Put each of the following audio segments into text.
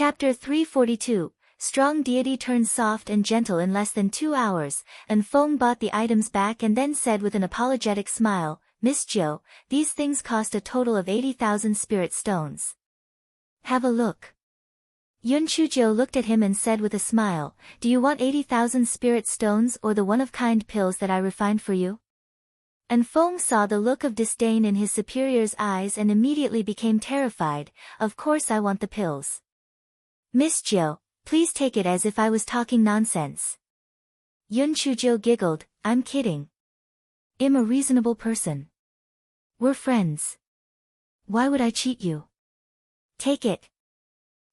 Chapter 342, Strong Deity Turns Soft and Gentle in Less than 2 hours, and Feng bought the items back and then said with an apologetic smile, Miss Jo, these things cost a total of 80,000 spirit stones. Have a look. Yun Chujo looked at him and said with a smile, do you want 80,000 spirit stones or the one-of-kind pills that I refined for you? And Feng saw the look of disdain in his superior's eyes and immediately became terrified. Of course I want the pills. Miss Jo, please take it as if I was talking nonsense. Yun Chujo giggled, I'm kidding. I'm a reasonable person. We're friends. Why would I cheat you? Take it.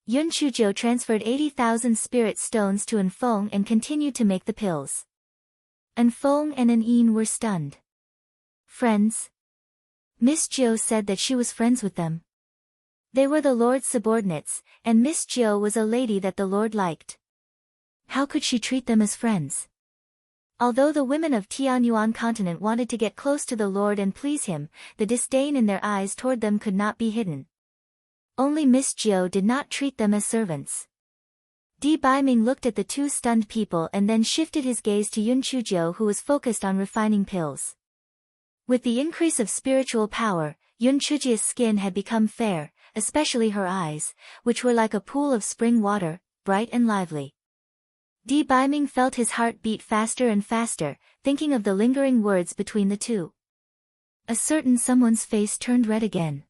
Yun Chujo transferred 80,000 spirit stones to An Feng and continued to make the pills. An Feng and An Yin were stunned. Friends? Miss Jo said that she was friends with them. They were the Lord's subordinates, and Miss Jo was a lady that the Lord liked. How could she treat them as friends? Although the women of Tianyuan continent wanted to get close to the Lord and please him, the disdain in their eyes toward them could not be hidden. Only Miss Jo did not treat them as servants. Di Baiming looked at the two stunned people and then shifted his gaze to Yun Chujo, who was focused on refining pills. With the increase of spiritual power, Yun Chujia's skin had become fair, especially her eyes, which were like a pool of spring water, bright and lively. Di Baiming felt his heart beat faster and faster, thinking of the lingering words between the two. A certain someone's face turned red again.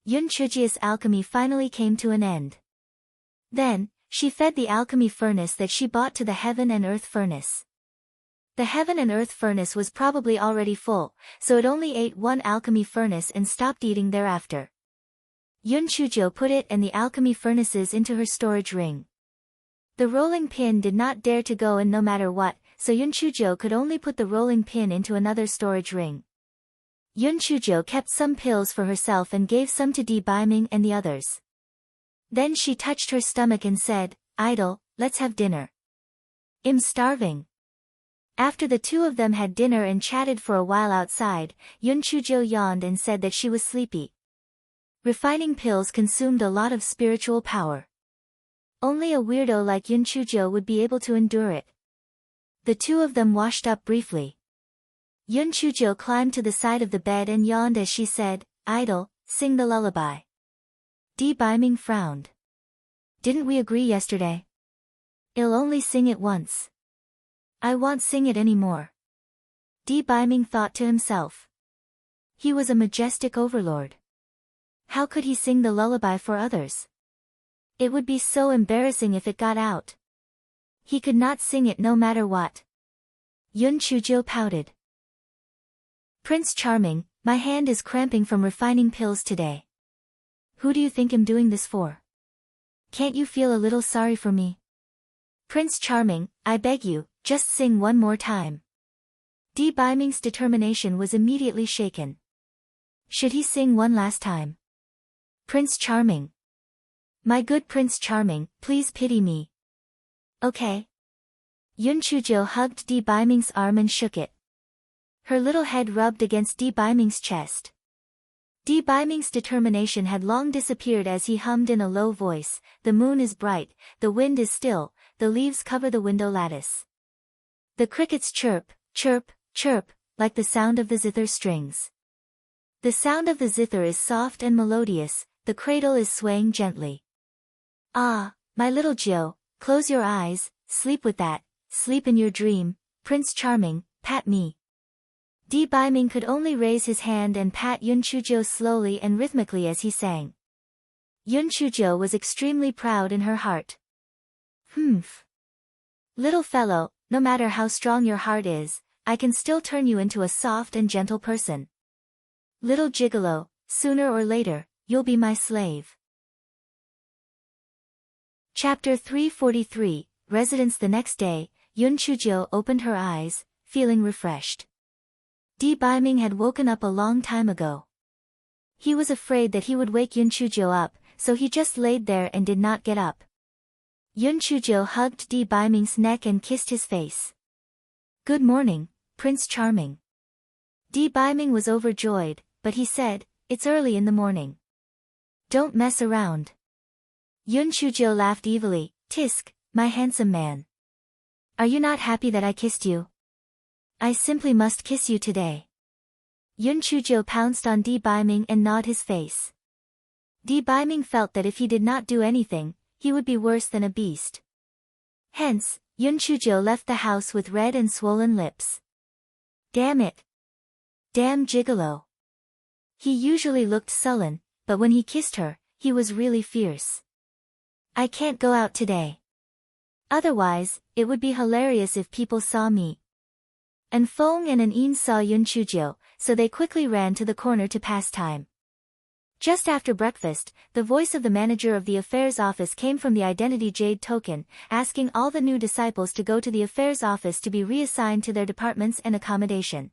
Yun Chujia's alchemy finally came to an end. Then, she fed the alchemy furnace that she bought to the heaven and earth furnace. The heaven and earth furnace was probably already full, so it only ate one alchemy furnace and stopped eating thereafter. Yun Chujo put it and the alchemy furnaces into her storage ring. The rolling pin did not dare to go in no matter what, so Yun Chujo could only put the rolling pin into another storage ring. Yun Chujo kept some pills for herself and gave some to Di Baiming and the others. Then she touched her stomach and said, Idol, let's have dinner. I'm starving. After the two of them had dinner and chatted for a while outside, Yun Chujo yawned and said that she was sleepy. Refining pills consumed a lot of spiritual power. Only a weirdo like Yun Chujo would be able to endure it. The two of them washed up briefly. Yun Chujo climbed to the side of the bed and yawned as she said, Idol, sing the lullaby. Di Baiming frowned. Didn't we agree yesterday? I'll only sing it once. I won't sing it anymore. Di Baiming thought to himself. He was a majestic overlord. How could he sing the lullaby for others? It would be so embarrassing if it got out. He could not sing it no matter what. Yun Chujo pouted. Prince Charming, my hand is cramping from refining pills today. Who do you think I'm doing this for? Can't you feel a little sorry for me? Prince Charming, I beg you, just sing one more time. Di Baiming's determination was immediately shaken. Should he sing one last time? Prince Charming. My good Prince Charming, please pity me. Okay. Yun Chujo hugged Di Baiming's arm and shook it. Her little head rubbed against Di Baiming's chest. Di Baiming's determination had long disappeared as he hummed in a low voice, the moon is bright, the wind is still, the leaves cover the window lattice. The crickets chirp, chirp, chirp, like the sound of the zither strings. The sound of the zither is soft and melodious, the cradle is swaying gently. Ah, my little Jo, close your eyes, sleep with that, sleep in your dream, Prince Charming, pat me. Di Baiming could only raise his hand and pat Yun Chujo slowly and rhythmically as he sang. Yun Chujo was extremely proud in her heart. Humph. Little fellow, no matter how strong your heart is, I can still turn you into a soft and gentle person. Little gigolo, sooner or later, you'll be my slave. Chapter 343, Residence. The next day, Yun Chujo opened her eyes, feeling refreshed. Di Baiming had woken up a long time ago. He was afraid that he would wake Yun Chujo up, so he just laid there and did not get up. Yun Chujo hugged Di Baiming's neck and kissed his face. Good morning, Prince Charming. Di Baiming was overjoyed, but he said, it's early in the morning. Don't mess around. Yun Chujo laughed evilly. Tisk, my handsome man. Are you not happy that I kissed you? I simply must kiss you today. Yun Chujo pounced on Di Biming and gnawed his face. Di Biming felt that if he did not do anything, he would be worse than a beast. Hence, Yun Chujo left the house with red and swollen lips. Damn it. Damn gigolo. He usually looked sullen, but when he kissed her, he was really fierce. I can't go out today. Otherwise, it would be hilarious if people saw me. An Fong and An In saw Yun Chujo, so they quickly ran to the corner to pass time. Just after breakfast, the voice of the manager of the affairs office came from the identity jade token, asking all the new disciples to go to the affairs office to be reassigned to their departments and accommodation.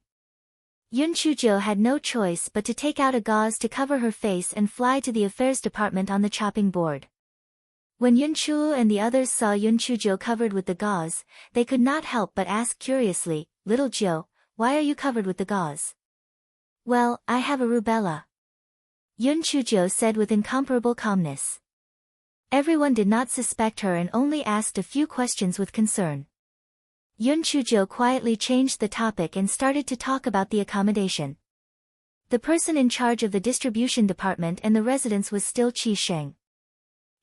Yun Chujo had no choice but to take out a gauze to cover her face and fly to the affairs department on the chopping board. When Yun Chu and the others saw Yun Chujo covered with the gauze, they could not help but ask curiously, "Little Joe, why are you covered with the gauze?" "Well, I have a rubella," Yun Chujo said with incomparable calmness. Everyone did not suspect her and only asked a few questions with concern. Yun Chujo quietly changed the topic and started to talk about the accommodation. The person in charge of the distribution department and the residence was still Qi Sheng.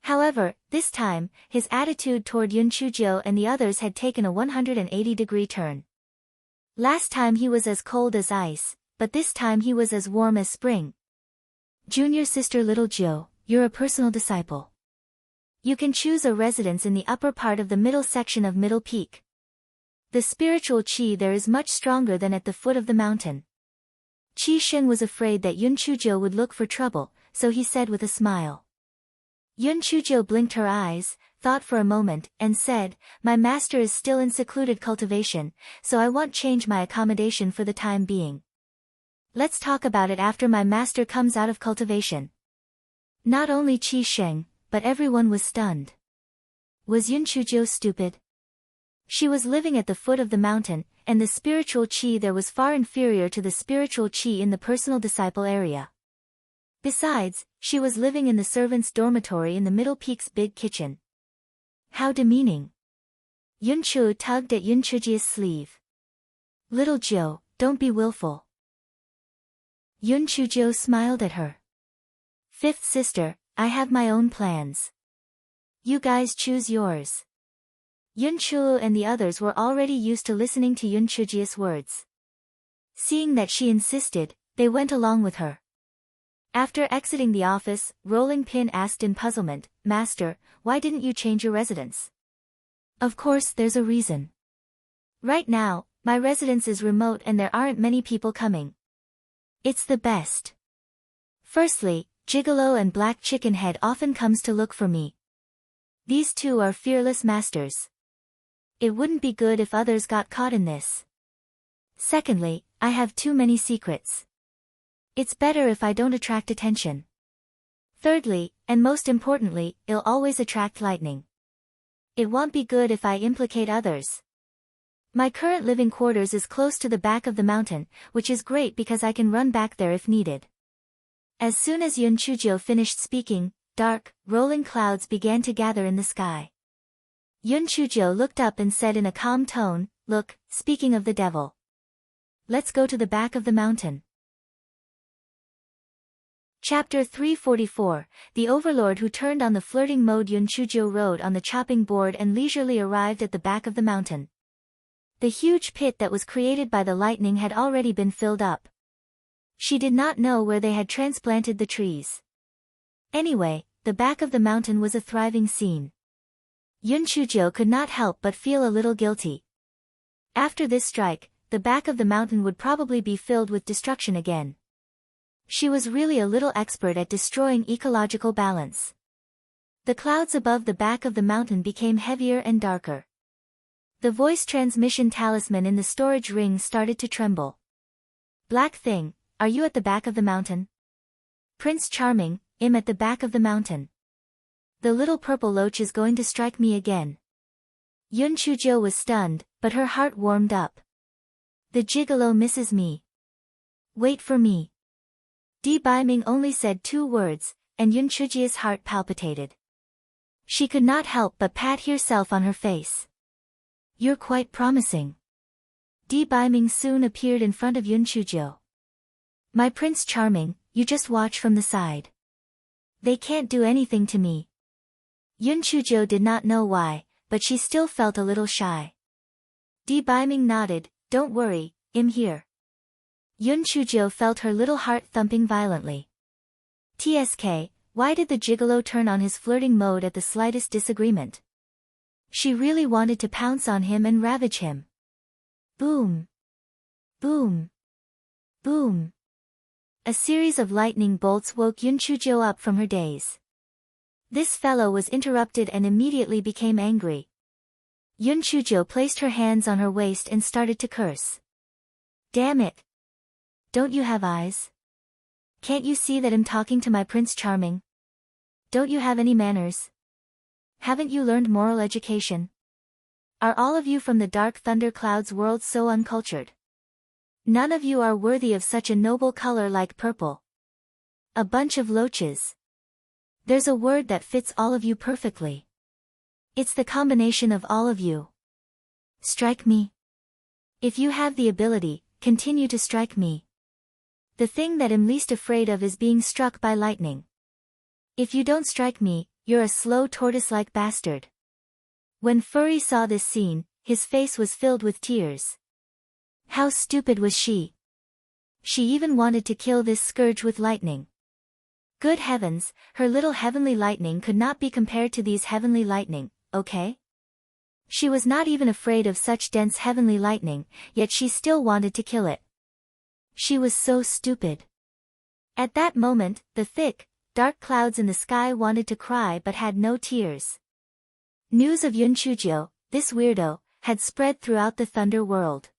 However, this time, his attitude toward Yun Chujo and the others had taken a 180-degree turn. Last time he was as cold as ice, but this time he was as warm as spring. "Junior sister Little Joe, you're a personal disciple. You can choose a residence in the upper part of the middle section of Middle Peak. The spiritual qi there is much stronger than at the foot of the mountain." Qi Sheng was afraid that Yun Chujo would look for trouble, so he said with a smile. Yun Chujo blinked her eyes, thought for a moment, and said, "My master is still in secluded cultivation, so I won't change my accommodation for the time being. Let's talk about it after my master comes out of cultivation." Not only Qi Sheng, but everyone was stunned. Was Yun Chujo stupid? She was living at the foot of the mountain, and the spiritual qi there was far inferior to the spiritual qi in the personal disciple area. Besides, she was living in the servants' dormitory in the Middle Peak's big kitchen. How demeaning. Yun Chu tugged at Yun Chujia's sleeve. "Little Joe, don't be willful." Yun Chujo smiled at her. "Fifth sister, I have my own plans. You guys choose yours." Yun Chu and the others were already used to listening to Yun Chujia's words. Seeing that she insisted, they went along with her. After exiting the office, Rolling Pin asked in puzzlement, "Master, why didn't you change your residence?" "Of course there's a reason. Right now, my residence is remote and there aren't many people coming. It's the best. Firstly, Gigolo and Black Chicken Head often comes to look for me. These two are fearless masters. It wouldn't be good if others got caught in this. Secondly, I have too many secrets. It's better if I don't attract attention. Thirdly, and most importantly, it'll always attract lightning. It won't be good if I implicate others. My current living quarters is close to the back of the mountain, which is great because I can run back there if needed." As soon as Yun Chujo finished speaking, dark, rolling clouds began to gather in the sky. Yun Chujo looked up and said in a calm tone, "Look, speaking of the devil. Let's go to the back of the mountain." Chapter 344, The Overlord who turned on the flirting mode. Yun Chujo rode on the chopping board and leisurely arrived at the back of the mountain. The huge pit that was created by the lightning had already been filled up. She did not know where they had transplanted the trees. Anyway, the back of the mountain was a thriving scene. Yun Chujo could not help but feel a little guilty. After this strike, the back of the mountain would probably be filled with destruction again. She was really a little expert at destroying ecological balance. The clouds above the back of the mountain became heavier and darker. The voice transmission talisman in the storage ring started to tremble. "Black Thing, are you at the back of the mountain?" "Prince Charming, I'm at the back of the mountain. The little purple loach is going to strike me again." Yun Chujo was stunned, but her heart warmed up. "The gigolo misses me. Wait for me." Di Biming only said 2 words, and Yun Chujia's heart palpitated. She could not help but pat herself on her face. You're quite promising. Di Baiming soon appeared in front of Yun Chujiu. My Prince Charming, you just watch from the side. They can't do anything to me. Yun Chujiu did not know why, but she still felt a little shy. Di Baiming nodded, don't worry, I'm here. Yun Chujiu felt her little heart thumping violently. TSK, why did the gigolo turn on his flirting mode at the slightest disagreement? She really wanted to pounce on him and ravage him. Boom! Boom! Boom! A series of lightning bolts woke Yun Chujiu up from her daze. This fellow was interrupted and immediately became angry. Yun Chujiu placed her hands on her waist and started to curse. Damn it! Don't you have eyes? Can't you see that I'm talking to my Prince Charming? Don't you have any manners? Haven't you learned moral education? Are all of you from the dark thunderclouds world so uncultured? None of you are worthy of such a noble color like purple. A bunch of loaches. There's a word that fits all of you perfectly. It's the combination of all of you. Strike me. If you have the ability, continue to strike me. The thing that I'm least afraid of is being struck by lightning. If you don't strike me, you're a slow tortoise-like bastard. When Furry saw this scene, his face was filled with tears. How stupid was she? She even wanted to kill this scourge with lightning. Good heavens, her little heavenly lightning could not be compared to these heavenly lightning, okay? She was not even afraid of such dense heavenly lightning, yet she still wanted to kill it. She was so stupid. At that moment, the thick, dark clouds in the sky wanted to cry but had no tears. News of Yun Chujiu, this weirdo, had spread throughout the Thunder world.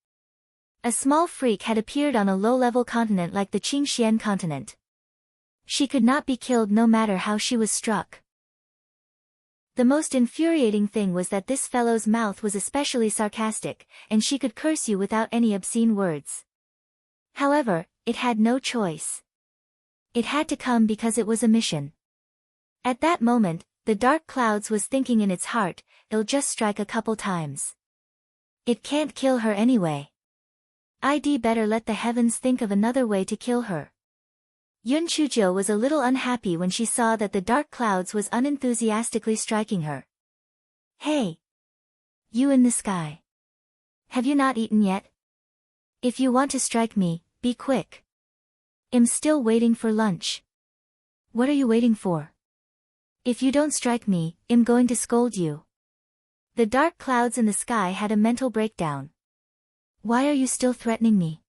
A small freak had appeared on a low-level continent like the Qingxian continent. She could not be killed no matter how she was struck. The most infuriating thing was that this fellow's mouth was especially sarcastic, and she could curse you without any obscene words. However, it had no choice. It had to come because it was a mission. At that moment, the dark clouds was thinking in its heart, it'll just strike a couple times. It can't kill her anyway. I'd better let the heavens think of another way to kill her. Yun Chujiu was a little unhappy when she saw that the dark clouds was unenthusiastically striking her. Hey! You in the sky. Have you not eaten yet? If you want to strike me, be quick. I'm still waiting for lunch. What are you waiting for? If you don't strike me, I'm going to scold you. The dark clouds in the sky had a mental breakdown. Why are you still threatening me?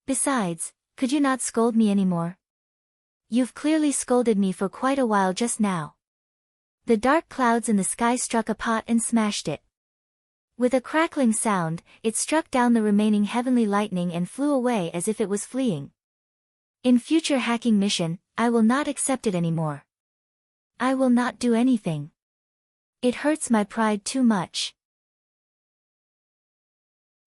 Besides, could you not scold me anymore? You've clearly scolded me for quite a while just now. The dark clouds in the sky struck a pot and smashed it. With a crackling sound, it struck down the remaining heavenly lightning and flew away as if it was fleeing. In future hacking mission, I will not accept it anymore. I will not do anything. It hurts my pride too much.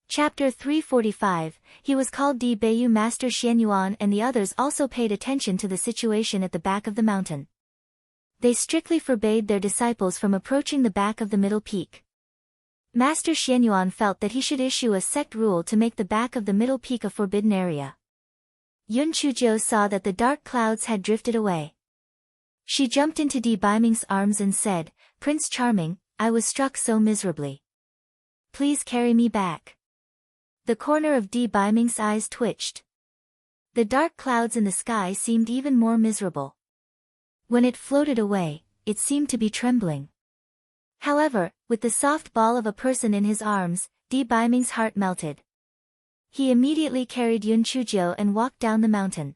Chapter 345, he was called Di Beiyu. Master Xianyuan and the others also paid attention to the situation at the back of the mountain. They strictly forbade their disciples from approaching the back of the middle peak. Master Xianyuan felt that he should issue a sect rule to make the back of the middle peak a forbidden area. Yun Chujiu saw that the dark clouds had drifted away. She jumped into Di Baiming's arms and said, Prince Charming, I was struck so miserably. Please carry me back. The corner of Di Baiming's eyes twitched. The dark clouds in the sky seemed even more miserable. When it floated away, it seemed to be trembling. However, with the soft ball of a person in his arms, Di Baiming's heart melted. He immediately carried Yun Chujiu and walked down the mountain.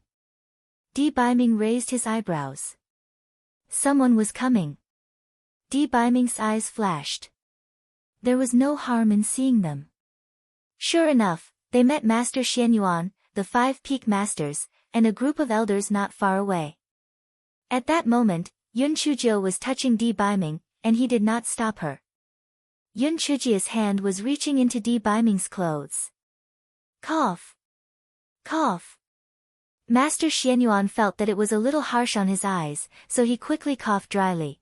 Di Baiming raised his eyebrows. Someone was coming. Di Baiming's eyes flashed. There was no harm in seeing them. Sure enough, they met Master Xianyuan, the 5 peak masters, and a group of elders not far away. At that moment, Yun Chujiu was touching Di Baiming, and he did not stop her. Yun Chujiu's hand was reaching into Di Baiming's clothes. Cough! Cough! Master Xianyuan felt that it was a little harsh on his eyes, so he quickly coughed dryly.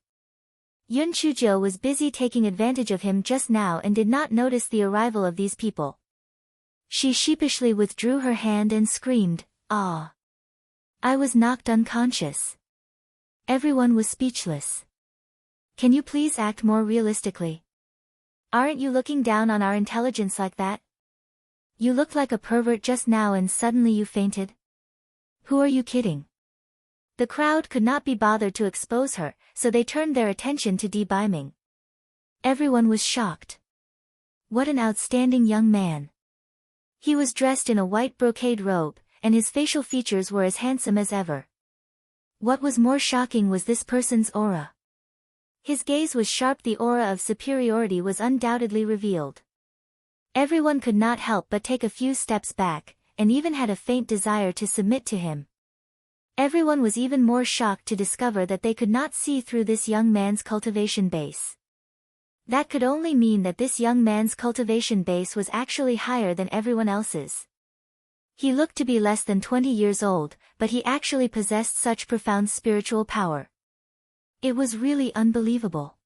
Yun Chujo was busy taking advantage of him just now and did not notice the arrival of these people. She sheepishly withdrew her hand and screamed, "Ah!" I was knocked unconscious. Everyone was speechless. Can you please act more realistically? Aren't you looking down on our intelligence like that? You looked like a pervert just now and suddenly you fainted. Who are you kidding? The crowd could not be bothered to expose her, so they turned their attention to Di Biming. Everyone was shocked. What an outstanding young man. He was dressed in a white brocade robe, and his facial features were as handsome as ever. What was more shocking was this person's aura. His gaze was sharp, the aura of superiority was undoubtedly revealed. Everyone could not help but take a few steps back, and even had a faint desire to submit to him. Everyone was even more shocked to discover that they could not see through this young man's cultivation base. That could only mean that this young man's cultivation base was actually higher than everyone else's. He looked to be less than 20 years old, but he actually possessed such profound spiritual power. It was really unbelievable.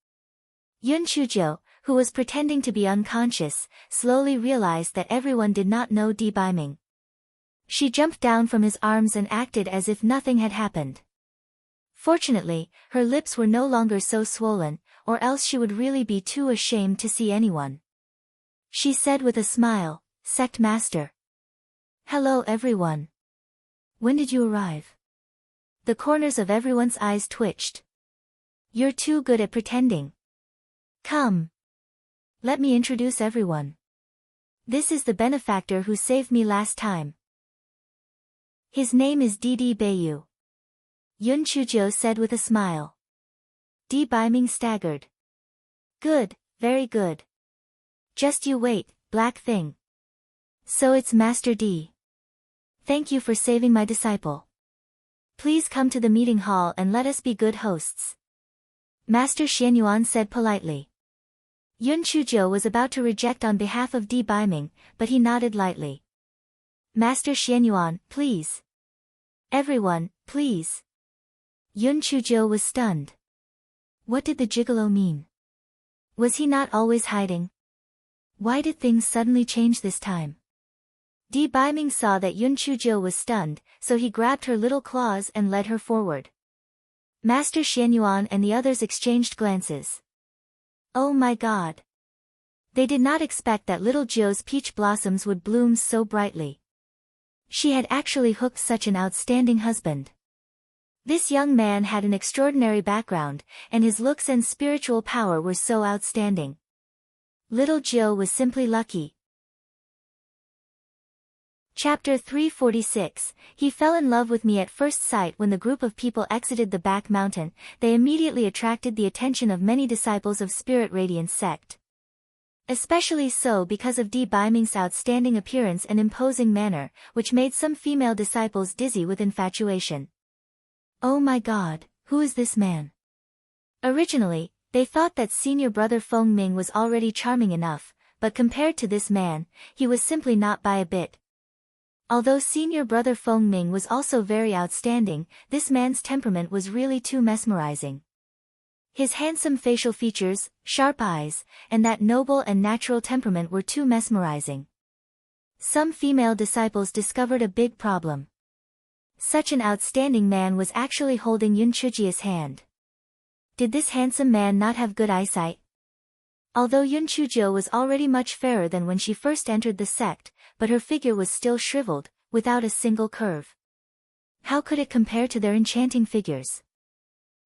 Yun Chujo, who was pretending to be unconscious, slowly realized that everyone did not know Di Biming. She jumped down from his arms and acted as if nothing had happened. Fortunately, her lips were no longer so swollen, or else she would really be too ashamed to see anyone. She said with a smile, "Sect Master. Hello everyone. When did you arrive?" The corners of everyone's eyes twitched. You're too good at pretending. Come. Let me introduce everyone. This is the benefactor who saved me last time. His name is Di Bayu. Yun Chujo said with a smile. Di Biming staggered. Good, very good. Just you wait, black thing. So it's Master Di. Thank you for saving my disciple. Please come to the meeting hall and let us be good hosts. Master Xianyuan said politely. Yun Chujo was about to reject on behalf of Di Biming, but he nodded lightly. Master Xianyuan, please. Everyone, please. Yun Chujo was stunned. What did the gigolo mean? Was he not always hiding? Why did things suddenly change this time? Di Biming saw that Yun Chujo was stunned, so he grabbed her little claws and led her forward. Master Xianyuan and the others exchanged glances. Oh my god. They did not expect that little Zhou's peach blossoms would bloom so brightly. She had actually hooked such an outstanding husband. This young man had an extraordinary background, and his looks and spiritual power were so outstanding. Little Zhou was simply lucky. Chapter 346, He fell in love with me at first sight. When the group of people exited the back mountain, they immediately attracted the attention of many disciples of Spirit Radiance sect. Especially so because of Di Biming's outstanding appearance and imposing manner, which made some female disciples dizzy with infatuation. Oh my god, who is this man? Originally, they thought that senior brother Feng Ming was already charming enough, but compared to this man, he was simply not by a bit. Although senior brother Feng Ming was also very outstanding, this man's temperament was really too mesmerizing. His handsome facial features, sharp eyes, and that noble and natural temperament were too mesmerizing. Some female disciples discovered a big problem. Such an outstanding man was actually holding Yun Chujia's hand. Did this handsome man not have good eyesight? Although Yun Chujo was already much fairer than when she first entered the sect, but her figure was still shriveled, without a single curve. How could it compare to their enchanting figures?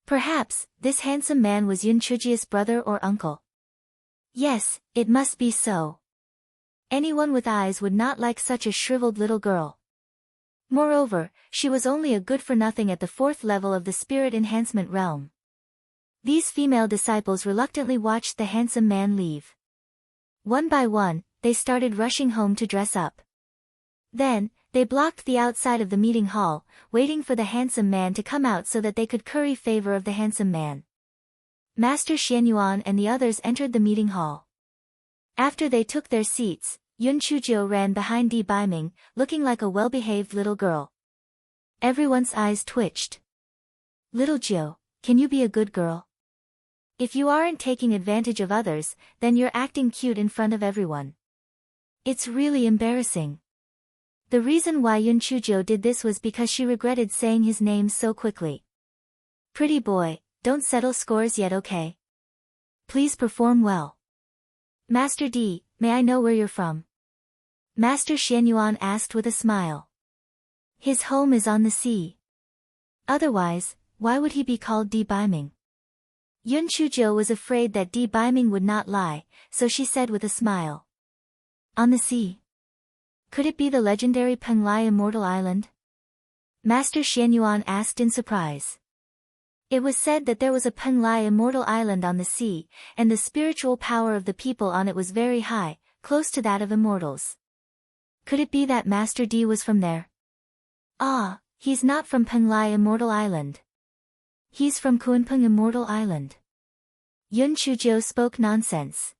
Perhaps, this handsome man was Yun Chujia's brother or uncle. Yes, it must be so. Anyone with eyes would not like such a shriveled little girl. Moreover, she was only a good-for-nothing at the 4th level of the spirit enhancement realm. These female disciples reluctantly watched the handsome man leave. One by one, they started rushing home to dress up. Then, they blocked the outside of the meeting hall, waiting for the handsome man to come out so that they could curry favor of the handsome man. Master Xianyuan and the others entered the meeting hall. After they took their seats, Yun Chujo ran behind Di Biming, looking like a well-behaved little girl. Everyone's eyes twitched. Little Zhou, can you be a good girl? If you aren't taking advantage of others, then you're acting cute in front of everyone. It's really embarrassing. The reason why Yun Chujo did this was because she regretted saying his name so quickly. Pretty boy, don't settle scores yet, okay? Please perform well. Master D, may I know where you're from? Master Xianyuan asked with a smile. His home is on the sea. Otherwise, why would he be called Di Baiming? Yun Chujo was afraid that Di Baiming would not lie, so she said with a smile. On the sea. Could it be the legendary Penglai Immortal Island? Master Xianyuan asked in surprise. It was said that there was a Penglai Immortal Island on the sea, and the spiritual power of the people on it was very high, close to that of immortals. Could it be that Master D was from there? Ah, he's not from Penglai Immortal Island. He's from Kuanpeng Immortal Island. Yun Chujo spoke nonsense.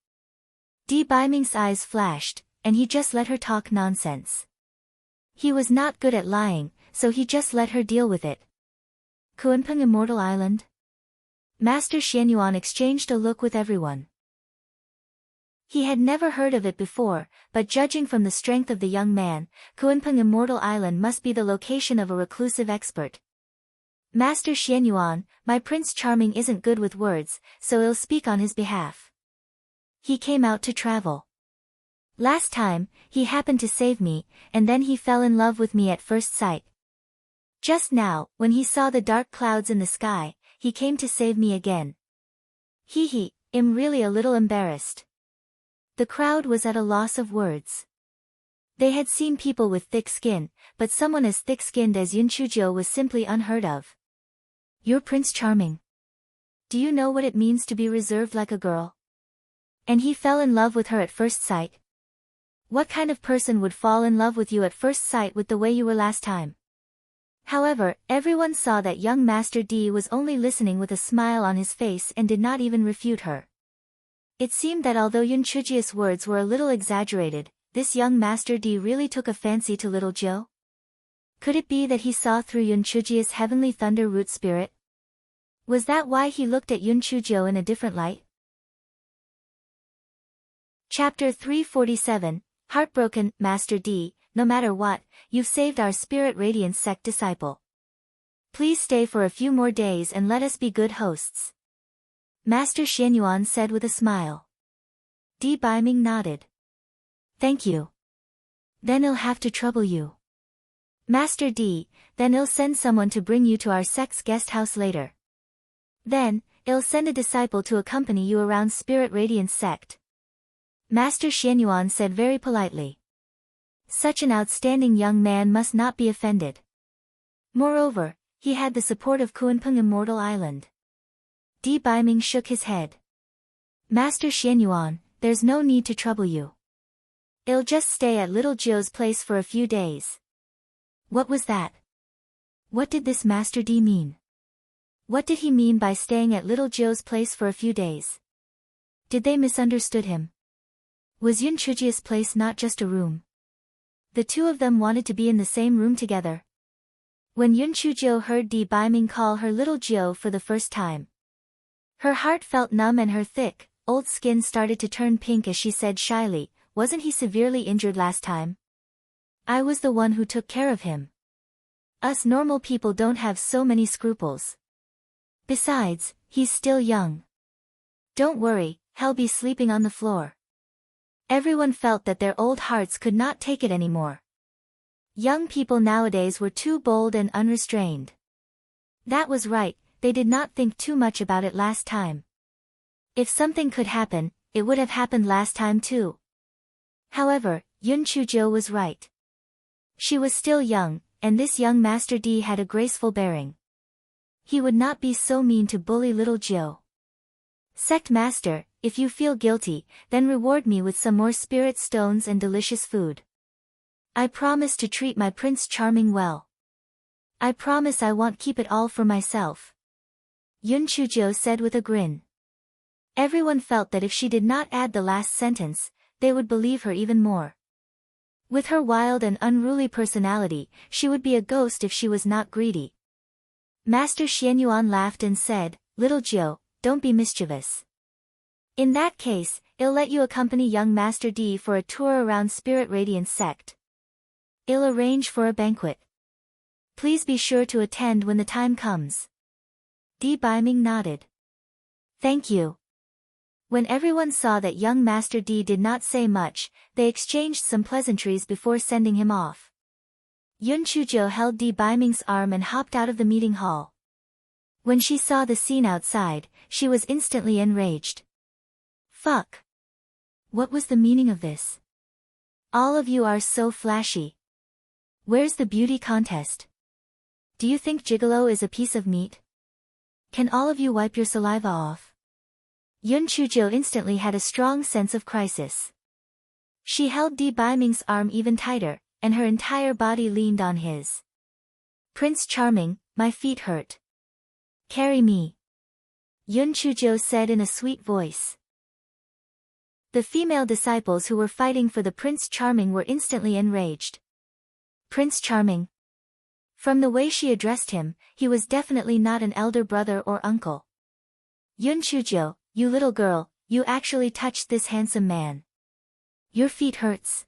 Di Baiming's eyes flashed, and he just let her talk nonsense. He was not good at lying, so he just let her deal with it. Kuanpeng Immortal Island? Master Xianyuan exchanged a look with everyone. He had never heard of it before, but judging from the strength of the young man, Kuanpeng Immortal Island must be the location of a reclusive expert. Master Xianyuan, my Prince Charming isn't good with words, so I'll speak on his behalf. He came out to travel. Last time, he happened to save me, and then he fell in love with me at first sight. Just now, when he saw the dark clouds in the sky, he came to save me again. I'm really a little embarrassed. The crowd was at a loss of words. They had seen people with thick skin, but someone as thick-skinned as Yun Chujo was simply unheard of. You're Prince Charming. Do you know what it means to be reserved like a girl? And he fell in love with her at first sight? What kind of person would fall in love with you at first sight with the way you were last time? However, everyone saw that young Master D was only listening with a smile on his face and did not even refute her. It seemed that although Yun Chuji's words were a little exaggerated, this young Master D really took a fancy to little Joe. Could it be that he saw through Yun Chuji's heavenly thunder root spirit? Was that why he looked at Yun Chujo in a different light? Chapter 347, Heartbroken, Master D, no matter what, you've saved our Spirit Radiance sect disciple. Please stay for a few more days and let us be good hosts. Master Xianyuan said with a smile. Di Baiming nodded. Thank you. Then I'll have to trouble you. Master D, then I'll send someone to bring you to our sect's guest house later. Then, I'll send a disciple to accompany you around Spirit Radiance sect. Master Xianyuan said very politely. Such an outstanding young man must not be offended. Moreover, he had the support of Kuanpeng Immortal Island. Di Baiming shook his head. Master Xianyuan, there's no need to trouble you. I'll just stay at little Joe's place for a few days. What was that? What did this Master D mean? What did he mean by staying at little Joe's place for a few days? Did they misunderstood him? Was Yun Chuji's place not just a room? The two of them wanted to be in the same room together. When Yun Chujo heard Di Baiming call her little Joe for the first time, her heart felt numb and her thick, old skin started to turn pink as she said shyly, wasn't he severely injured last time? I was the one who took care of him. Us normal people don't have so many scruples. Besides, he's still young. Don't worry, he'll be sleeping on the floor. Everyone felt that their old hearts could not take it anymore. Young people nowadays were too bold and unrestrained. That was right, they did not think too much about it last time. If something could happen, it would have happened last time too. However, Yun Chujo was right. She was still young, and this young Master D had a graceful bearing. He would not be so mean to bully little Joe. Sect Master, if you feel guilty, then reward me with some more spirit stones and delicious food. I promise to treat my Prince Charming well. I promise I won't keep it all for myself. Yun Chujo said with a grin. Everyone felt that if she did not add the last sentence, they would believe her even more. With her wild and unruly personality, she would be a ghost if she was not greedy. Master Xianyuan laughed and said, Little Joe, don't be mischievous. In that case, I'll let you accompany young Master D for a tour around Spirit Radiance sect. I'll arrange for a banquet. Please be sure to attend when the time comes. D. Biming nodded. Thank you. When everyone saw that young Master D did not say much, they exchanged some pleasantries before sending him off. Yun Chujo held D. Biming's arm and hopped out of the meeting hall. When she saw the scene outside, she was instantly enraged. Fuck. What was the meaning of this? All of you are so flashy. Where's the beauty contest? Do you think Gigolo is a piece of meat? Can all of you wipe your saliva off? Yun Chujo instantly had a strong sense of crisis. She held D. Biming's arm even tighter, and her entire body leaned on his. Prince Charming, my feet hurt. Carry me. Yun Chujo said in a sweet voice. The female disciples who were fighting for the Prince Charming were instantly enraged. Prince Charming. From the way she addressed him, he was definitely not an elder brother or uncle. Yun Chujo, you little girl, you actually touched this handsome man. Your feet hurts.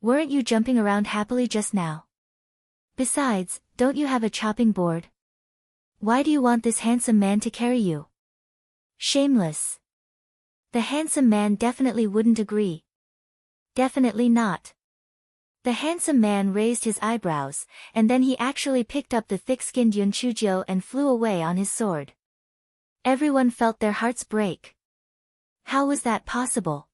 Weren't you jumping around happily just now? Besides, don't you have a chopping board? Why do you want this handsome man to carry you? Shameless. The handsome man definitely wouldn't agree. Definitely not. The handsome man raised his eyebrows, and then he actually picked up the thick-skinned Yun Chujo and flew away on his sword. Everyone felt their hearts break. How was that possible?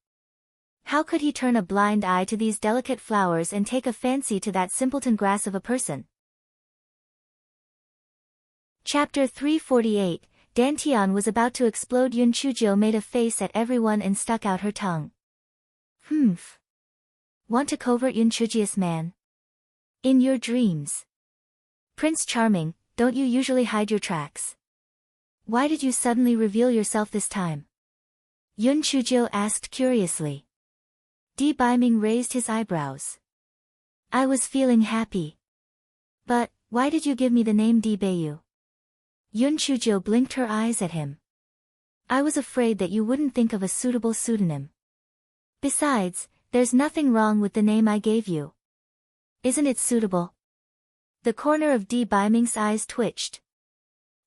How could he turn a blind eye to these delicate flowers and take a fancy to that simpleton grass of a person? Chapter 348, Dantian was about to explode. Yun Chujo made a face at everyone and stuck out her tongue. Humph. Want to covert Yun Chujius man? In your dreams. Prince Charming, don't you usually hide your tracks? Why did you suddenly reveal yourself this time? Yun Chujo asked curiously. D. Biming raised his eyebrows. I was feeling happy. But, why did you give me the name D. Bayu? Yun Chujo blinked her eyes at him. I was afraid that you wouldn't think of a suitable pseudonym. Besides, there's nothing wrong with the name I gave you. Isn't it suitable? The corner of D. Biming's eyes twitched.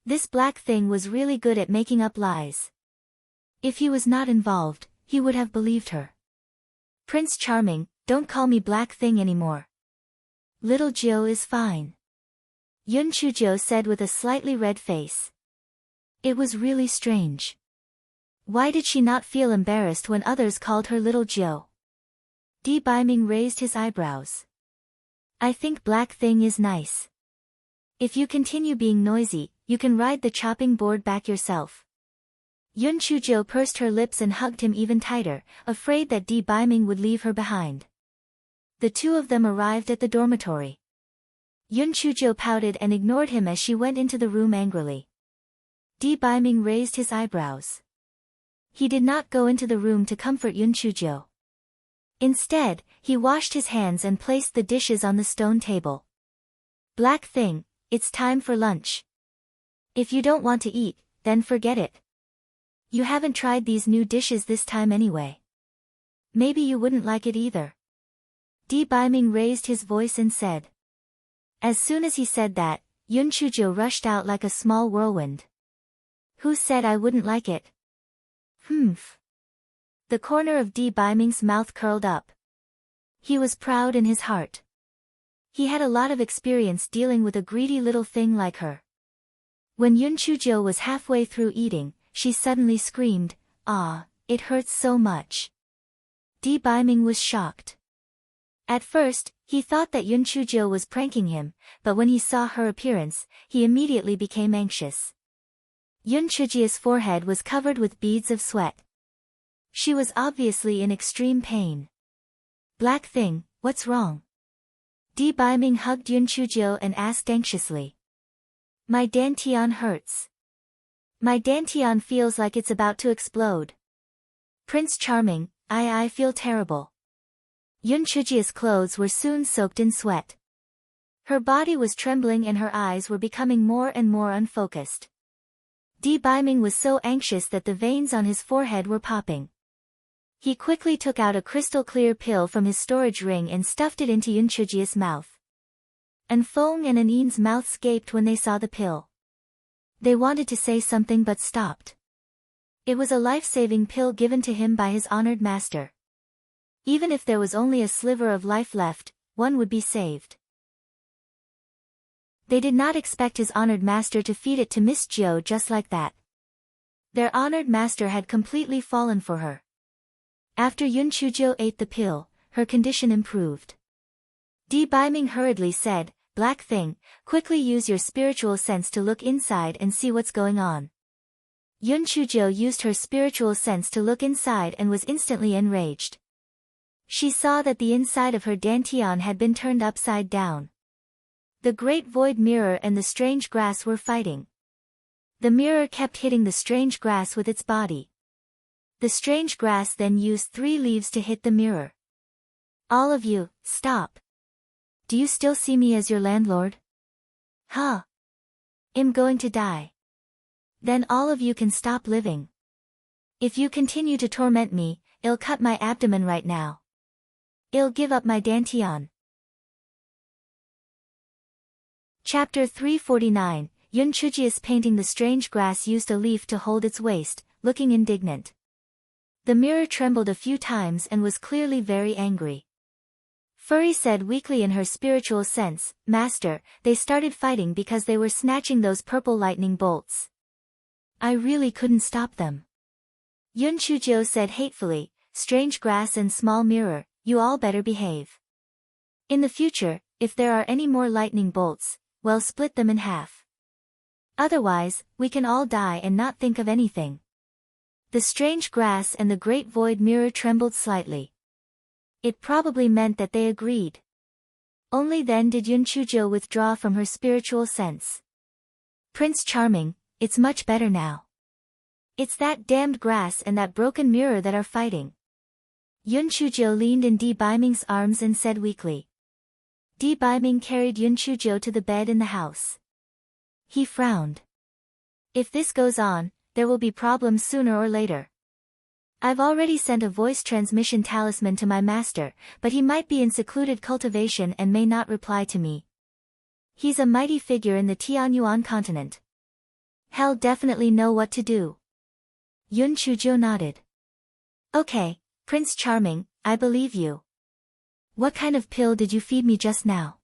This black thing was really good at making up lies. If he was not involved, he would have believed her. Prince Charming, don't call me Black Thing anymore. Little Joe is fine. Yun Chujo said with a slightly red face. It was really strange. Why did she not feel embarrassed when others called her Little Joe? D. Biming raised his eyebrows. I think Black Thing is nice. If you continue being noisy, you can ride the chopping board back yourself. Yun Chujo pursed her lips and hugged him even tighter, afraid that D. Biming would leave her behind. The two of them arrived at the dormitory. Yun Chujo pouted and ignored him as she went into the room angrily. D. Biming raised his eyebrows. He did not go into the room to comfort Yun Chujo. Instead, he washed his hands and placed the dishes on the stone table. Black Thing, it's time for lunch. If you don't want to eat, then forget it. You haven't tried these new dishes this time anyway. Maybe you wouldn't like it either. D. Biming raised his voice and said. As soon as he said that, Yun Chujo rushed out like a small whirlwind. Who said I wouldn't like it? Humph. The corner of D. Biming's mouth curled up. He was proud in his heart. He had a lot of experience dealing with a greedy little thing like her. When Yun Chujo was halfway through eating, she suddenly screamed, "Ah, it hurts so much." D. Biming was shocked. At first, he thought that Yun Chujo was pranking him, but when he saw her appearance, he immediately became anxious. Yun Chujia's forehead was covered with beads of sweat. She was obviously in extreme pain. Black Thing, what's wrong? D. Biming hugged Yun Chujo and asked anxiously. My dantian hurts. My dantian feels like it's about to explode. Prince Charming, I feel terrible. Yun Chujia's clothes were soon soaked in sweat. Her body was trembling and her eyes were becoming more and more unfocused. Di Biming was so anxious that the veins on his forehead were popping. He quickly took out a crystal-clear pill from his storage ring and stuffed it into Yunchuji's mouth. And Feng and Anin's mouths gaped when they saw the pill. They wanted to say something but stopped. It was a life-saving pill given to him by his honored master. Even if there was only a sliver of life left, one would be saved. They did not expect his honored master to feed it to Miss Jiao just like that. Their honored master had completely fallen for her. After Yun Chuzhou ate the pill, her condition improved. Di Biming hurriedly said, "Black Thing, quickly use your spiritual sense to look inside and see what's going on." Yun Chuzhou used her spiritual sense to look inside and was instantly enraged. She saw that the inside of her dantian had been turned upside down. The great void mirror and the strange grass were fighting. The mirror kept hitting the strange grass with its body. The strange grass then used 3 leaves to hit the mirror. "All of you, stop. Do you still see me as your landlord? Huh? I'm going to die. Then all of you can stop living. If you continue to torment me, I'll cut my abdomen right now. I'll give up my dantian." Chapter 349, Yun Chuji is painting. The strange grass used a leaf to hold its waist, looking indignant. The mirror trembled a few times and was clearly very angry. Furry said weakly in her spiritual sense, "Master, they started fighting because they were snatching those purple lightning bolts. I really couldn't stop them." Yun Chuzhou said hatefully, "Strange grass and small mirror, you all better behave. In the future, if there are any more lightning bolts, well, split them in half. Otherwise, we can all die and not think of anything." The strange grass and the great void mirror trembled slightly. It probably meant that they agreed. Only then did Yun Chuzhou withdraw from her spiritual sense. "Prince Charming, it's much better now. It's that damned grass and that broken mirror that are fighting." Yun Chuzhou leaned in Di Biming's arms and said weakly. Di Biming carried Yun Chuzhou to the bed in the house. He frowned. "If this goes on, there will be problems sooner or later. I've already sent a voice transmission talisman to my master, but he might be in secluded cultivation and may not reply to me. He's a mighty figure in the Tianyuan continent. He'll definitely know what to do." Yun Chuzhou nodded. "Okay, Prince Charming, I believe you. What kind of pill did you feed me just now?"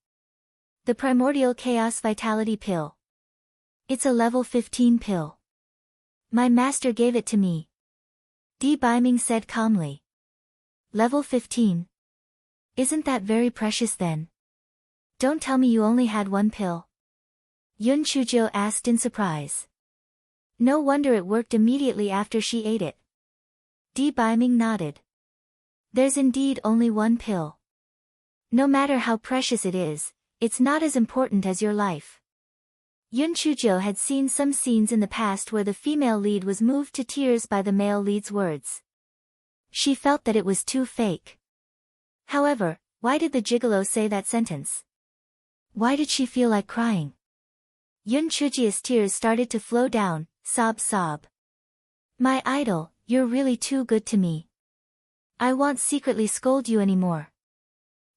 "The Primordial Chaos Vitality Pill. It's a level 15 pill. My master gave it to me." Di Biming said calmly. "Level 15? Isn't that very precious then? Don't tell me you only had 1 pill." Yun Chuzhou asked in surprise. "No wonder it worked immediately after she ate it." Di Biming nodded. "There's indeed only 1 pill. No matter how precious it is, it's not as important as your life." Yun Chuzhou had seen some scenes in the past where the female lead was moved to tears by the male lead's words. She felt that it was too fake. However, why did the gigolo say that sentence? Why did she feel like crying? Yun Chuji's tears started to flow down, sob. "My idol, you're really too good to me. I won't secretly scold you anymore.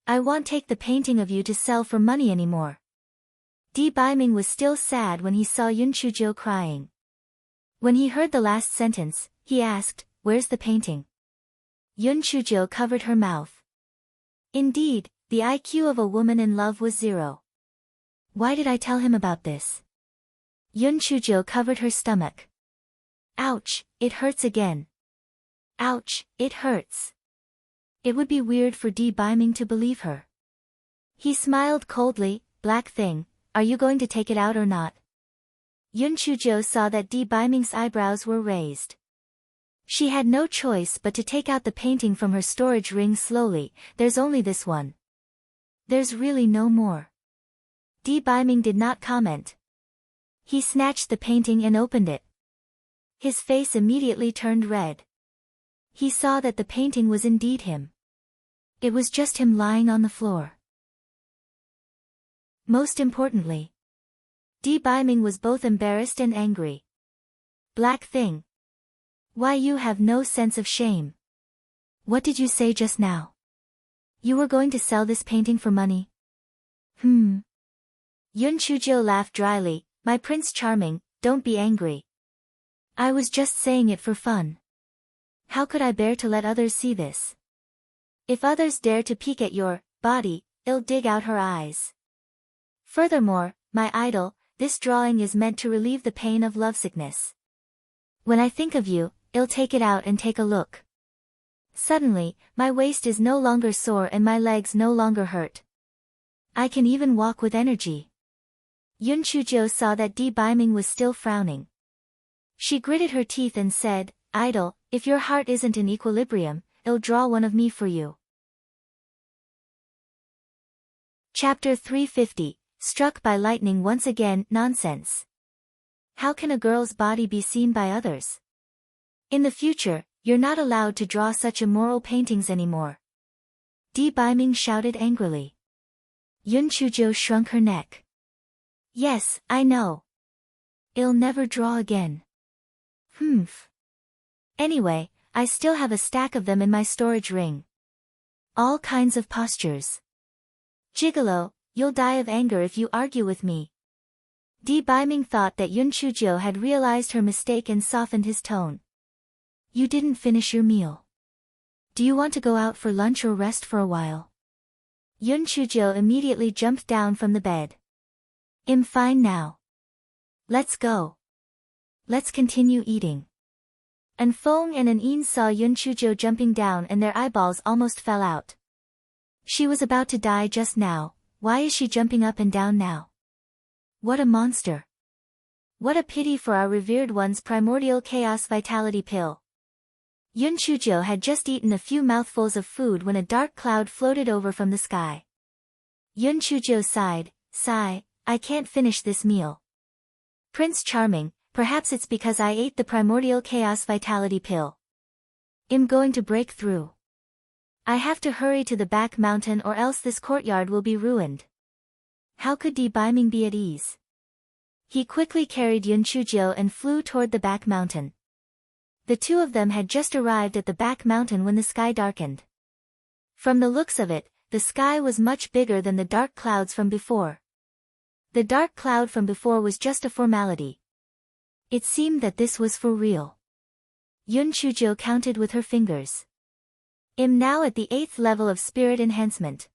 I won't take the painting of you to sell for money anymore." Di Biming was still sad when he saw Yun Chuzhou crying. When he heard the last sentence, he asked, "Where's the painting?" Yun Chuzhou covered her mouth. Indeed, the IQ of a woman in love was 0. Why did I tell him about this? Yun Chuzhou covered her stomach. "Ouch, it hurts again. Ouch, it hurts." It would be weird for Di Biming to believe her. He smiled coldly, "Black Thing, are you going to take it out or not?" Yun Chuzhou saw that Di Biming's eyebrows were raised. She had no choice but to take out the painting from her storage ring slowly. "There's only this one. There's really no more." Di Biming did not comment. He snatched the painting and opened it. His face immediately turned red. He saw that the painting was indeed him. It was just him lying on the floor. Most importantly, Di Biming was both embarrassed and angry. Black thing. Why, you have no sense of shame. What did you say just now? You were going to sell this painting for money? Yun Chujio laughed dryly. My Prince Charming, don't be angry. I was just saying it for fun. How could I bear to let others see this? If others dare to peek at your body, I'll dig out her eyes. Furthermore, my idol, this drawing is meant to relieve the pain of lovesickness. When I think of you, I'll take it out and take a look. Suddenly, my waist is no longer sore and my legs no longer hurt. I can even walk with energy. Yun Chujio saw that Di Biming was still frowning. She gritted her teeth and said, Idol, if your heart isn't in equilibrium, I'll draw one of me for you. Chapter 350, Struck by Lightning Once Again. Nonsense. How can a girl's body be seen by others? In the future, you're not allowed to draw such immoral paintings anymore. Di Biming shouted angrily. Yun Chujio shrunk her neck. Yes, I know. I'll never draw again. Anyway, I still have a stack of them in my storage ring. All kinds of postures. Gigolo, you'll die of anger if you argue with me. Di Biming thought that Yun Chujio had realized her mistake and softened his tone. You didn't finish your meal. Do you want to go out for lunch or rest for a while? Yun Chujio immediately jumped down from the bed. I'm fine now. Let's go. Let's continue eating. An Fong and An In saw Yun Chujio jumping down and their eyeballs almost fell out. She was about to die just now, why is she jumping up and down now? What a monster. What a pity for our revered one's primordial chaos vitality pill. Yun Chujio had just eaten a few mouthfuls of food when a dark cloud floated over from the sky. Yun Chujio sighed, I can't finish this meal. Prince Charming, perhaps it's because I ate the primordial chaos vitality pill. I'm going to break through. I have to hurry to the back mountain or else this courtyard will be ruined. How could Di Biming be at ease? He quickly carried Yun Chujio and flew toward the back mountain. The two of them had just arrived at the back mountain when the sky darkened. From the looks of it, the sky was much bigger than the dark clouds from before. The dark cloud from before was just a formality. It seemed that this was for real. Yun Chujio counted with her fingers. I'm now at the 8th level of spirit enhancement.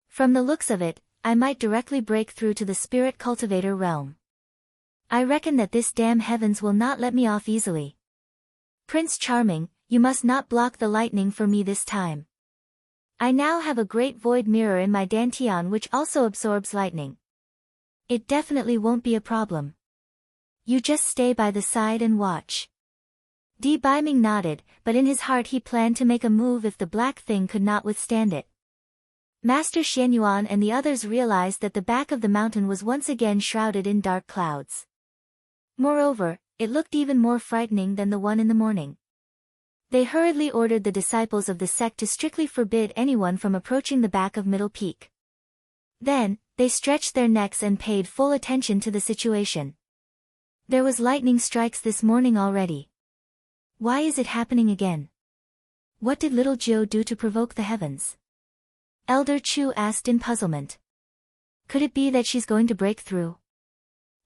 From the looks of it, I might directly break through to the spirit cultivator realm. I reckon that this damn heavens will not let me off easily. Prince Charming, you must not block the lightning for me this time. I now have a great void mirror in my dantian which also absorbs lightning. It definitely won't be a problem. You just stay by the side and watch. Di Biming nodded, but in his heart he planned to make a move if the black thing could not withstand it. Master Xianyuan and the others realized that the back of the mountain was once again shrouded in dark clouds. Moreover, it looked even more frightening than the one in the morning. They hurriedly ordered the disciples of the sect to strictly forbid anyone from approaching the back of Middle Peak. Then, they stretched their necks and paid full attention to the situation. There was lightning strikes this morning already. Why is it happening again? What did little Jiu do to provoke the heavens? Elder Chu asked in puzzlement. Could it be that she's going to break through?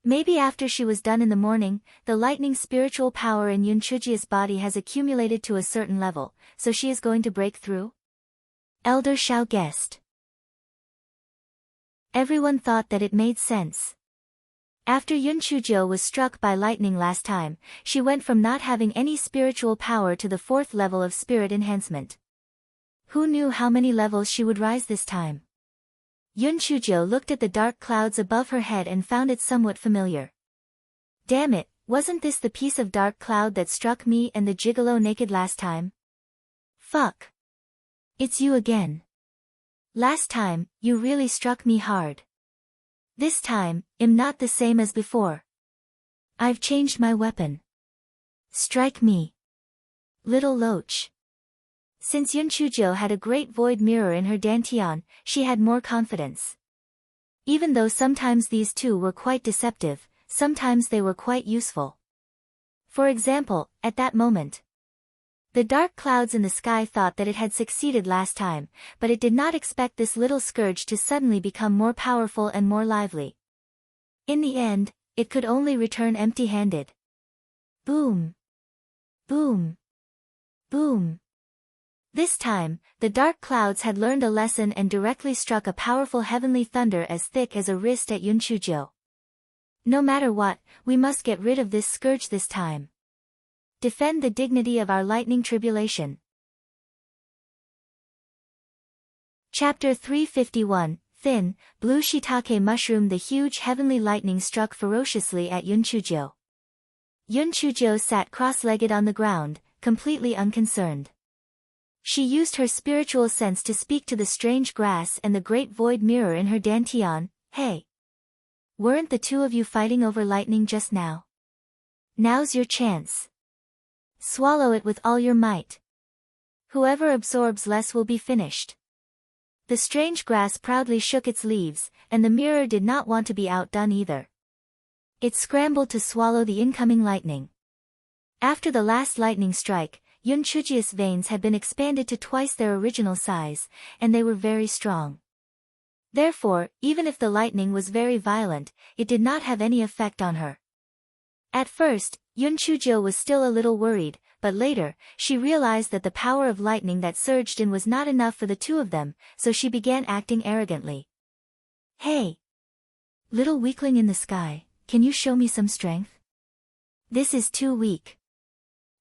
Maybe after she was done in the morning, the lightning spiritual power in Yun Chujio's body has accumulated to a certain level, so she is going to break through? Elder Shao guessed. Everyone thought that it made sense. After Yun Chujio was struck by lightning last time, she went from not having any spiritual power to the 4th level of spirit enhancement. Who knew how many levels she would rise this time? Yun Chujio looked at the dark clouds above her head and found it somewhat familiar. Damn it, wasn't this the piece of dark cloud that struck me and the gigolo naked last time? Fuck. It's you again. Last time, you really struck me hard. This time, I'm not the same as before. I've changed my weapon. Strike me. Little Loach. Since Yun Chujio had a great void mirror in her dantian, she had more confidence. Even though sometimes these two were quite deceptive, sometimes they were quite useful. For example, at that moment, the dark clouds in the sky thought that it had succeeded last time, but it did not expect this little scourge to suddenly become more powerful and more lively. In the end, it could only return empty-handed. Boom! Boom! Boom! This time, the dark clouds had learned a lesson and directly struck a powerful heavenly thunder as thick as a wrist at Yunchujo. No matter what, we must get rid of this scourge this time. Defend the dignity of our lightning tribulation. Chapter 351, Thin, Blue Shiitake Mushroom. The huge heavenly lightning struck ferociously at Yunchujo. Yunchujo sat cross-legged on the ground, completely unconcerned. She used her spiritual sense to speak to the strange grass and the great void mirror in her dantian. Hey! Weren't the two of you fighting over lightning just now? Now's your chance. Swallow it with all your might. Whoever absorbs less will be finished. The strange grass proudly shook its leaves, and the mirror did not want to be outdone either. It scrambled to swallow the incoming lightning. After the last lightning strike, Yunchuji's veins had been expanded to twice their original size, and they were very strong. Therefore, even if the lightning was very violent, it did not have any effect on her. At first, Yunchujo was still a little worried, but later, she realized that the power of lightning that surged in was not enough for the two of them, so she began acting arrogantly. Hey! Little weakling in the sky, can you show me some strength? This is too weak.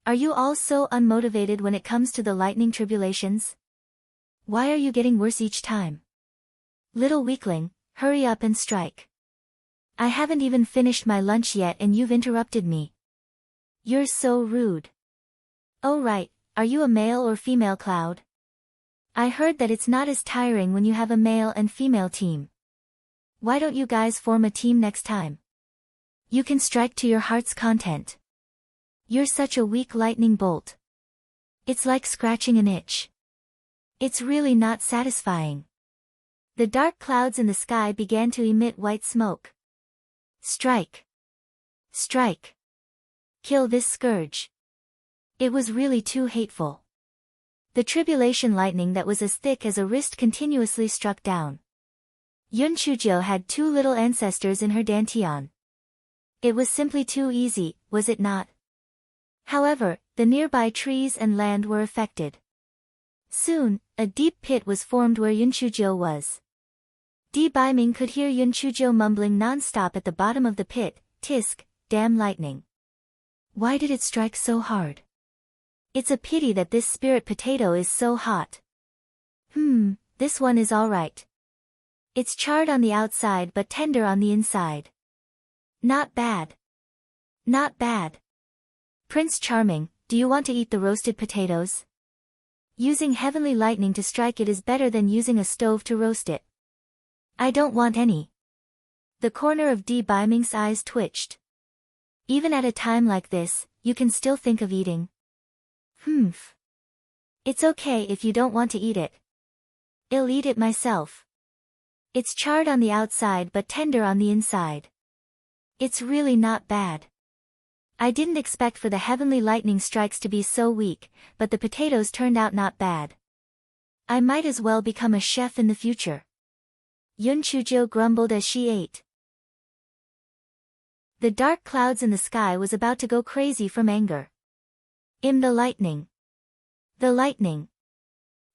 Are you all so unmotivated when it comes to the lightning tribulations? Why are you getting worse each time? Little weakling, hurry up and strike. I haven't even finished my lunch yet and you've interrupted me. You're so rude. Oh right, are you a male or female cloud? I heard that it's not as tiring when you have a male and female team. Why don't you guys form a team next time? You can strike to your heart's content. You're such a weak lightning bolt. It's like scratching an itch. It's really not satisfying. The dark clouds in the sky began to emit white smoke. Strike. Strike. Kill this scourge. It was really too hateful. The tribulation lightning that was as thick as a wrist continuously struck down. Yunchujo had two little ancestors in her dantian. It was simply too easy, was it not? However, the nearby trees and land were affected. Soon, a deep pit was formed where Yunchujo was. Di Baiming could hear Yunchujo mumbling non-stop at the bottom of the pit, "Tisk, damn lightning. Why did it strike so hard? It's a pity that this spirit potato is so hot. This one is alright. It's charred on the outside but tender on the inside. Not bad. Not bad. Prince Charming, do you want to eat the roasted potatoes? Using heavenly lightning to strike it is better than using a stove to roast it. I don't want any." The corner of Di Baiming's eyes twitched. Even at a time like this, you can still think of eating. It's okay if you don't want to eat it. I'll eat it myself. It's charred on the outside but tender on the inside. It's really not bad. I didn't expect for the heavenly lightning strikes to be so weak, but the potatoes turned out not bad. I might as well become a chef in the future. Yunchujo grumbled as she ate. The dark clouds in the sky was about to go crazy from anger. The lightning. The lightning.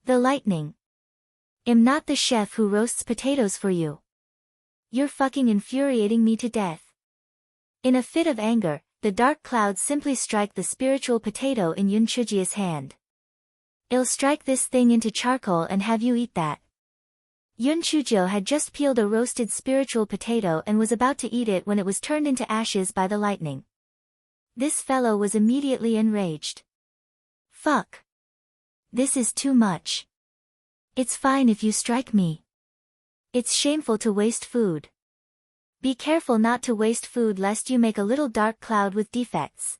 The lightning. I'm not the chef who roasts potatoes for you. You're fucking infuriating me to death. In a fit of anger, the dark clouds simply strike the spiritual potato in Yunchuji's hand. I'll strike this thing into charcoal and have you eat that. Yunchujo had just peeled a roasted spiritual potato and was about to eat it when it was turned into ashes by the lightning. This fellow was immediately enraged. Fuck. This is too much. It's fine if you strike me. It's shameful to waste food. Be careful not to waste food lest you make a little dark cloud with defects.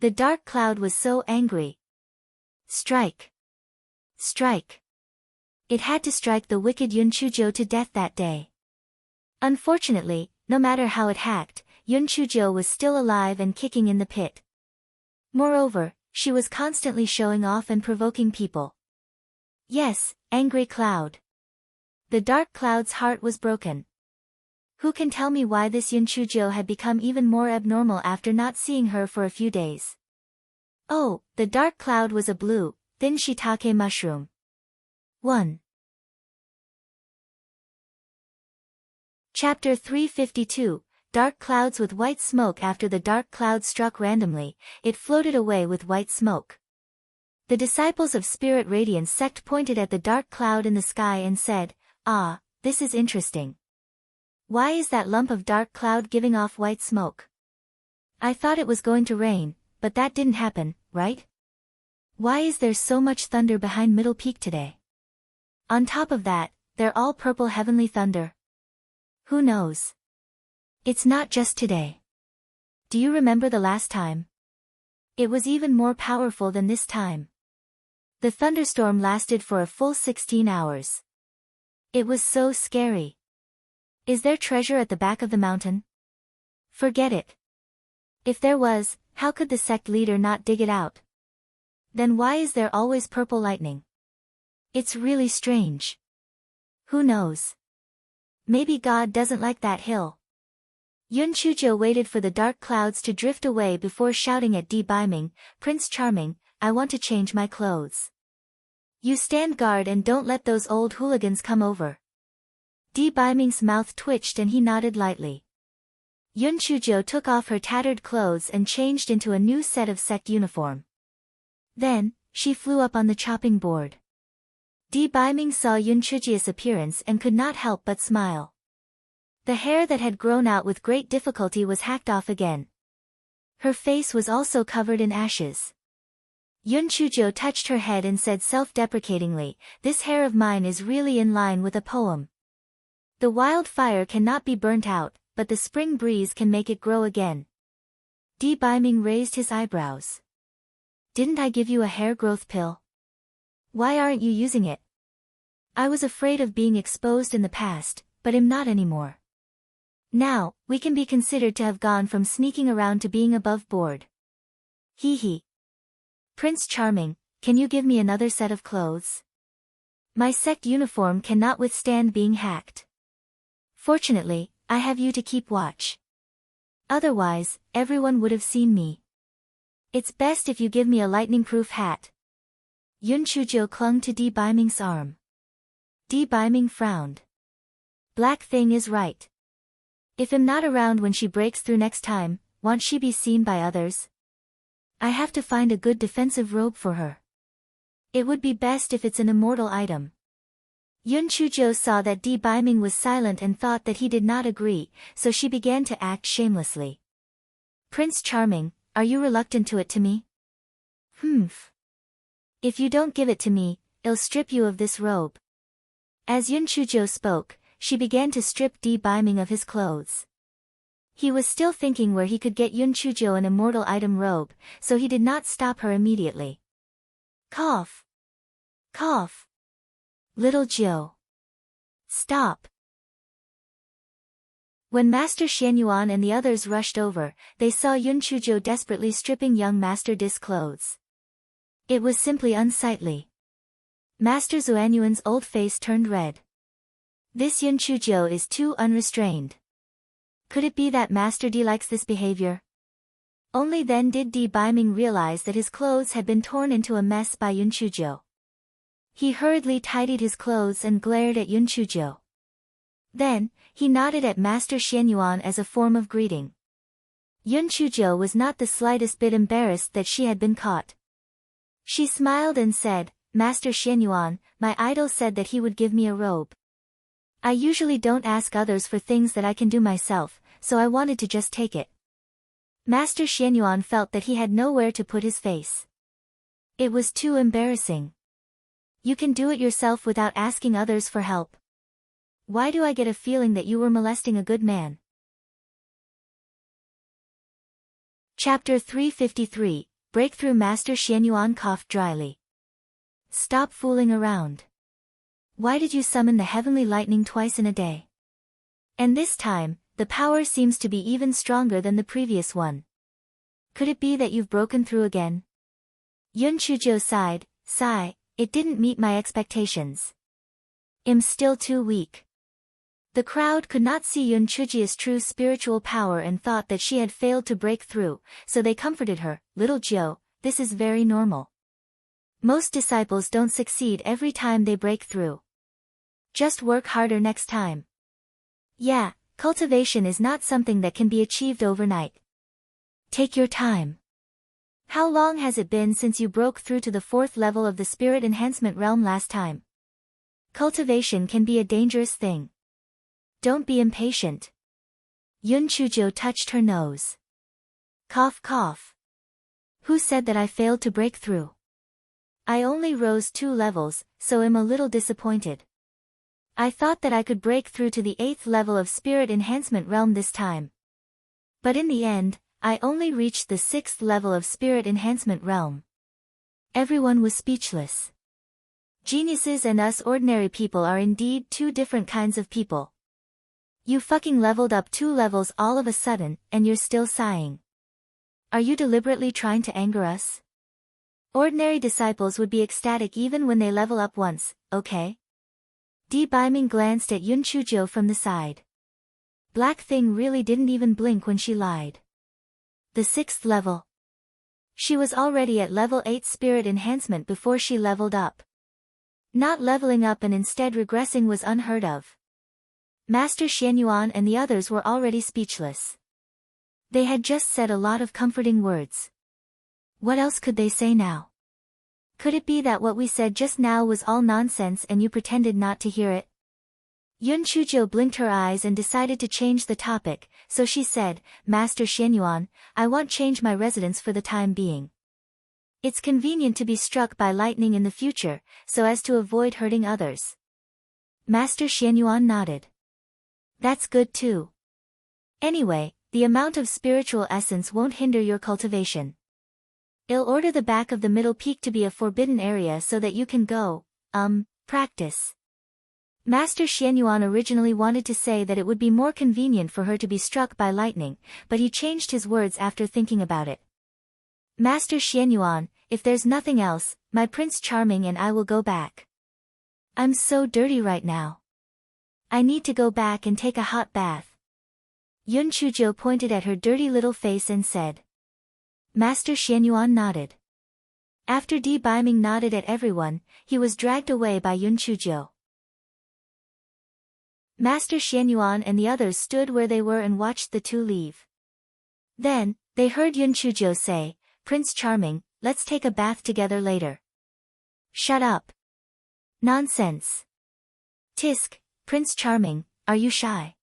The dark cloud was so angry. Strike. Strike. It had to strike the wicked Yunchujo to death that day. Unfortunately, no matter how it hacked, Yunchujo was still alive and kicking in the pit. Moreover, she was constantly showing off and provoking people. Yes, angry cloud. The dark cloud's heart was broken. Who can tell me why this Yunchujo had become even more abnormal after not seeing her for a few days? Oh, the dark cloud was a blue, thin shiitake mushroom. 1. Chapter 352, Dark Clouds with White Smoke. After the dark cloud struck randomly, it floated away with white smoke. The disciples of Spirit Radiance sect pointed at the dark cloud in the sky and said, "Ah, this is interesting. Why is that lump of dark cloud giving off white smoke? I thought it was going to rain, but that didn't happen, right? Why is there so much thunder behind Middle Peak today? On top of that, they're all purple heavenly thunder. Who knows? It's not just today. Do you remember the last time? It was even more powerful than this time. The thunderstorm lasted for a full 16 hours. It was so scary. Is there treasure at the back of the mountain? Forget it. If there was, how could the sect leader not dig it out? Then why is there always purple lightning? It's really strange. Who knows? Maybe God doesn't like that hill." Yunchujo waited for the dark clouds to drift away before shouting at Di Baiming, "Prince Charming, I want to change my clothes. You stand guard and don't let those old hooligans come over." Di Baiming's mouth twitched and he nodded lightly. Yunchujo took off her tattered clothes and changed into a new set of sect uniform. Then, she flew up on the chopping board. Di Baiming saw Yunchuji's appearance and could not help but smile. The hair that had grown out with great difficulty was hacked off again. Her face was also covered in ashes. Yunchujo touched her head and said self-deprecatingly, "This hair of mine is really in line with a poem. The wildfire cannot be burnt out, but the spring breeze can make it grow again." Di Baiming raised his eyebrows. "Didn't I give you a hair growth pill? Why aren't you using it?" "I was afraid of being exposed in the past, but am not anymore. Now, we can be considered to have gone from sneaking around to being above board." "Hee hee. Prince Charming, can you give me another set of clothes? My sect uniform cannot withstand being hacked. Fortunately, I have you to keep watch. Otherwise, everyone would have seen me. It's best if you give me a lightning-proof hat." Yunchujo clung to Di Baiming's arm. Di Baiming frowned. "Black Thing is right. If I'm not around when she breaks through next time, won't she be seen by others? I have to find a good defensive robe for her. It would be best if it's an immortal item." Yunchujo saw that Di Baiming was silent and thought that he did not agree, so she began to act shamelessly. "Prince Charming, are you reluctant to it to me?" "Humph. If you don't give it to me, I'll strip you of this robe." As Yunchujo spoke, she began to strip Di Baiming of his clothes. He was still thinking where he could get Yunchujo an immortal item robe, so he did not stop her immediately. "Cough. Cough. Little Joe. Stop." When Master Xianyuan and the others rushed over, they saw Yunchujo desperately stripping young Master Dis clothes. It was simply unsightly. Master Xuanyuan's old face turned red. This Yunchujo is too unrestrained. Could it be that Master D likes this behavior? Only then did Di Baiming realize that his clothes had been torn into a mess by Yunchujo. He hurriedly tidied his clothes and glared at Yunchujo. Then, he nodded at Master Xianyuan as a form of greeting. Yunchujo was not the slightest bit embarrassed that she had been caught. She smiled and said, "Master Xianyuan, my idol said that he would give me a robe. I usually don't ask others for things that I can do myself, so I wanted to just take it." Master Xianyuan felt that he had nowhere to put his face. It was too embarrassing. "You can do it yourself without asking others for help. Why do I get a feeling that you were molesting a good man?" Chapter 353, Breakthrough. Master Xianyuan coughed dryly. "Stop fooling around. Why did you summon the heavenly lightning twice in a day? And this time, the power seems to be even stronger than the previous one. Could it be that you've broken through again? Yun Chujo sighed, it didn't meet my expectations. I'm still too weak. The crowd could not see Yun Chujia's true spiritual power and thought that she had failed to break through, so they comforted her, Little Jiu, this is very normal. Most disciples don't succeed every time they break through. Just work harder next time. Yeah, cultivation is not something that can be achieved overnight. Take your time. How long has it been since you broke through to the 4th level of the spirit enhancement realm last time? Cultivation can be a dangerous thing. Don't be impatient. Yun Chujo touched her nose. Cough cough. Who said that I failed to break through? I only rose 2 levels, so I'm a little disappointed. I thought that I could break through to the 8th level of spirit enhancement realm this time. But in the end, I only reached the 6th level of spirit enhancement realm. Everyone was speechless. Geniuses and us ordinary people are indeed 2 different kinds of people. You fucking leveled up 2 levels all of a sudden, and you're still sighing. Are you deliberately trying to anger us? Ordinary disciples would be ecstatic even when they level up once, okay? Di Biming glanced at Yun Chujo from the side. Black Thing really didn't even blink when she lied. The 6th level. She was already at level 8 spirit enhancement before she leveled up. Not leveling up and instead regressing was unheard of. Master Xianyuan and the others were already speechless. They had just said a lot of comforting words. What else could they say now? Could it be that what we said just now was all nonsense and you pretended not to hear it? Yun Chujo blinked her eyes and decided to change the topic, so she said, Master Xianyuan, I want change my residence for the time being. It's convenient to be struck by lightning in the future, so as to avoid hurting others. Master Xianyuan nodded. That's good too. Anyway, the amount of spiritual essence won't hinder your cultivation. I'll order the back of the middle peak to be a forbidden area so that you can go, practice. Master Xianyuan originally wanted to say that it would be more convenient for her to be struck by lightning, but he changed his words after thinking about it. Master Xianyuan, if there's nothing else, my Prince Charming and I will go back. I'm so dirty right now. I need to go back and take a hot bath. Yun Chujo pointed at her dirty little face and said. Master Xianyuan nodded. After Di Biming nodded at everyone, he was dragged away by Yun Chujo. Master Xianyuan and the others stood where they were and watched the 2 leave. Then, they heard Yun Chujo say, Prince Charming, let's take a bath together later. Shut up. Nonsense. Tisk, Prince Charming, are you shy?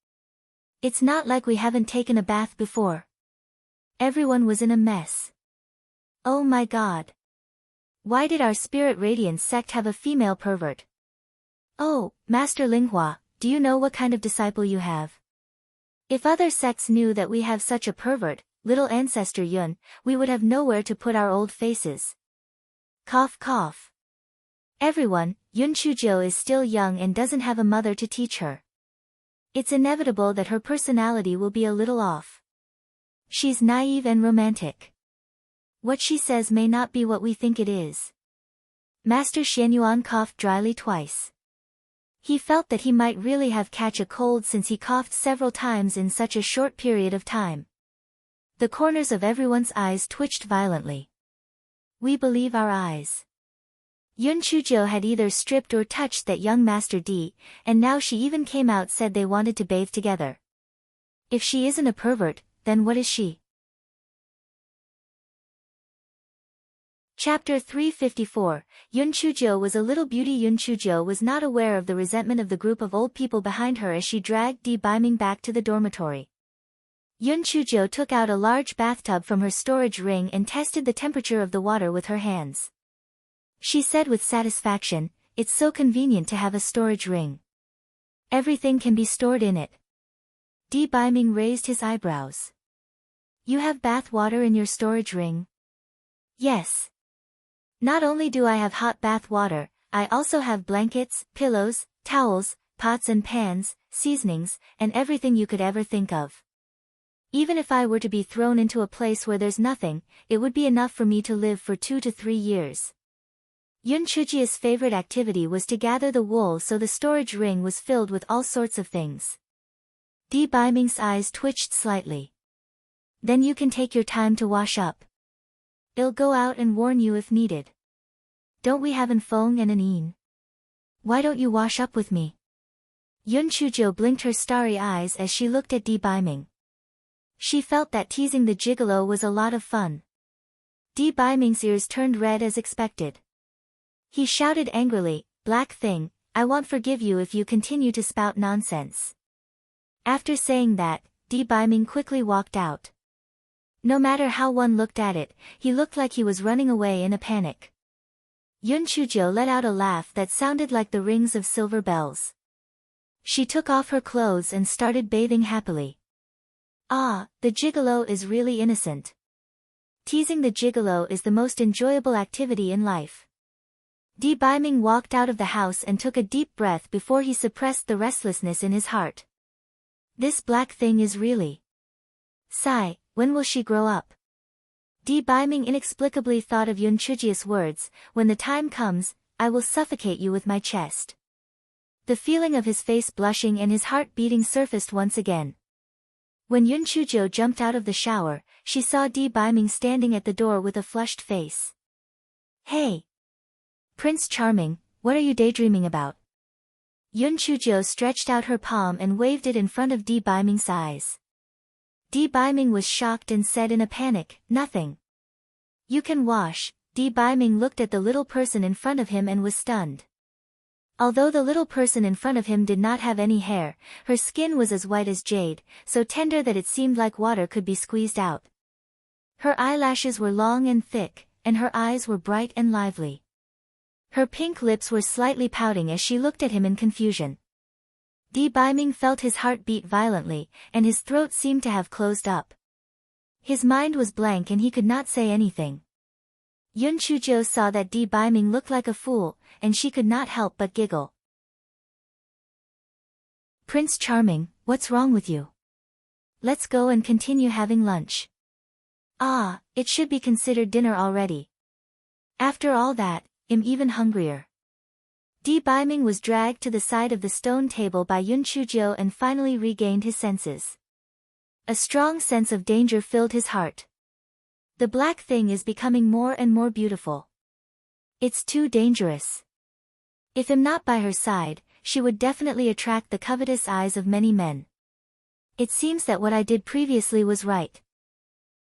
It's not like we haven't taken a bath before. Everyone was in a mess. Oh my god. Why did our Spirit Radiance sect have a female pervert? Oh, Master Linghua, do you know what kind of disciple you have? If other sects knew that we have such a pervert, little ancestor Yun, we would have nowhere to put our old faces. Cough cough. Everyone, Yun Chujo is still young and doesn't have a mother to teach her. It's inevitable that her personality will be a little off. She's naive and romantic. What she says may not be what we think it is. Master Xianyuan coughed dryly twice. He felt that he might really have catch a cold since he coughed several times in such a short period of time. The corners of everyone's eyes twitched violently. We believe our eyes. Yun Chujo had either stripped or touched that young Master D, and now she even came out said they wanted to bathe together. If she isn't a pervert, then what is she? Chapter 354, Yun Chujo was a little beauty. Yun Chujo was not aware of the resentment of the group of old people behind her as she dragged Di Biming back to the dormitory. Yun Chujo took out a large bathtub from her storage ring and tested the temperature of the water with her hands. She said with satisfaction, it's so convenient to have a storage ring. Everything can be stored in it. Di Biming raised his eyebrows. You have bath water in your storage ring? Yes. Not only do I have hot bath water, I also have blankets, pillows, towels, pots and pans, seasonings, and everything you could ever think of. Even if I were to be thrown into a place where there's nothing, it would be enough for me to live for 2 to 3 years. Yun Chujia's favorite activity was to gather the wool, so the storage ring was filled with all sorts of things. Di Baiming's eyes twitched slightly. Then you can take your time to wash up. I'll go out and warn you if needed. Don't we have an Feng and an Yin? Why don't you wash up with me? Yun Chuzhou blinked her starry eyes as she looked at Di Baiming. She felt that teasing the gigolo was a lot of fun. Di Baiming's ears turned red as expected. He shouted angrily, "Black thing, I won't forgive you if you continue to spout nonsense." After saying that, Di Baiming quickly walked out. No matter how one looked at it, he looked like he was running away in a panic. Yun Chuzhou let out a laugh that sounded like the rings of silver bells. She took off her clothes and started bathing happily. Ah, the gigolo is really innocent. Teasing the gigolo is the most enjoyable activity in life. Di Baiming walked out of the house and took a deep breath before he suppressed the restlessness in his heart. This black thing is really. Sigh, when will she grow up? Di Baiming inexplicably thought of Yun Chujia's words, "When the time comes, I will suffocate you with my chest." The feeling of his face blushing and his heart beating surfaced once again. When Yun Chuzhou jumped out of the shower, she saw Di Baiming standing at the door with a flushed face. "Hey! Prince Charming, what are you daydreaming about?" Yun Chuzhou stretched out her palm and waved it in front of Di Baiming's eyes. Di Baiming was shocked and said in a panic, "Nothing." "You can wash." Di Baiming looked at the little person in front of him and was stunned. Although the little person in front of him did not have any hair, her skin was as white as jade, so tender that it seemed like water could be squeezed out. Her eyelashes were long and thick, and her eyes were bright and lively. Her pink lips were slightly pouting as she looked at him in confusion. Di Baiming felt his heart beat violently, and his throat seemed to have closed up. His mind was blank and he could not say anything. Yun Chuzhou saw that Di Baiming looked like a fool, and she could not help but giggle. "Prince Charming, what's wrong with you? Let's go and continue having lunch." "Ah, it should be considered dinner already. After all that, I'm even hungrier." Di Baiming was dragged to the side of the stone table by Yun Chuzhou and finally regained his senses. A strong sense of danger filled his heart. The black thing is becoming more and more beautiful. It's too dangerous. If I'm not by her side, she would definitely attract the covetous eyes of many men. It seems that what I did previously was right.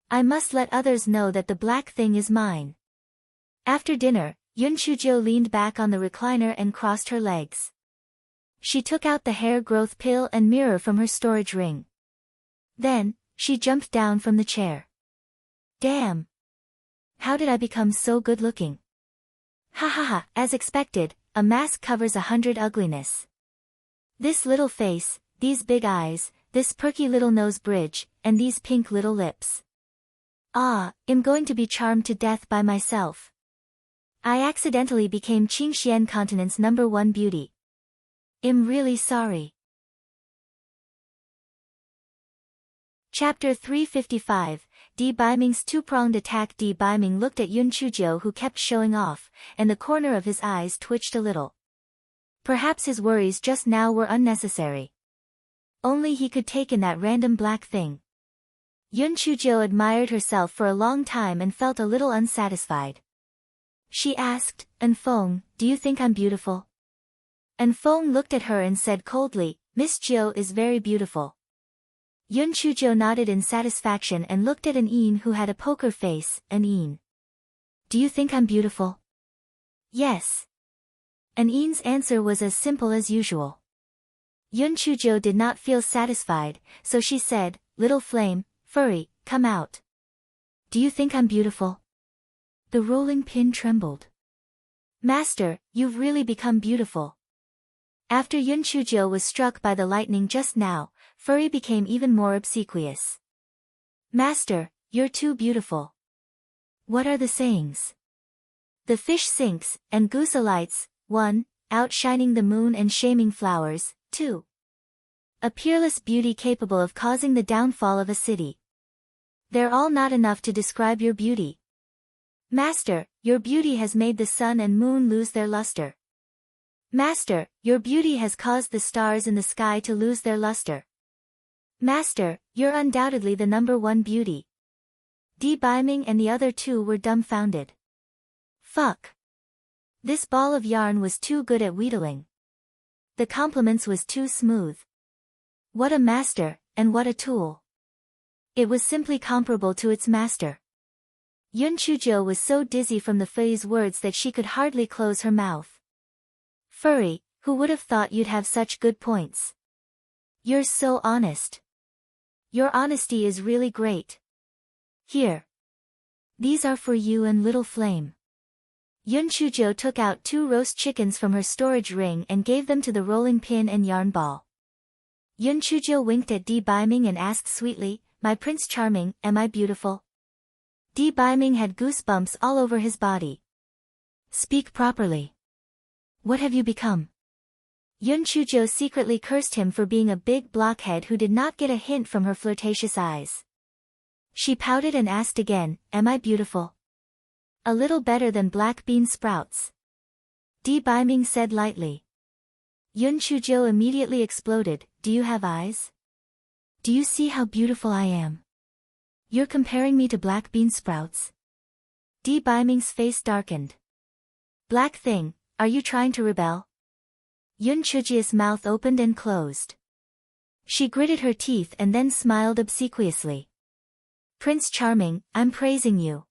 I must let others know that the black thing is mine. After dinner, Yun Chuzhou leaned back on the recliner and crossed her legs. She took out the hair growth pill and mirror from her storage ring. Then, she jumped down from the chair. Damn! How did I become so good looking? Ha ha ha, as expected, a mask covers 100 ugliness. This little face, these big eyes, this perky little nose bridge, and these pink little lips. Ah, I'm going to be charmed to death by myself. I accidentally became Qingxian continent's #1 beauty. I'm really sorry. Chapter 355, Di Baiming's two-pronged attack. Di Baiming looked at Yun Chuzhou, who kept showing off, and the corner of his eyes twitched a little. Perhaps his worries just now were unnecessary. Only he could take in that random black thing. Yun Chuzhou admired herself for a long time and felt a little unsatisfied. She asked, "Anfeng, do you think I'm beautiful?" Anfeng looked at her and said coldly, "Miss Jiu is very beautiful." Yun Chuzhou nodded in satisfaction and looked at An Yin, who had a poker face. "An Yin, do you think I'm beautiful?" "Yes." An Yin's answer was as simple as usual. Yun Chuzhou did not feel satisfied, so she said, "Little flame, furry, come out. Do you think I'm beautiful?" The rolling pin trembled. "Master, you've really become beautiful." After Yun Chuzhou was struck by the lightning just now, Furry became even more obsequious. "Master, you're too beautiful." "What are the sayings?" "The fish sinks, and goose alights, 1, outshining the moon and shaming flowers, 2. A peerless beauty capable of causing the downfall of a city. They're all not enough to describe your beauty. Master, your beauty has made the sun and moon lose their luster. Master, your beauty has caused the stars in the sky to lose their luster. Master, you're undoubtedly the #1 beauty. Biming and the other two were dumbfounded. Fuck. This ball of yarn was too good at wheedling. The compliments was too smooth. What a master, and what a tool. It was simply comparable to its master. Yun Chujo was so dizzy from the fai's words that she could hardly close her mouth. Furry, who would have thought you'd have such good points? You're so honest. Your honesty is really great. Here. These are for you and Little Flame. Yun Chujo took out 2 roast chickens from her storage ring and gave them to the rolling pin and yarn ball. Yun Chujo winked at Biming and asked sweetly, "My Prince Charming, am I beautiful?" Biming had goosebumps all over his body. Speak properly. What have you become? Yun Chujo secretly cursed him for being a big blockhead who did not get a hint from her flirtatious eyes. She pouted and asked again, "Am I beautiful?" "A little better than black bean sprouts," Biming said lightly. Yun Chujo immediately exploded, "Do you have eyes? Do you see how beautiful I am? You're comparing me to black bean sprouts?" Biming's face darkened. "Black thing, are you trying to rebel?" Yun Chujia's mouth opened and closed. She gritted her teeth and then smiled obsequiously. "Prince Charming, I'm praising you.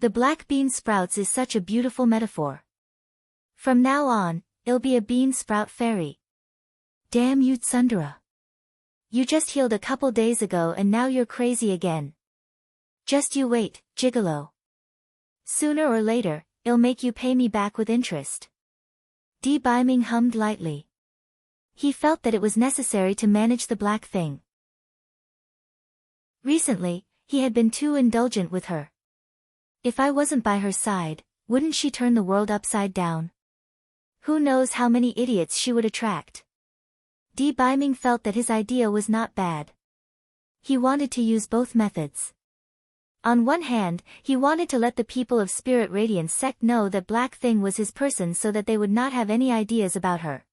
The black bean sprouts is such a beautiful metaphor. From now on, it'll be a bean sprout fairy." "Damn you Tsundere. You just healed a couple days ago and now you're crazy again. Just you wait, gigolo. Sooner or later, it'll make you pay me back with interest." Biming hummed lightly. He felt that it was necessary to manage the black thing. Recently, he had been too indulgent with her. If I wasn't by her side, wouldn't she turn the world upside down? Who knows how many idiots she would attract? Biming felt that his idea was not bad. He wanted to use both methods. On one hand, he wanted to let the people of Spirit Radiance sect know that Black Thing was his person so that they would not have any ideas about her.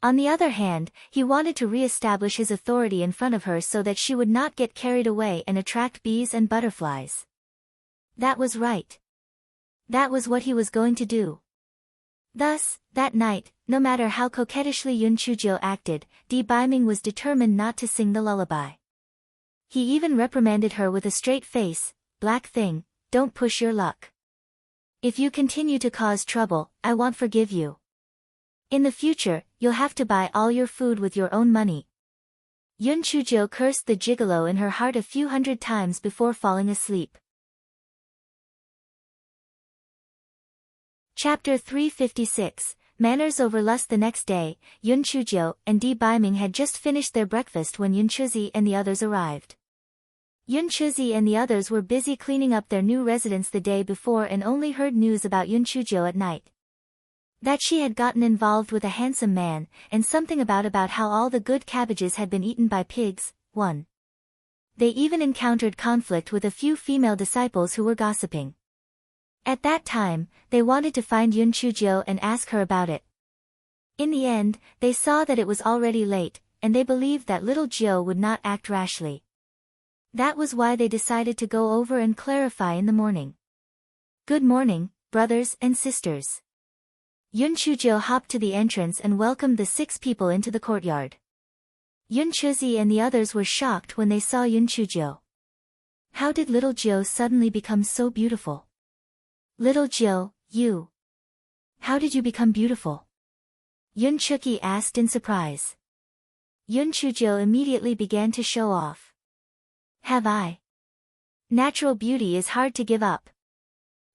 On the other hand, he wanted to re-establish his authority in front of her so that she would not get carried away and attract bees and butterflies. That was right. That was what he was going to do. Thus, that night, no matter how coquettishly Yun Chujo acted, Biming was determined not to sing the lullaby. He even reprimanded her with a straight face, "Black Thing, don't push your luck. If you continue to cause trouble, I won't forgive you. In the future, you'll have to buy all your food with your own money." Yun Chujo cursed the gigolo in her heart a few hundred times before falling asleep. Chapter 356, Manners Over Lust. The next day, Yun Chujo and Biming had just finished their breakfast when Yun Chuzi and the others arrived. Yun Chuzi and the others were busy cleaning up their new residence the day before and only heard news about Yun Chujo at night. That she had gotten involved with a handsome man, and something about how all the good cabbages had been eaten by pigs. 1. They even encountered conflict with a few female disciples who were gossiping. At that time, they wanted to find Yun Chujo and ask her about it. In the end, they saw that it was already late, and they believed that little Jiu would not act rashly. That was why they decided to go over and clarify in the morning. "Good morning, brothers and sisters." Yun Chujo hopped to the entrance and welcomed the 6 people into the courtyard. Yun Chuzi and the others were shocked when they saw Yun Chujo. How did little Jiu suddenly become so beautiful? "Little Jiu, you. How did you become beautiful?" Yun Chuki asked in surprise. Yun Chujo immediately began to show off. "Have I? Natural beauty is hard to give up.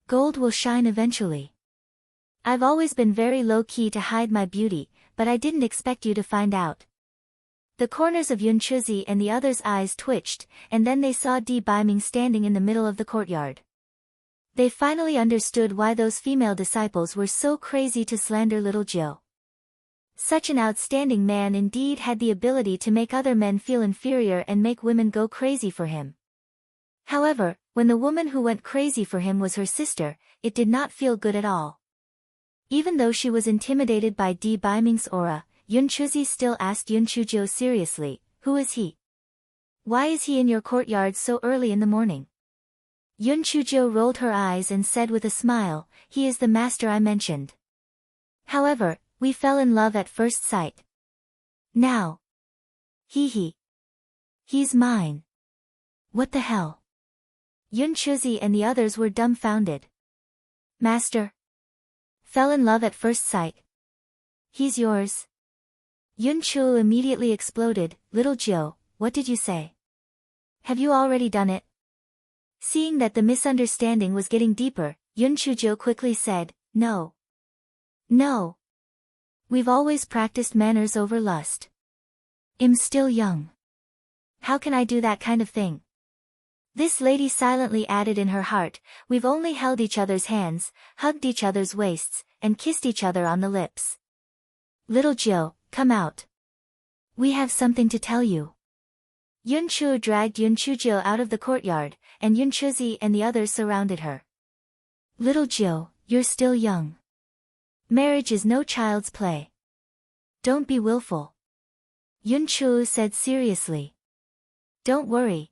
Gold will shine eventually. I've always been very low-key to hide my beauty, but I didn't expect you to find out." The corners of Yun Chuzi and the others' eyes twitched, and then they saw Biming standing in the middle of the courtyard. They finally understood why those female disciples were so crazy to slander little Jiu. Such an outstanding man indeed had the ability to make other men feel inferior and make women go crazy for him. However, when the woman who went crazy for him was her sister, it did not feel good at all. Even though she was intimidated by Di Baiming's aura, Yun Chuzi still asked Yun Chuzhou seriously, "Who is he? Why is he in your courtyard so early in the morning?" Yun Chuzhou rolled her eyes and said with a smile, "He is the master I mentioned. However, we fell in love at first sight. Now. He's mine." "What the hell?" Yun Chuzi and the others were dumbfounded. "Master? Fell in love at first sight? He's yours?" Yun Chu immediately exploded, "Little Jiu, what did you say? Have you already done it?" Seeing that the misunderstanding was getting deeper, Yun Chuzhou quickly said, "No. No. We've always practiced manners over lust. I'm still young. How can I do that kind of thing?" This lady silently added in her heart, "We've only held each other's hands, hugged each other's waists, and kissed each other on the lips. Little Jiu, come out. We have something to tell you." Yun Chu dragged Yun Chuzhou out of the courtyard, and Yun Chuzi and the others surrounded her. "Little Jiu, you're still young. Marriage is no child's play. Don't be willful." Yun Chu said seriously. "Don't worry.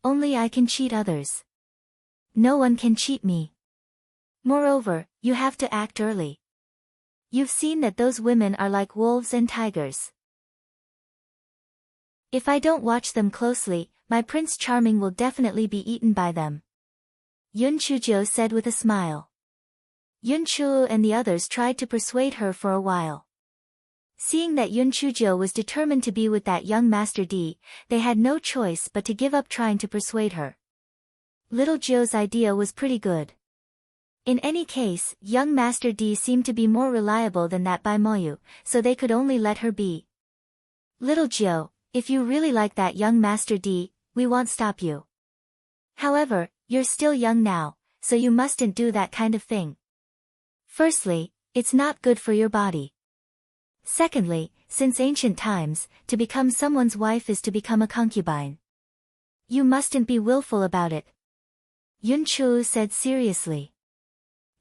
Only I can cheat others. No one can cheat me. Moreover, you have to act early. You've seen that those women are like wolves and tigers. If I don't watch them closely, my Prince Charming will definitely be eaten by them." Yun Chuzhou said with a smile. Yun Chu and the others tried to persuade her for a while. Seeing that Yun Chuzhou was determined to be with that young Master Di, they had no choice but to give up trying to persuade her. Little Jiu's idea was pretty good. In any case, young Master Di seemed to be more reliable than that Bai Moyu, so they could only let her be. "Little Jiu, if you really like that young Master Di, we won't stop you. However, you're still young now, so you mustn't do that kind of thing. Firstly, it's not good for your body. Secondly, since ancient times, to become someone's wife is to become a concubine. You mustn't be willful about it." Yun Chu said seriously.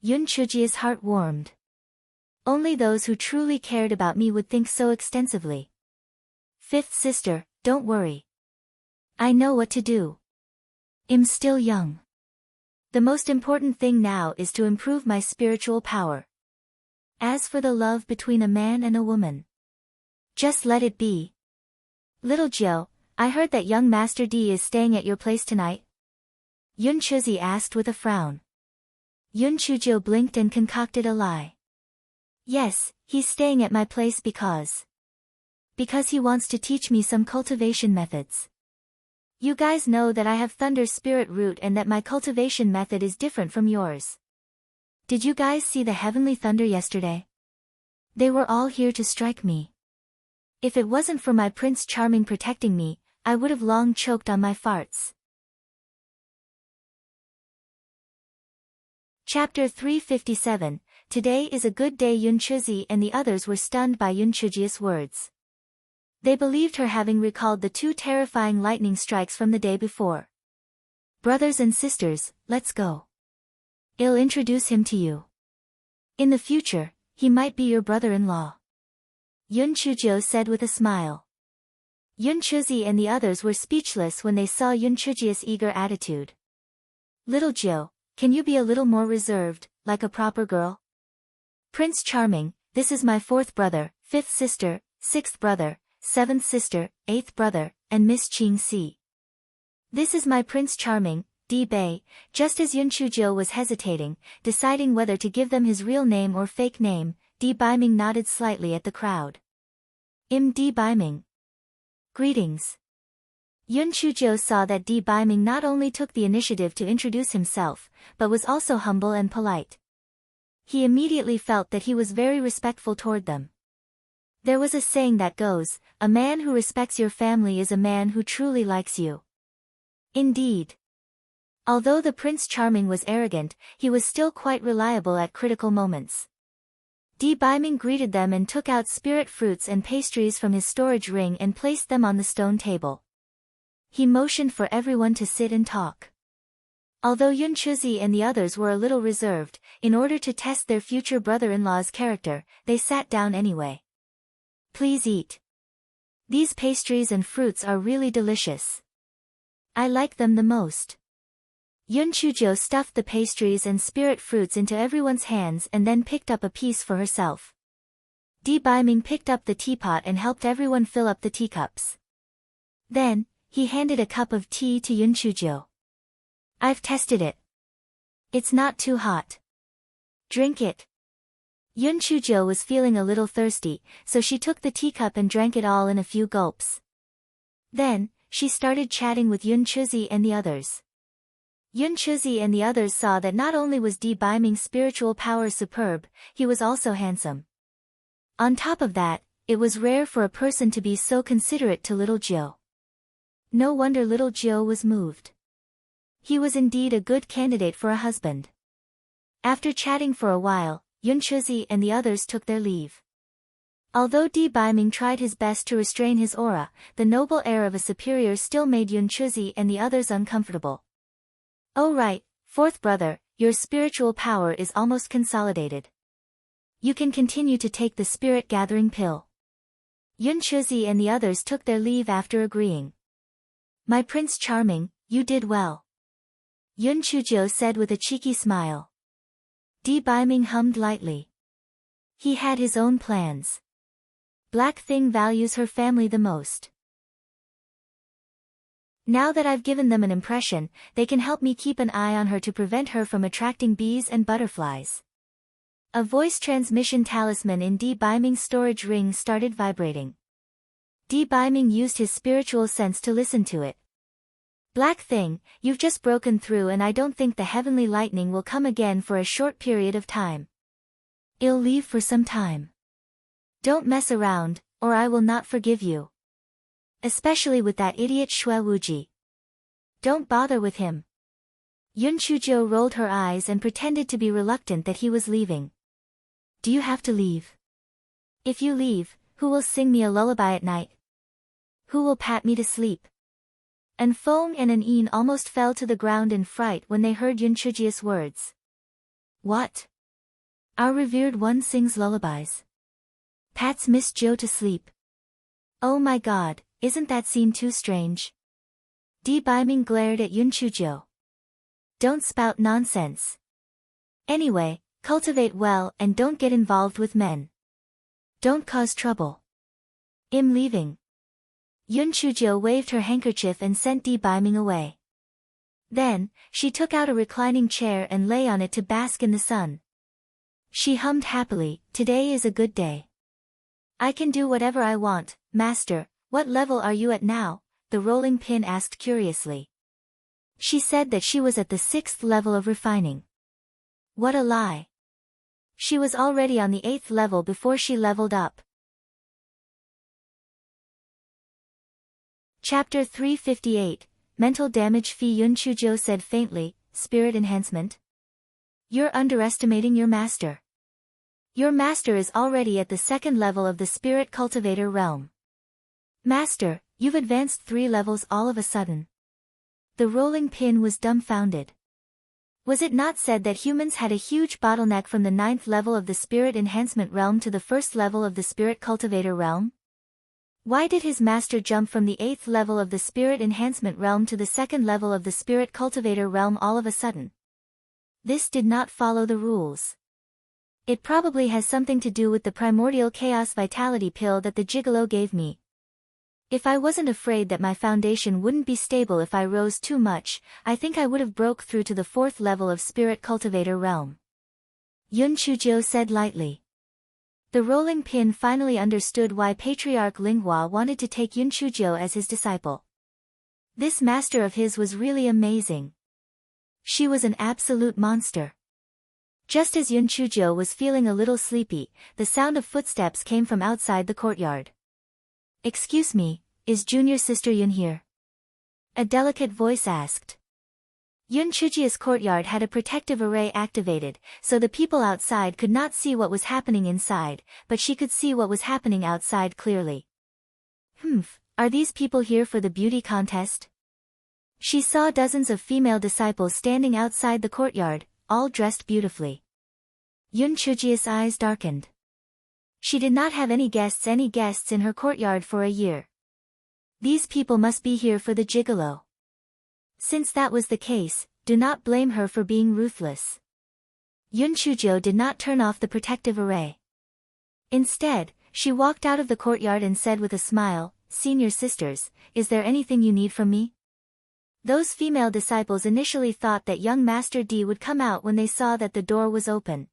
Yun Chuji's heart warmed. Only those who truly cared about me would think so extensively. "Fifth sister, don't worry. I know what to do. I'm still young. The most important thing now is to improve my spiritual power. As for the love between a man and a woman, just let it be. Little Jiu, I heard that young Master Di is staying at your place tonight?" Yun Chuzi asked with a frown. Yun Chuzhou blinked and concocted a lie. "Yes, he's staying at my place because he wants to teach me some cultivation methods. You guys know that I have Thunder Spirit Root and that my cultivation method is different from yours. Did you guys see the heavenly thunder yesterday? They were all here to strike me. If it wasn't for my Prince Charming protecting me, I would have long choked on my farts." Chapter 357, Today is a good day. Yun Chuzi and the others were stunned by Yun Chuji's words. They believed her, having recalled the two terrifying lightning strikes from the day before. "Brothers and sisters, let's go. I'll introduce him to you. In the future, he might be your brother-in-law," Yun Chuzhou said with a smile. Yun Chuzi and the others were speechless when they saw Yun Chuji's eager attitude. "Little Jiu, can you be a little more reserved, like a proper girl? Prince Charming, this is my fourth brother, fifth sister, sixth brother, seventh sister, eighth brother, and Miss Qing Si. This is my Prince Charming, Di Bei." Just as Yun Chuzhou was hesitating, deciding whether to give them his real name or fake name, Di Baiming nodded slightly at the crowd. "I'm Di Baiming. Greetings." Yun Chuzhou saw that Di Baiming not only took the initiative to introduce himself, but was also humble and polite. He immediately felt that he was very respectful toward them. There was a saying that goes, "A man who respects your family is a man who truly likes you." Indeed. Although the Prince Charming was arrogant, he was still quite reliable at critical moments. Biming greeted them and took out spirit fruits and pastries from his storage ring and placed them on the stone table. He motioned for everyone to sit and talk. Although Yun Chuzi and the others were a little reserved, in order to test their future brother-in-law's character, they sat down anyway. Please eat. These pastries and fruits are really delicious. I like them the most. Yun Chujo stuffed the pastries and spirit fruits into everyone's hands and then picked up a piece for herself. Biming picked up the teapot and helped everyone fill up the teacups. Then, he handed a cup of tea to Yun Chujo. I've tested it. It's not too hot. Drink it. Yun Chujo was feeling a little thirsty, so she took the teacup and drank it all in a few gulps. Then, she started chatting with Yun Chuzi and the others. Yun Chuzi and the others saw that not only was Biming's spiritual power superb, he was also handsome. On top of that, it was rare for a person to be so considerate to little Jiu. No wonder little Jiu was moved. He was indeed a good candidate for a husband. After chatting for a while, Yun Chuzi and the others took their leave. Although Biming tried his best to restrain his aura, the noble air of a superior still made Yun Chuzi and the others uncomfortable. Oh right, fourth brother, your spiritual power is almost consolidated. You can continue to take the spirit gathering pill. Yun Chuzi and the others took their leave after agreeing. My Prince Charming, you did well. Yun Chujo said with a cheeky smile. Biming hummed lightly. He had his own plans. Black Thing values her family the most. Now that I've given them an impression, they can help me keep an eye on her to prevent her from attracting bees and butterflies. A voice transmission talisman in Biming's storage ring started vibrating. Biming used his spiritual sense to listen to it. Black Thing, you've just broken through and I don't think the heavenly lightning will come again for a short period of time. It'll leave for some time. Don't mess around, or I will not forgive you. Especially with that idiot Shui Wuji. Don't bother with him. Yun Chujo rolled her eyes and pretended to be reluctant that he was leaving. Do you have to leave? If you leave, who will sing me a lullaby at night? Who will pat me to sleep? An Fong and An Een almost fell to the ground in fright when they heard Yun Chuji's words. What? Our revered one sings lullabies. Pats Miss Jo to sleep. Oh my god, isn't that scene too strange? Biming glared at Yun Chujo. Don't spout nonsense. Anyway, cultivate well and don't get involved with men. Don't cause trouble. I'm leaving. Yun Chujo waved her handkerchief and sent Biming away. Then, she took out a reclining chair and lay on it to bask in the sun. She hummed happily, today is a good day. I can do whatever I want, master. What level are you at now? The rolling pin asked curiously. She said that she was at the 6th level of refining. What a lie. She was already on the 8th level before she leveled up. Chapter 358, Mental Damage Fee. Yun Chujo said faintly, Spirit Enhancement? You're underestimating your master. Your master is already at the 2nd level of the Spirit Cultivator realm. Master, you've advanced 3 levels all of a sudden. The rolling pin was dumbfounded. Was it not said that humans had a huge bottleneck from the 9th level of the Spirit Enhancement realm to the 1st level of the Spirit Cultivator realm? Why did his master jump from the 8th level of the Spirit Enhancement realm to the 2nd level of the Spirit Cultivator realm all of a sudden? This did not follow the rules. It probably has something to do with the Primordial Chaos Vitality pill that the Gigolo gave me. If I wasn't afraid that my foundation wouldn't be stable if I rose too much, I think I would have broke through to the 4th level of Spirit Cultivator realm. Yun Chujo said lightly. The rolling pin finally understood why Patriarch Linghua wanted to take Yun Chujo as his disciple. This master of his was really amazing. She was an absolute monster. Just as Yun Chujo was feeling a little sleepy, the sound of footsteps came from outside the courtyard. Excuse me, is junior sister Yun here? A delicate voice asked. Yun Chujia's courtyard had a protective array activated, so the people outside could not see what was happening inside, but she could see what was happening outside clearly. Are these people here for the beauty contest? She saw dozens of female disciples standing outside the courtyard, all dressed beautifully. Yun Chujia's eyes darkened. She did not have any guests in her courtyard for a year. These people must be here for the gigolo. Since that was the case, do not blame her for being ruthless. Yun Chujio did not turn off the protective array. Instead, she walked out of the courtyard and said with a smile, "Senior sisters, is there anything you need from me?" Those female disciples initially thought that young Master D would come out when they saw that the door was open.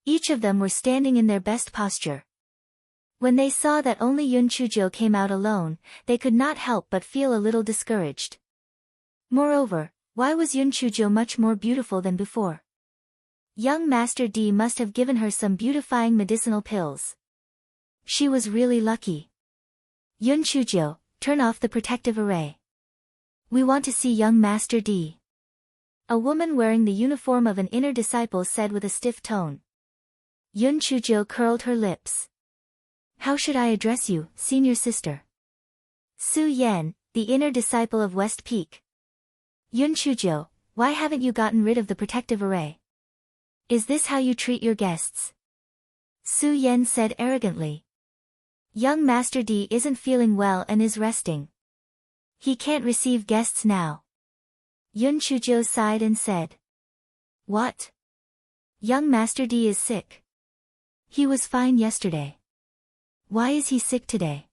Each of them were standing in their best posture. When they saw that only Yun Chujio came out alone, they could not help but feel a little discouraged. Moreover, why was Yun Chujio much more beautiful than before? Young Master D must have given her some beautifying medicinal pills. She was really lucky. Yun Chujio, turn off the protective array. We want to see young Master D. A woman wearing the uniform of an inner disciple said with a stiff tone. Yun Chujio curled her lips. How should I address you, senior sister? Su Yan, the inner disciple of West Peak. Yun Chujio, why haven't you gotten rid of the protective array? Is this how you treat your guests? Su Yan said arrogantly. Young Master D isn't feeling well and is resting. He can't receive guests now. Yun Chujio sighed and said. What? Young Master D is sick. He was fine yesterday. Why is he sick today?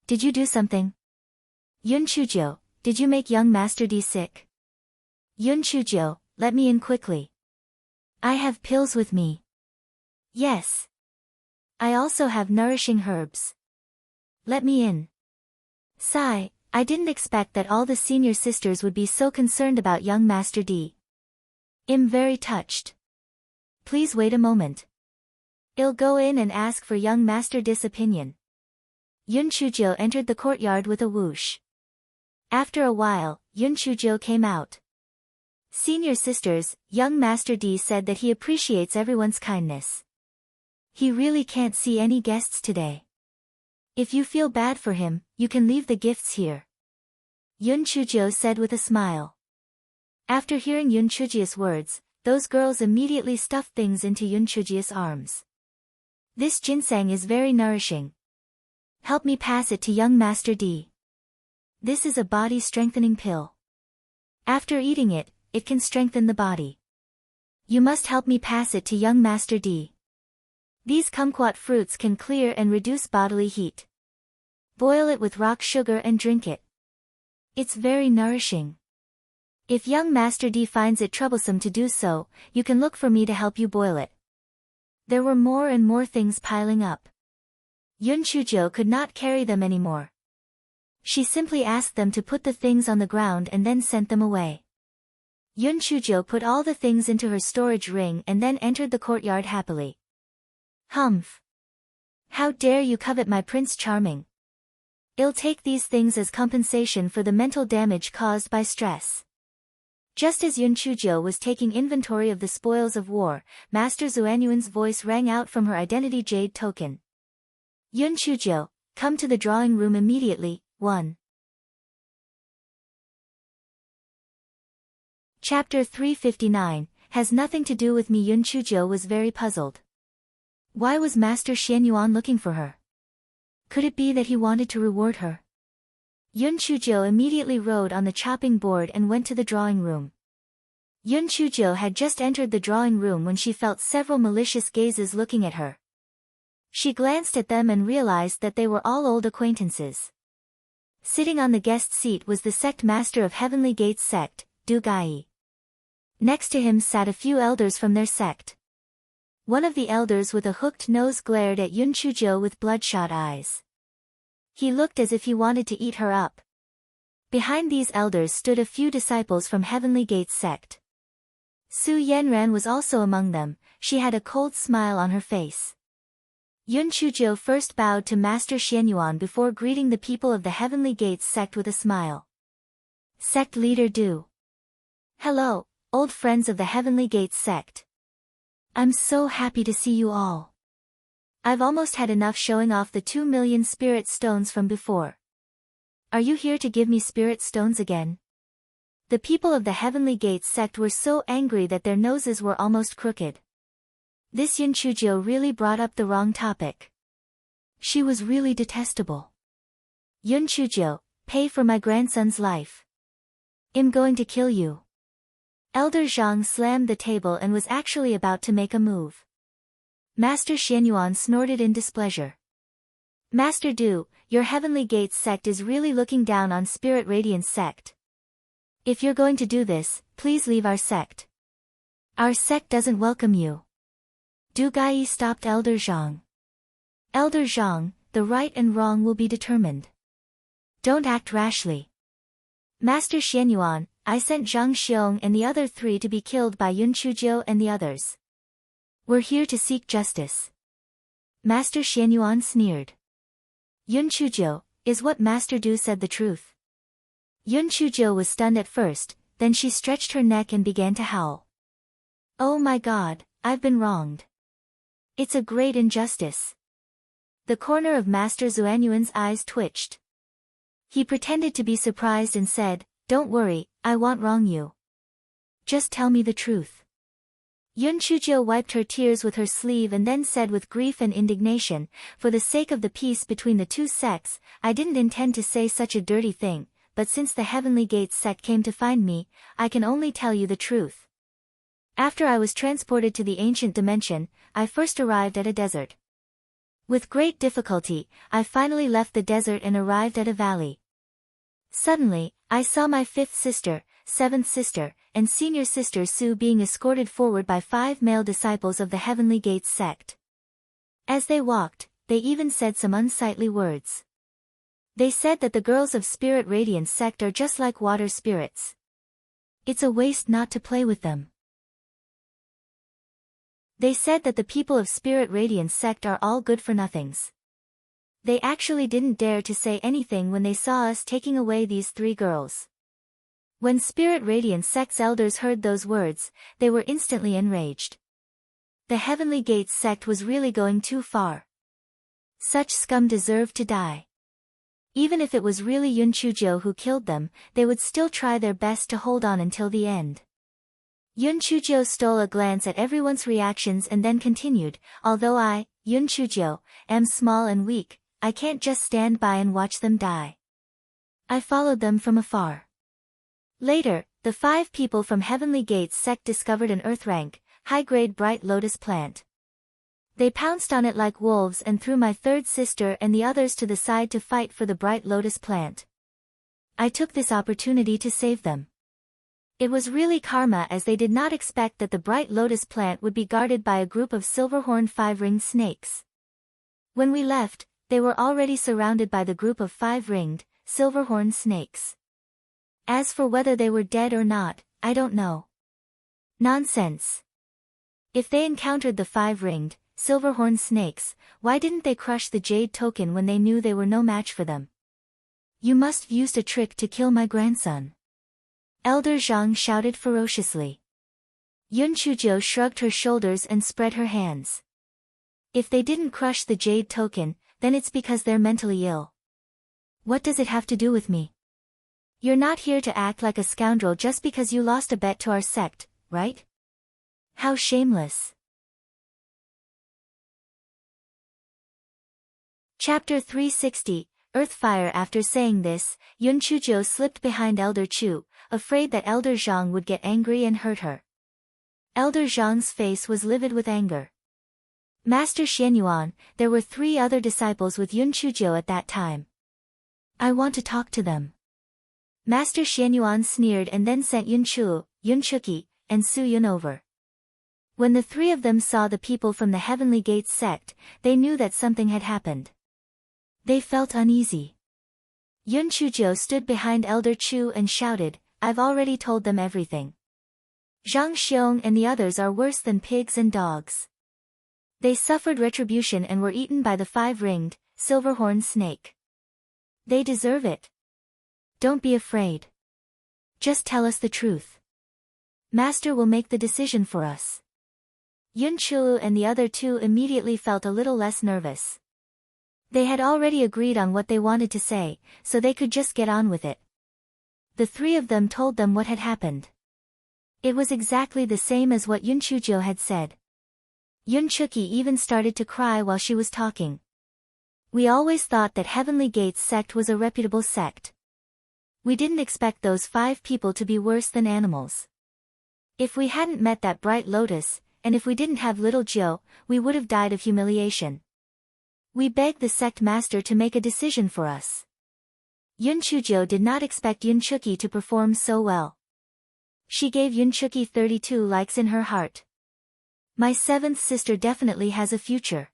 Did you do something? Yun Chujio, did you make young Master D sick? Yun Chujio, let me in quickly. I have pills with me. Yes. I also have nourishing herbs. Let me in. Sigh, I didn't expect that all the senior sisters would be so concerned about young Master D. I'm very touched. Please wait a moment. I'll go in and ask for young Master D's opinion. Yun Chujio entered the courtyard with a whoosh. After a while, Yun Chujio came out. Senior sisters, young Master D said that he appreciates everyone's kindness. He really can't see any guests today. If you feel bad for him, you can leave the gifts here. Yun Chujio said with a smile. After hearing Yun Chujio's words, those girls immediately stuffed things into Yun Chujio's arms. This ginseng is very nourishing. Help me pass it to young Master D. This is a body-strengthening pill. After eating it, it can strengthen the body. You must help me pass it to young Master D. These kumquat fruits can clear and reduce bodily heat. Boil it with rock sugar and drink it. It's very nourishing. If young Master D finds it troublesome to do so, you can look for me to help you boil it. There were more and more things piling up. Yun Chujio could not carry them anymore. She simply asked them to put the things on the ground and then sent them away. Yun Chujio put all the things into her storage ring and then entered the courtyard happily. Humph! How dare you covet my Prince Charming? I'll take these things as compensation for the mental damage caused by stress. Just as Yun Chujio was taking inventory of the spoils of war, Master Xuanyuan's voice rang out from her identity jade token. Yun Chujio, come to the drawing room immediately. 1. Chapter 359, has nothing to do with me. Yun Chujio was very puzzled. Why was Master Xuanyuan looking for her? Could it be that he wanted to reward her? Yun Chujio immediately rode on the chopping board and went to the drawing room. Yun Chujio had just entered the drawing room when she felt several malicious gazes looking at her. She glanced at them and realized that they were all old acquaintances. Sitting on the guest seat was the sect master of Heavenly Gates sect, Du Gai. Next to him sat a few elders from their sect. One of the elders with a hooked nose glared at Yun Chujio with bloodshot eyes. He looked as if he wanted to eat her up. Behind these elders stood a few disciples from Heavenly Gates sect. Su Yanran was also among them. She had a cold smile on her face. Yun Chujio first bowed to Master Xuanyuan before greeting the people of the Heavenly Gates sect with a smile. Sect Leader Du. Hello, old friends of the Heavenly Gates sect. I'm so happy to see you all. I've almost had enough showing off the 2 million spirit stones from before. Are you here to give me spirit stones again? The people of the Heavenly Gates sect were so angry that their noses were almost crooked. This Yun Chujio really brought up the wrong topic. She was really detestable. Yun Chujio, pay for my grandson's life. I'm going to kill you. Elder Zhang slammed the table and was actually about to make a move. Master Xianyuan snorted in displeasure. Master Du, your Heavenly Gates sect is really looking down on Spirit Radiance sect. If you're going to do this, please leave our sect. Our sect doesn't welcome you. Du Gai stopped Elder Zhang. Elder Zhang, the right and wrong will be determined. Don't act rashly. Master Xianyuan, I sent Zhang Xiong and the other 3 to be killed by Yun Chujio and the others. We're here to seek justice. Master Xianyuan sneered. Yun Chujio, is what Master Du said the truth? Yun Chujio was stunned at first, then she stretched her neck and began to howl. Oh my God, I've been wronged. It's a great injustice. The corner of Master Xuanyuan's eyes twitched. He pretended to be surprised and said, Don't worry, I won't wrong you. Just tell me the truth. Yun Chujio wiped her tears with her sleeve and then said with grief and indignation, For the sake of the peace between the 2 sects, I didn't intend to say such a dirty thing, but since the Heavenly Gates sect came to find me, I can only tell you the truth. After I was transported to the ancient dimension, I first arrived at a desert. With great difficulty, I finally left the desert and arrived at a valley. Suddenly, I saw my 5th sister, 7th sister, and senior sister Su being escorted forward by 5 male disciples of the Heavenly Gates sect. As they walked, they even said some unsightly words. They said that the girls of Spirit Radiance sect are just like water spirits. It's a waste not to play with them. They said that the people of Spirit Radiance sect are all good-for-nothings. They actually didn't dare to say anything when they saw us taking away these 3 girls. When Spirit Radiance sect's elders heard those words, they were instantly enraged. The Heavenly Gates sect was really going too far. Such scum deserved to die. Even if it was really Yun Chujio who killed them, they would still try their best to hold on until the end. Yun Chujio stole a glance at everyone's reactions and then continued, Although I, Yun Chujio, am small and weak, I can't just stand by and watch them die. I followed them from afar. Later, the 5 people from Heavenly Gates sect discovered an earth-rank, high-grade bright lotus plant. They pounced on it like wolves and threw my 3rd sister and the others to the side to fight for the bright lotus plant. I took this opportunity to save them. It was really karma as they did not expect that the bright lotus plant would be guarded by a group of silver-horned 5-ringed snakes. When we left, they were already surrounded by the group of 5-ringed, silver-horned snakes. As for whether they were dead or not, I don't know. Nonsense. If they encountered the 5-ringed, silver-horned snakes, why didn't they crush the jade token when they knew they were no match for them? You must have used a trick to kill my grandson. Elder Zhang shouted ferociously. Yun Chujio shrugged her shoulders and spread her hands. If they didn't crush the jade token, then it's because they're mentally ill. What does it have to do with me? You're not here to act like a scoundrel just because you lost a bet to our sect, right? How shameless. Chapter 360, Earthfire. After saying this, Yun Chujio slipped behind Elder Chu, afraid that Elder Zhang would get angry and hurt her. Elder Zhang's face was livid with anger. Master Xianyuan, there were 3 other disciples with Yun Chujio at that time. I want to talk to them. Master Xianyuan sneered and then sent Yun Chu, Yun Chuki, and Su Yun over. When the 3 of them saw the people from the Heavenly Gates sect, they knew that something had happened. They felt uneasy. Yun Chujio stood behind Elder Chu and shouted, I've already told them everything. Zhang Xiong and the others are worse than pigs and dogs. They suffered retribution and were eaten by the 5-ringed, silver-horned snake. They deserve it. Don't be afraid. Just tell us the truth. Master will make the decision for us. Yun Chu and the other two immediately felt a little less nervous. They had already agreed on what they wanted to say, so they could just get on with it. The three of them told them what had happened. It was exactly the same as what Yun Chujo had said. Yun Chuki even started to cry while she was talking. We always thought that Heavenly Gates sect was a reputable sect. We didn't expect those 5 people to be worse than animals. If we hadn't met that bright lotus, and if we didn't have little Joe, we would have died of humiliation. We begged the sect master to make a decision for us. Yun Chujo did not expect Yun Chuki to perform so well. She gave Yun Chuki 32 likes in her heart. My 7th sister definitely has a future.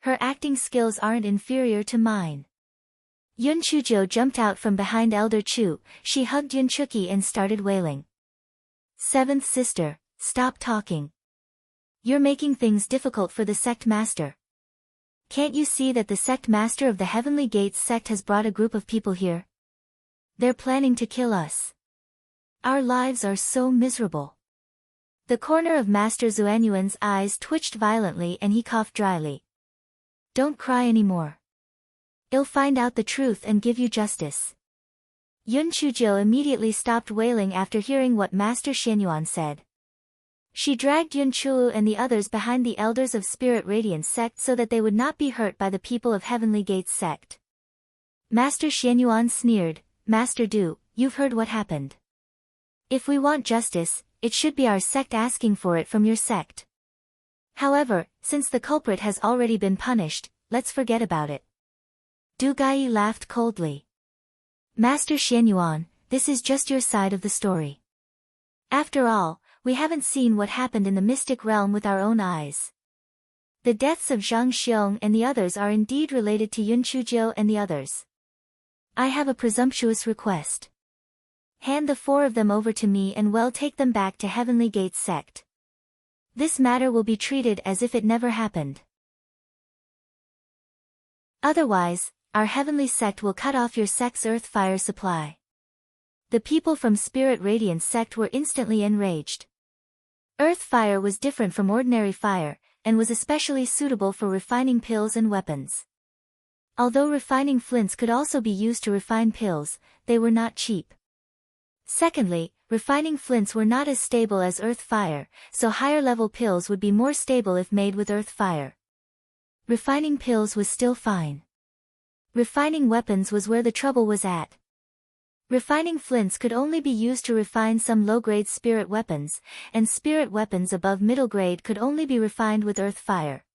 Her acting skills aren't inferior to mine. Yun Chujo jumped out from behind Elder Chu, she hugged Yun Chuki and started wailing. 7th sister, stop talking. You're making things difficult for the sect master. Can't you see that the sect master of the Heavenly Gates sect has brought a group of people here? They're planning to kill us. Our lives are so miserable. The corner of Master Xuanyuan's eyes twitched violently and he coughed dryly. Don't cry anymore. I'll find out the truth and give you justice. Yun Chujo immediately stopped wailing after hearing what Master Xianyuan said. She dragged Yun Chu and the others behind the elders of Spirit Radiance sect so that they would not be hurt by the people of Heavenly Gates sect. Master Xianyuan sneered, Master Du, you've heard what happened. If we want justice, it should be our sect asking for it from your sect. However, since the culprit has already been punished, let's forget about it. Du Gai laughed coldly. Master Xianyuan, this is just your side of the story. After all, we haven't seen what happened in the mystic realm with our own eyes. The deaths of Zhang Xiong and the others are indeed related to Yun Chujo and the others. I have a presumptuous request. Hand the 4 of them over to me and we'll take them back to Heavenly Gates sect. This matter will be treated as if it never happened. Otherwise, our heavenly sect will cut off your sect's earth fire supply. The people from Spirit Radiance sect were instantly enraged. Earth fire was different from ordinary fire, and was especially suitable for refining pills and weapons. Although refining flints could also be used to refine pills, they were not cheap. Secondly, refining flints were not as stable as earth fire, so higher-level pills would be more stable if made with earth fire. Refining pills was still fine. Refining weapons was where the trouble was at. Refining flints could only be used to refine some low-grade spirit weapons, and spirit weapons above middle grade could only be refined with earth fire.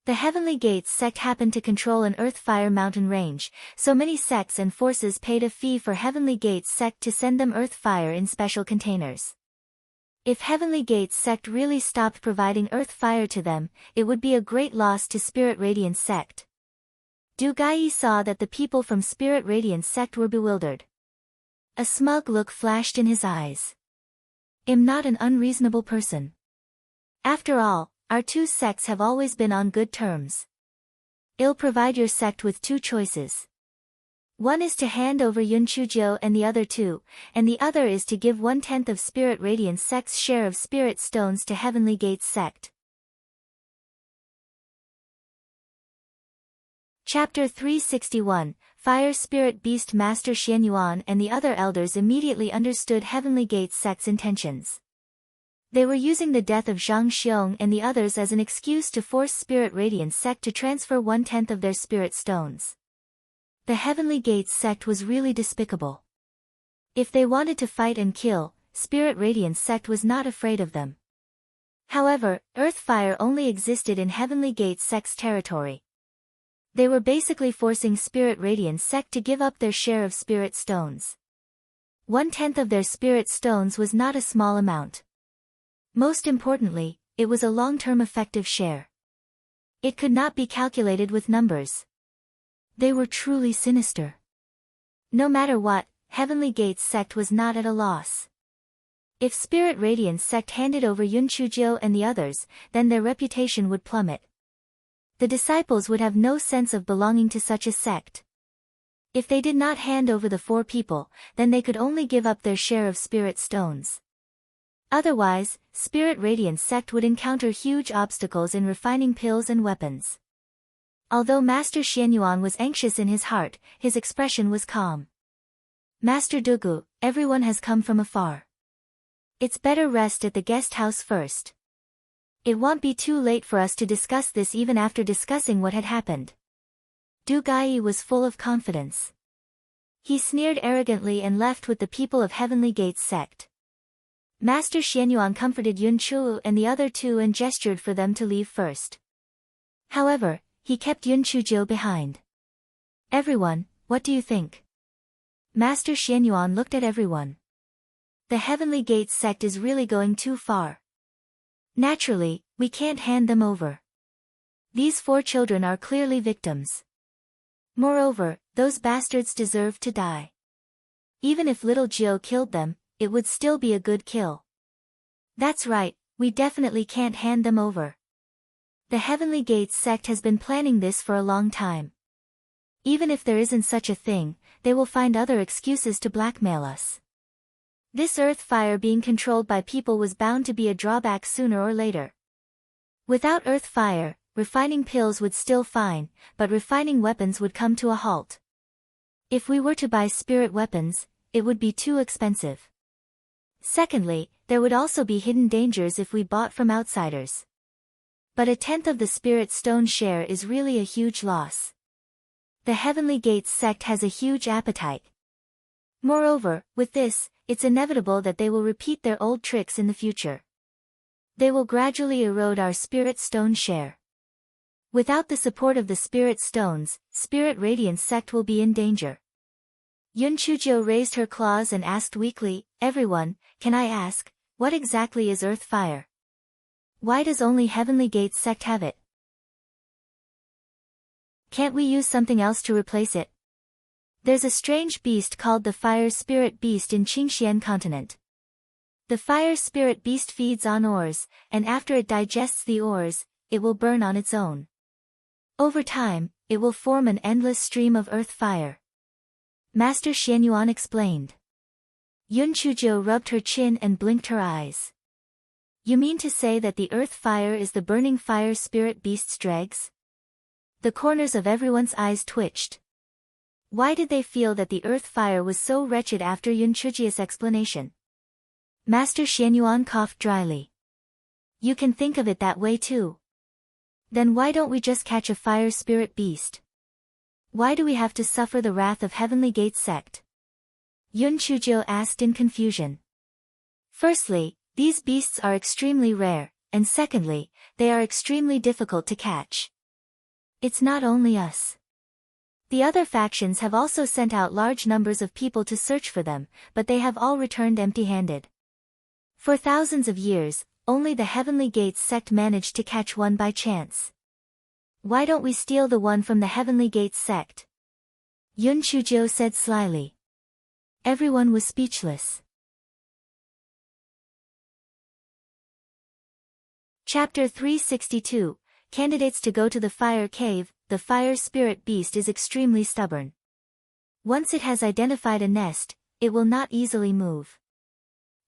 The Heavenly Gates sect happened to control an earth fire mountain range, so many sects and forces paid a fee for Heavenly Gates sect to send them earth fire in special containers. If Heavenly Gates sect really stopped providing earth fire to them, it would be a great loss to Spirit Radiance sect. Du Gai saw that the people from Spirit Radiance sect were bewildered. A smug look flashed in his eyes. I'm not an unreasonable person. After all, our 2 sects have always been on good terms. I'll provide your sect with 2 choices. One is to hand over Yun Chujo and the other 2, and the other is to give 1/10 of Spirit Radiance sect's share of spirit stones to Heavenly Gates sect. Chapter 361, Fire Spirit Beast. Master Xianyuan and the other elders immediately understood Heavenly Gates sect's intentions. They were using the death of Zhang Xiong and the others as an excuse to force Spirit Radiance sect to transfer 1/10 of their spirit stones. The Heavenly Gates sect was really despicable. If they wanted to fight and kill, Spirit Radiance sect was not afraid of them. However, earth fire only existed in Heavenly Gates sect's territory. They were basically forcing Spirit Radiance sect to give up their share of spirit stones. 1/10 of their spirit stones was not a small amount. Most importantly, it was a long-term effective share. It could not be calculated with numbers. They were truly sinister. No matter what, Heavenly Gates sect was not at a loss. If Spirit Radiance sect handed over Yun Chujo and the others, then their reputation would plummet. The disciples would have no sense of belonging to such a sect. If they did not hand over the 4 people, then they could only give up their share of spirit stones. Otherwise, Spirit Radiance sect would encounter huge obstacles in refining pills and weapons. Although Master Xianyuan was anxious in his heart, his expression was calm. Master Dugu, everyone has come from afar. It's better rest at the guest house first. It won't be too late for us to discuss this even after discussing what had happened. Du Gai was full of confidence. He sneered arrogantly and left with the people of Heavenly Gates sect. Master Xianyuan comforted Yun Chu and the other 2 and gestured for them to leave first. However, he kept Yun Chujiu behind. Everyone, what do you think? Master Xianyuan looked at everyone. The Heavenly Gates sect is really going too far. Naturally, we can't hand them over. These 4 children are clearly victims. Moreover, those bastards deserve to die. Even if little Jiu killed them, it would still be a good kill. That's right, we definitely can't hand them over. The Heavenly Gates sect has been planning this for a long time. Even if there isn't such a thing, they will find other excuses to blackmail us. This earth fire being controlled by people was bound to be a drawback sooner or later. Without earth fire, refining pills would still fine, but refining weapons would come to a halt. If we were to buy spirit weapons, it would be too expensive. Secondly, there would also be hidden dangers if we bought from outsiders. But 1/10 of the spirit stone share is really a huge loss. The Heavenly Gates sect has a huge appetite. Moreover, with this, it's inevitable that they will repeat their old tricks in the future. They will gradually erode our spirit stone share. Without the support of the spirit stones, Spirit Radiance sect will be in danger. Yun Chujiu raised her claws and asked weakly, everyone, can I ask, what exactly is earth fire? Why does only Heavenly Gates sect have it? Can't we use something else to replace it? There's a strange beast called the Fire Spirit Beast in Qingxian continent. The Fire Spirit Beast feeds on ores, and after it digests the ores, it will burn on its own. Over time, it will form an endless stream of earth fire. Master Xianyuan explained. Yun Chujiu rubbed her chin and blinked her eyes. You mean to say that the earth fire is the burning fire spirit beast's dregs? The corners of everyone's eyes twitched. Why did they feel that the earth fire was so wretched after Yun Chujiu's explanation? Master Xianyuan coughed dryly. You can think of it that way too. Then why don't we just catch a fire spirit beast? Why do we have to suffer the wrath of Heavenly Gates sect? Yun Chujiu asked in confusion. Firstly, these beasts are extremely rare, and secondly, they are extremely difficult to catch. It's not only us. The other factions have also sent out large numbers of people to search for them, but they have all returned empty-handed. For thousands of years, only the Heavenly Gates sect managed to catch one by chance. Why don't we steal the one from the Heavenly Gates sect? Yun Chujiu said slyly. Everyone was speechless. Chapter 362, Candidates to go to the fire cave. The fire spirit beast is extremely stubborn. Once it has identified a nest, it will not easily move.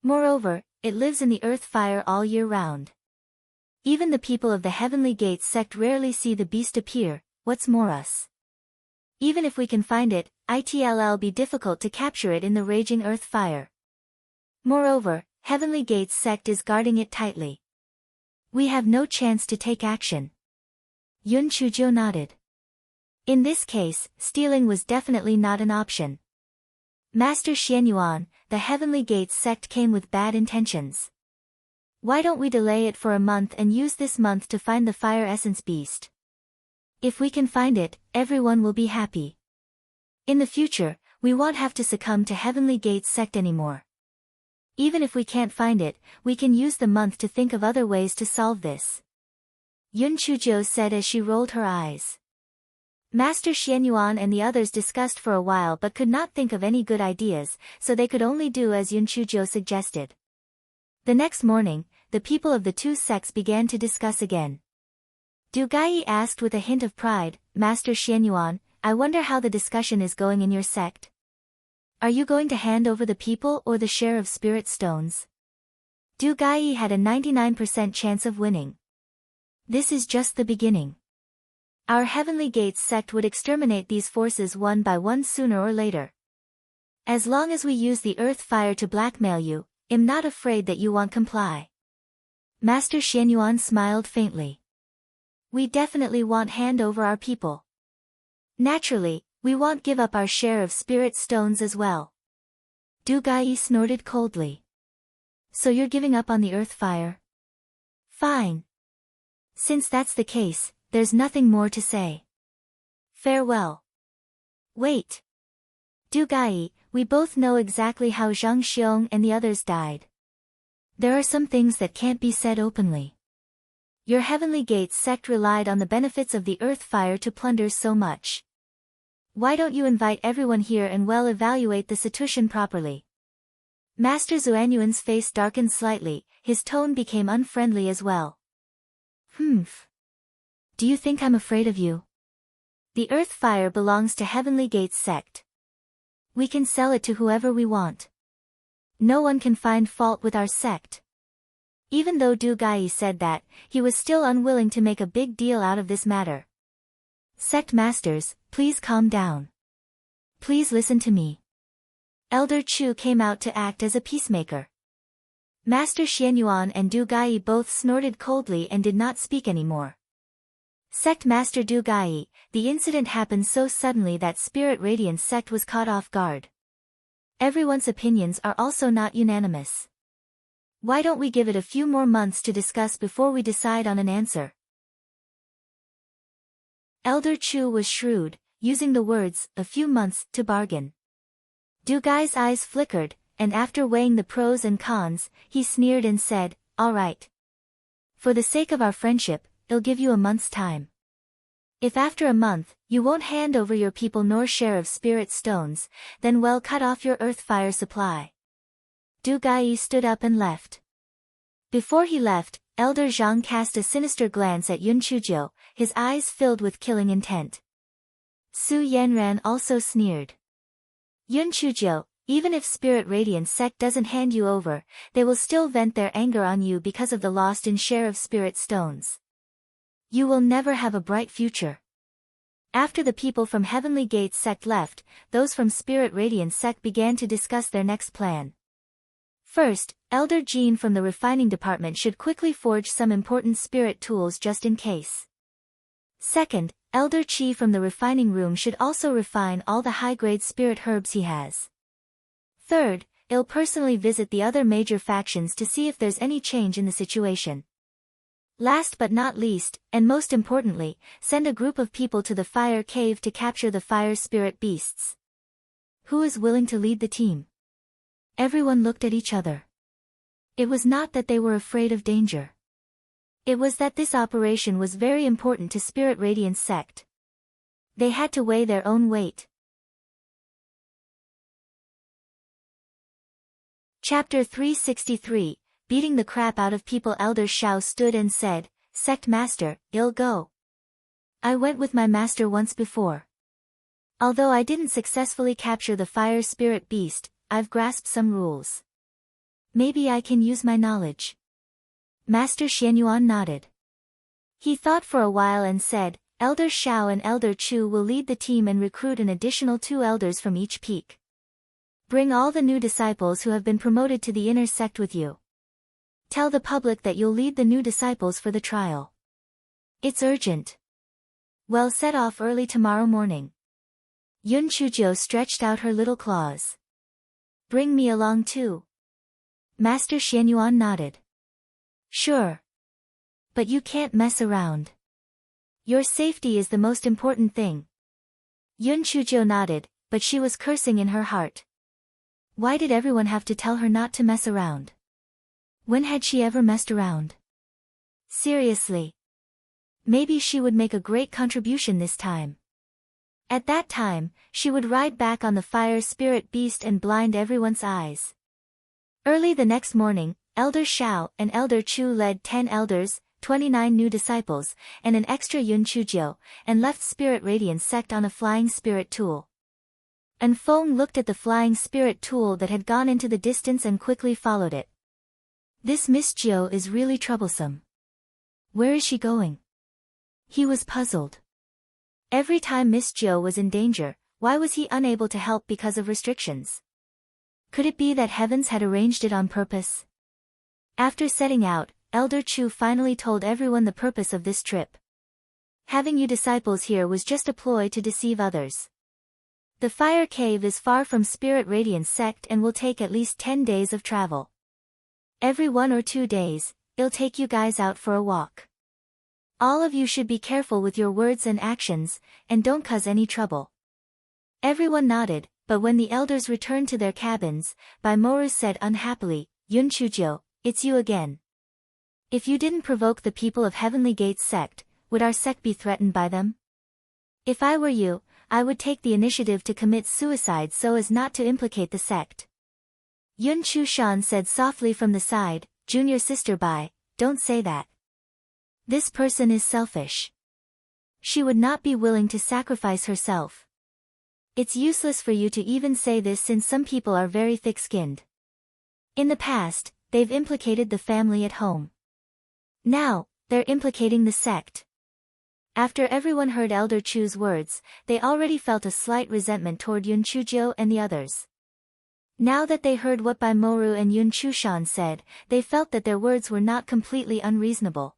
Moreover, it lives in the earth fire all year round. Even the people of the Heavenly Gates sect rarely see the beast appear, what's more us. Even if we can find it, it'll be difficult to capture it in the raging earth fire. Moreover, Heavenly Gates sect is guarding it tightly. We have no chance to take action. Yun Chujiu nodded. In this case, stealing was definitely not an option. Master Xianyuan, the Heavenly Gates sect came with bad intentions. Why don't we delay it for a month and use this month to find the fire essence beast? If we can find it, everyone will be happy. In the future, we won't have to succumb to Heavenly Gates sect anymore. Even if we can't find it, we can use the month to think of other ways to solve this. Yun Chujiu said as she rolled her eyes. Master Xianyuan and the others discussed for a while but could not think of any good ideas, so they could only do as Yun Chujiu suggested. The next morning, the people of the 2 sects began to discuss again. Du Gai asked with a hint of pride, Master Xianyuan, I wonder how the discussion is going in your sect. Are you going to hand over the people or the share of spirit stones? Du Gai had a 99% chance of winning. This is just the beginning. Our Heavenly Gates sect would exterminate these forces one by one sooner or later. As long as we use the earth fire to blackmail you, I'm not afraid that you won't comply. Master Xianyuan smiled faintly. We definitely won't hand over our people. Naturally, we won't give up our share of spirit stones as well. Du Gai snorted coldly. So you're giving up on the earth fire? Fine. Since that's the case, there's nothing more to say. Farewell. Wait. Du Gai, we both know exactly how Zhang Xiong and the others died. There are some things that can't be said openly. Your Heavenly Gates sect relied on the benefits of the earth fire to plunder so much. Why don't you invite everyone here and well evaluate the situation properly? Master Xuanyuan's face darkened slightly, his tone became unfriendly as well. Do you think I'm afraid of you? The earth fire belongs to Heavenly Gates sect. We can sell it to whoever we want. No one can find fault with our sect. Even though Du Gai said that, he was still unwilling to make a big deal out of this matter. Sect masters, please calm down. Please listen to me. Elder Chu came out to act as a peacemaker. Master Xianyuan and Du Gai both snorted coldly and did not speak anymore. Sect Master Du Gai, the incident happened so suddenly that Spirit Radiance sect was caught off guard. Everyone's opinions are also not unanimous. Why don't we give it a few more months to discuss before we decide on an answer? Elder Chu was shrewd, using the words, a few months, to bargain. Du Gai's eyes flickered, and after weighing the pros and cons, he sneered and said, all right. For the sake of our friendship, I'll give you a month's time. If after a month, you won't hand over your people nor share of spirit stones, then we'll cut off your earth fire supply. Du Gai stood up and left. Before he left, Elder Zhang cast a sinister glance at Yun Chujiu, his eyes filled with killing intent. Su Yanran also sneered. Yun Chujiu, even if Spirit Radiance sect doesn't hand you over, they will still vent their anger on you because of the lost in share of spirit stones. You will never have a bright future. After the people from Heavenly Gates sect left, those from Spirit Radiance sect began to discuss their next plan. First, Elder Jean from the refining department should quickly forge some important spirit tools just in case. Second, Elder Qi from the refining room should also refine all the high-grade spirit herbs he has. Third, I'll personally visit the other major factions to see if there's any change in the situation. Last but not least, and most importantly, send a group of people to the fire cave to capture the fire spirit beasts. Who is willing to lead the team? Everyone looked at each other. It was not that they were afraid of danger. It was that this operation was very important to Spirit Radiance sect. They had to weigh their own weight. Chapter 363, Beating the Crap Out of People. Elder Shao stood and said, Sect Master, I'll go. I went with my master once before. Although I didn't successfully capture the fire spirit beast, I've grasped some rules. Maybe I can use my knowledge. Master Xianyuan nodded. He thought for a while and said, Elder Shao and Elder Chu will lead the team and recruit an additional 2 elders from each peak. Bring all the new disciples who have been promoted to the inner sect with you. Tell the public that you'll lead the new disciples for the trial. It's urgent. Well, set off early tomorrow morning. Yun Chujiu stretched out her little claws. Bring me along too. Master Xianyuan nodded. Sure. But you can't mess around. Your safety is the most important thing. Yun Chujiu nodded, but she was cursing in her heart. Why did everyone have to tell her not to mess around? When had she ever messed around? Seriously. Maybe she would make a great contribution this time. At that time, she would ride back on the fire spirit beast and blind everyone's eyes. Early the next morning, Elder Shao and Elder Chu led 10 elders, 29 new disciples, and an extra Yun Chujio, and left Spirit Radiance sect on a flying spirit tool. And Feng looked at the flying spirit tool that had gone into the distance and quickly followed it. This Miss Jiu is really troublesome. Where is she going? He was puzzled. Every time Miss Jiu was in danger, why was he unable to help because of restrictions? Could it be that heavens had arranged it on purpose? After setting out, Elder Chu finally told everyone the purpose of this trip. Having you disciples here was just a ploy to deceive others. The fire cave is far from Spirit Radiance sect and will take at least 10 days of travel. Every 1 or 2 days, it'll take you guys out for a walk. All of you should be careful with your words and actions, and don't cause any trouble. Everyone nodded, but when the elders returned to their cabins, Baimoru said unhappily, Yun Chujio, it's you again. If you didn't provoke the people of Heavenly Gates sect, would our sect be threatened by them? If I were you, I would take the initiative to commit suicide so as not to implicate the sect. Yun Chushan said softly from the side, Junior Sister Bai, don't say that. This person is selfish. She would not be willing to sacrifice herself. It's useless for you to even say this since some people are very thick-skinned. In the past, they've implicated the family at home. Now, they're implicating the sect. After everyone heard Elder Chu's words, they already felt a slight resentment toward Yun Chujio and the others. Now that they heard what Baimoru and Yun Chushan said, they felt that their words were not completely unreasonable.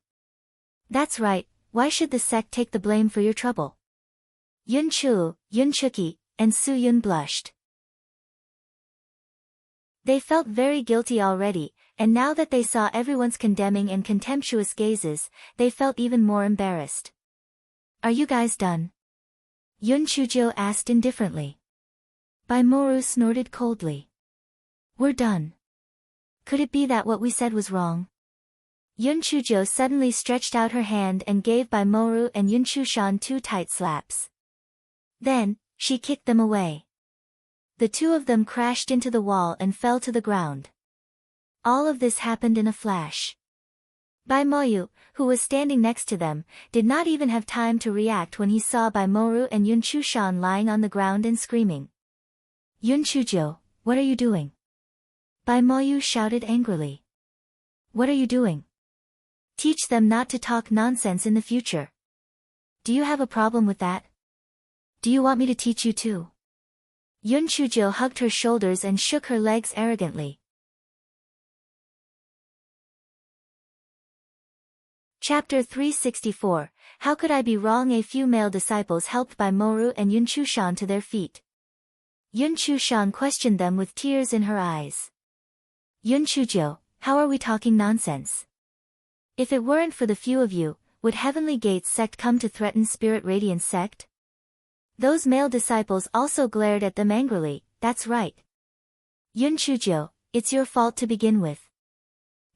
That's right, why should the sect take the blame for your trouble? Yun Chu, Yun Chuki, and Su Yun blushed. They felt very guilty already, and now that they saw everyone's condemning and contemptuous gazes, they felt even more embarrassed. Are you guys done? Yun Chujio asked indifferently. Baimoru snorted coldly. We're done. Could it be that what we said was wrong? Yun Chujio suddenly stretched out her hand and gave Baimoru and Yun Chushan 2 tight slaps. Then, she kicked them away. The 2 of them crashed into the wall and fell to the ground. All of this happened in a flash. Baimoyu, who was standing next to them, did not even have time to react when he saw Baimoru and Yun Chushan lying on the ground and screaming. Yun Chujio, what are you doing? Baimoyu shouted angrily. What are you doing? Teach them not to talk nonsense in the future. Do you have a problem with that? Do you want me to teach you too? Yun Chujio hugged her shoulders and shook her legs arrogantly. Chapter 364, How Could I Be Wrong? A few male disciples helped Baimoru and Yun Chushan to their feet. Yun Chushan questioned them with tears in her eyes. Yun Chujio, how are we talking nonsense? If it weren't for the few of you, would Heavenly Gates sect come to threaten Spirit Radiance sect? Those male disciples also glared at them angrily. That's right. Yun Chujio, it's your fault to begin with.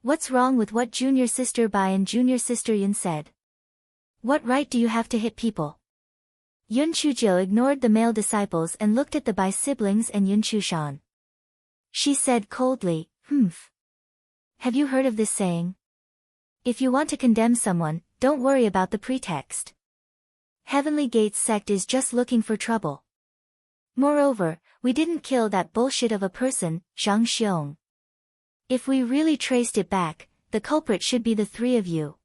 What's wrong with what Junior Sister Bai and Junior Sister Yun said? What right do you have to hit people? Yun Chujio ignored the male disciples and looked at the Bai siblings and Yun Chushan. She said coldly, Have you heard of this saying? If you want to condemn someone, don't worry about the pretext. Heavenly Gates sect is just looking for trouble. Moreover, we didn't kill that bullshit of a person, Zhang Xiong. If we really traced it back, the culprit should be the 3 of you.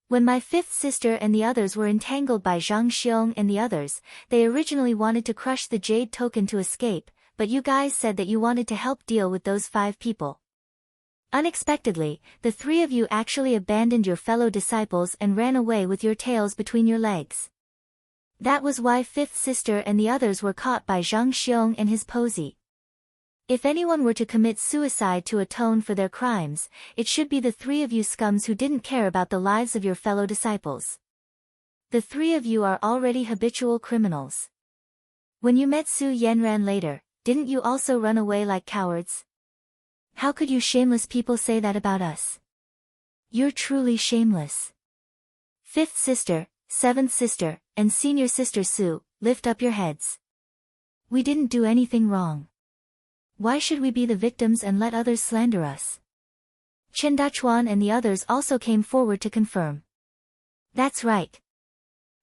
When my 5th sister and the others were entangled by Zhang Xiong and the others, they originally wanted to crush the jade token to escape, but you guys said that you wanted to help deal with those 5 people. Unexpectedly, the 3 of you actually abandoned your fellow disciples and ran away with your tails between your legs. That was why 5th sister and the others were caught by Zhang Xiong and his posy. If anyone were to commit suicide to atone for their crimes, it should be the 3 of you scums who didn't care about the lives of your fellow disciples. The 3 of you are already habitual criminals. When you met Su Yenran later, didn't you also run away like cowards? How could you shameless people say that about us? You're truly shameless. 5th sister, 7th sister, and senior sister Su, lift up your heads. We didn't do anything wrong. Why should we be the victims and let others slander us? Chen Dachuan and the others also came forward to confirm. That's right.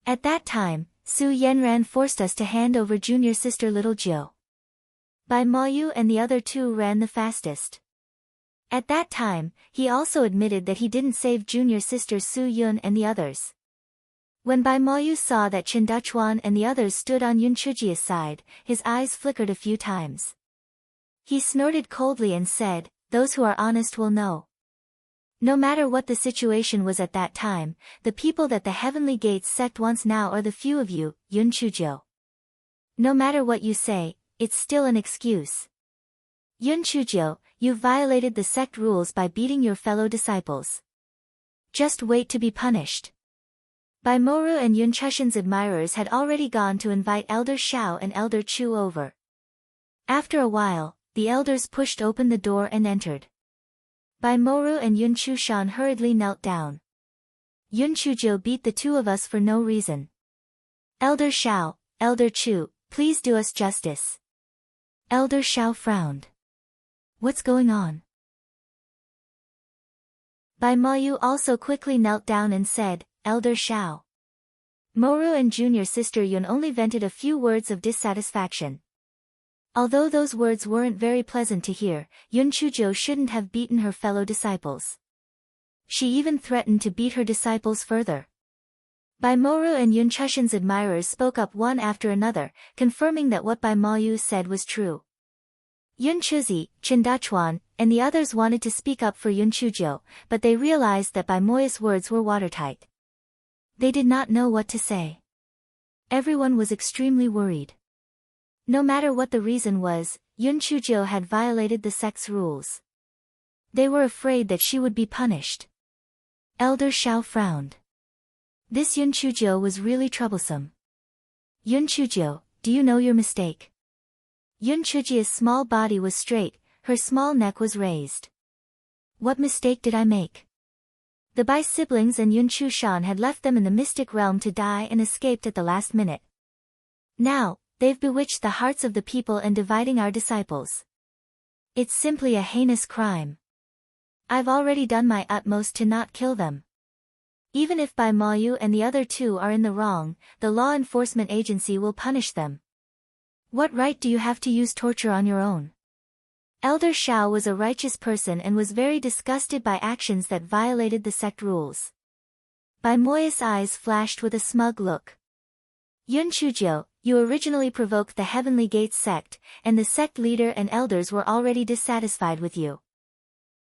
At that time, Su Yanran forced us to hand over junior sister little Jiu. Bai Maoyu and the other two ran the fastest. At that time, he also admitted that he didn't save junior sisters Su Yun and the others. When Bai Maoyu saw that Chen Dachuan and the others stood on Yun Chujia's side, his eyes flickered a few times. He snorted coldly and said, "Those who are honest will know." No matter what the situation was at that time, the people that the Heavenly Gates sect wants now are the few of you, Yun Chuzhou. No matter what you say, it's still an excuse. Yun Chuzhou, you've violated the sect rules by beating your fellow disciples. Just wait to be punished. Bai Moru and Yun Chushan's admirers had already gone to invite Elder Xiao and Elder Chu over. After a while, the elders pushed open the door and entered. Bai Moru and Yun Chushan hurriedly knelt down. Yun Chuzhou beat the two of us for no reason. Elder Xiao, Elder Chu, please do us justice. Elder Xiao frowned. What's going on? Bai Maoyu also quickly knelt down and said, Elder Xiao. Moru and junior sister Yun only vented a few words of dissatisfaction. Although those words weren't very pleasant to hear, Yun Chuzhou shouldn't have beaten her fellow disciples. She even threatened to beat her disciples further. Bai Moru and Yun Chushan's admirers spoke up one after another, confirming that what Bai Maoyu said was true. Yun Chuzi, Chen Dachuan, and the others wanted to speak up for Yun Chuzhou, but they realized that Bai Maoyu's words were watertight. They did not know what to say. Everyone was extremely worried. No matter what the reason was, Yun Chuzhou had violated the sect's rules. They were afraid that she would be punished. Elder Xiao frowned. This Yun Chuzhou was really troublesome. Yun Chuzhou, do you know your mistake? Yun Chujia's small body was straight, her small neck was raised. What mistake did I make? The Bai siblings and Yun Chushan had left them in the mystic realm to die and escaped at the last minute. Now, they've bewitched the hearts of the people and dividing our disciples. It's simply a heinous crime. I've already done my utmost to not kill them. Even if Bai Maoyu and the other two are in the wrong, the law enforcement agency will punish them. What right do you have to use torture on your own? Elder Xiao was a righteous person and was very disgusted by actions that violated the sect rules. Bai Maoyu's eyes flashed with a smug look. Yun Chuzhou, you originally provoked the Heavenly Gates sect, and the sect leader and elders were already dissatisfied with you.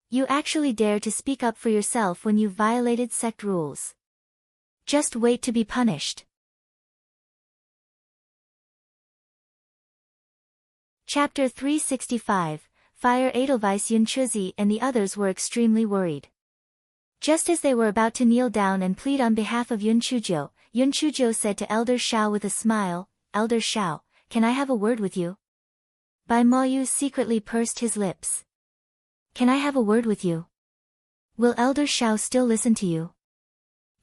You actually dare to speak up for yourself when you violated sect rules. Just wait to be punished. Chapter 365, Fire Edelweiss. Yun Chuzi and the others were extremely worried. Just as they were about to kneel down and plead on behalf of Yun Chuzhou said to Elder Xiao with a smile, Elder Xiao, can I have a word with you? Bai Maoyu secretly pursed his lips. Can I have a word with you? Will Elder Xiao still listen to you?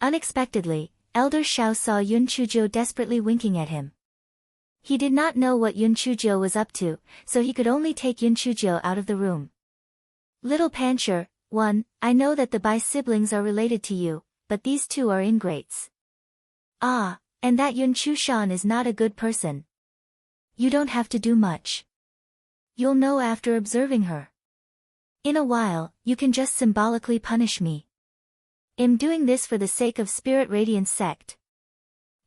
Unexpectedly, Elder Xiao saw Yun Chuzhou desperately winking at him. He did not know what Yun Chuzhou was up to, so he could only take Yun Chuzhou out of the room. Little Pancher, I know that the Bai siblings are related to you, but these two are ingrates. Ah, and that Yun Chushan is not a good person. You don't have to do much. You'll know after observing her. In a while, you can just symbolically punish me. I'm doing this for the sake of Spirit Radiance sect.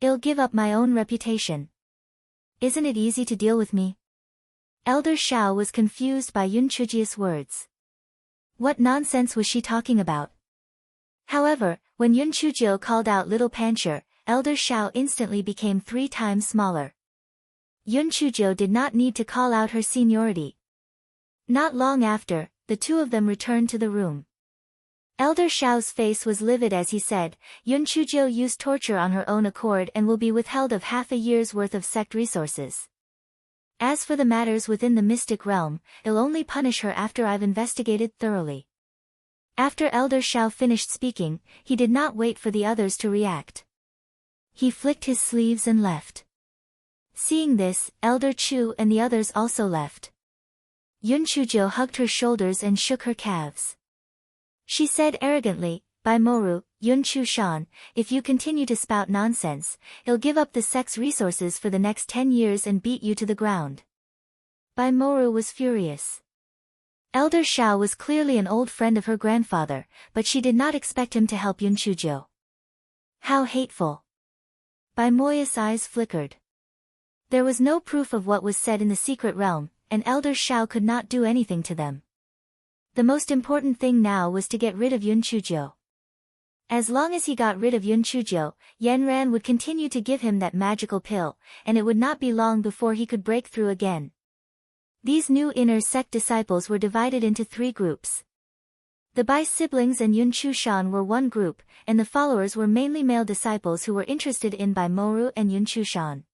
I'll give up my own reputation. Isn't it easy to deal with me? Elder Xiao was confused by Yun Chujia's words. What nonsense was she talking about? However, when Yun Chuzhou called out Little Pancher, Elder Xiao instantly became 3 times smaller. Yun Chuzhou did not need to call out her seniority. Not long after, the two of them returned to the room. Elder Xiao's face was livid as he said, Yun Chuzhou used torture on her own accord and will be withheld of half a year's worth of sect resources. As for the matters within the mystic realm, I'll only punish her after I've investigated thoroughly. After Elder Xiao finished speaking, he did not wait for the others to react. He flicked his sleeves and left. Seeing this, Elder Chu and the others also left. Yun Chuzhou hugged her shoulders and shook her calves. She said arrogantly, "By Moru, Yun Chu Shan, if you continue to spout nonsense, he'll give up the sex resources for the next 10 years and beat you to the ground." Bai Moru was furious. Elder Xiao was clearly an old friend of her grandfather, but she did not expect him to help Yun Chujo. How hateful. Bai Moya's eyes flickered. There was no proof of what was said in the secret realm, and Elder Xiao could not do anything to them. The most important thing now was to get rid of Yun Chujo. As long as he got rid of Yun Chujo, Yanran would continue to give him that magical pill, and it would not be long before he could break through again. These new inner sect disciples were divided into 3 groups. The Bai siblings and Yun Chu Shan were one group, and the followers were mainly male disciples who were interested in Bai Moru and Yun Chu Shan.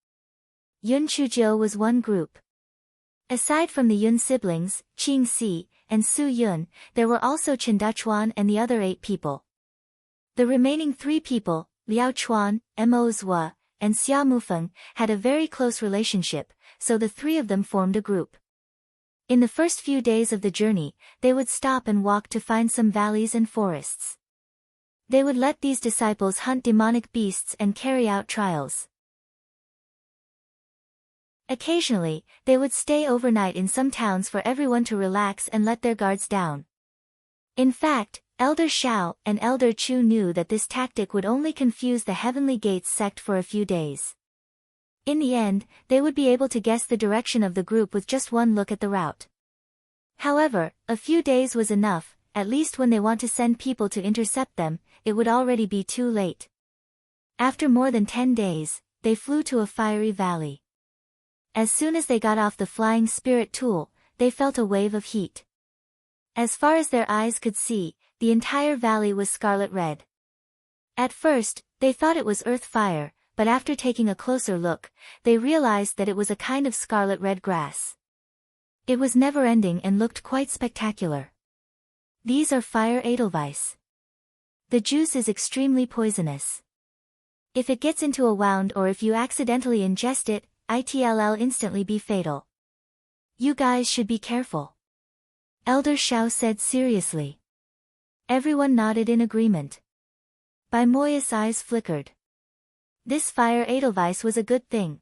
Yun Chujo was one group. Aside from the Yun siblings, Qing Si, and Su Yun, there were also Chen Duchuan and the other 8 people. The remaining 3 people, Liao Chuan, Mo Zhua, and Xia Mufeng, had a very close relationship, so the 3 of them formed a group. In the first few days of the journey, they would stop and walk to find some valleys and forests. They would let these disciples hunt demonic beasts and carry out trials. Occasionally, they would stay overnight in some towns for everyone to relax and let their guards down. In fact, Elder Xiao and Elder Chu knew that this tactic would only confuse the Heavenly Gates sect for a few days. In the end, they would be able to guess the direction of the group with just one look at the route. However, a few days was enough, at least when they want to send people to intercept them, it would already be too late. After more than 10 days, they flew to a fiery valley. As soon as they got off the flying spirit tool, they felt a wave of heat. As far as their eyes could see, the entire valley was scarlet red. At first, they thought it was earth fire, but after taking a closer look, they realized that it was a kind of scarlet red grass. It was never-ending and looked quite spectacular. These are fire edelweiss. The juice is extremely poisonous. If it gets into a wound or if you accidentally ingest it, it'll instantly be fatal. You guys should be careful. Elder Xiao said seriously. Everyone nodded in agreement. Bai Moya's eyes flickered. This fire edelweiss was a good thing.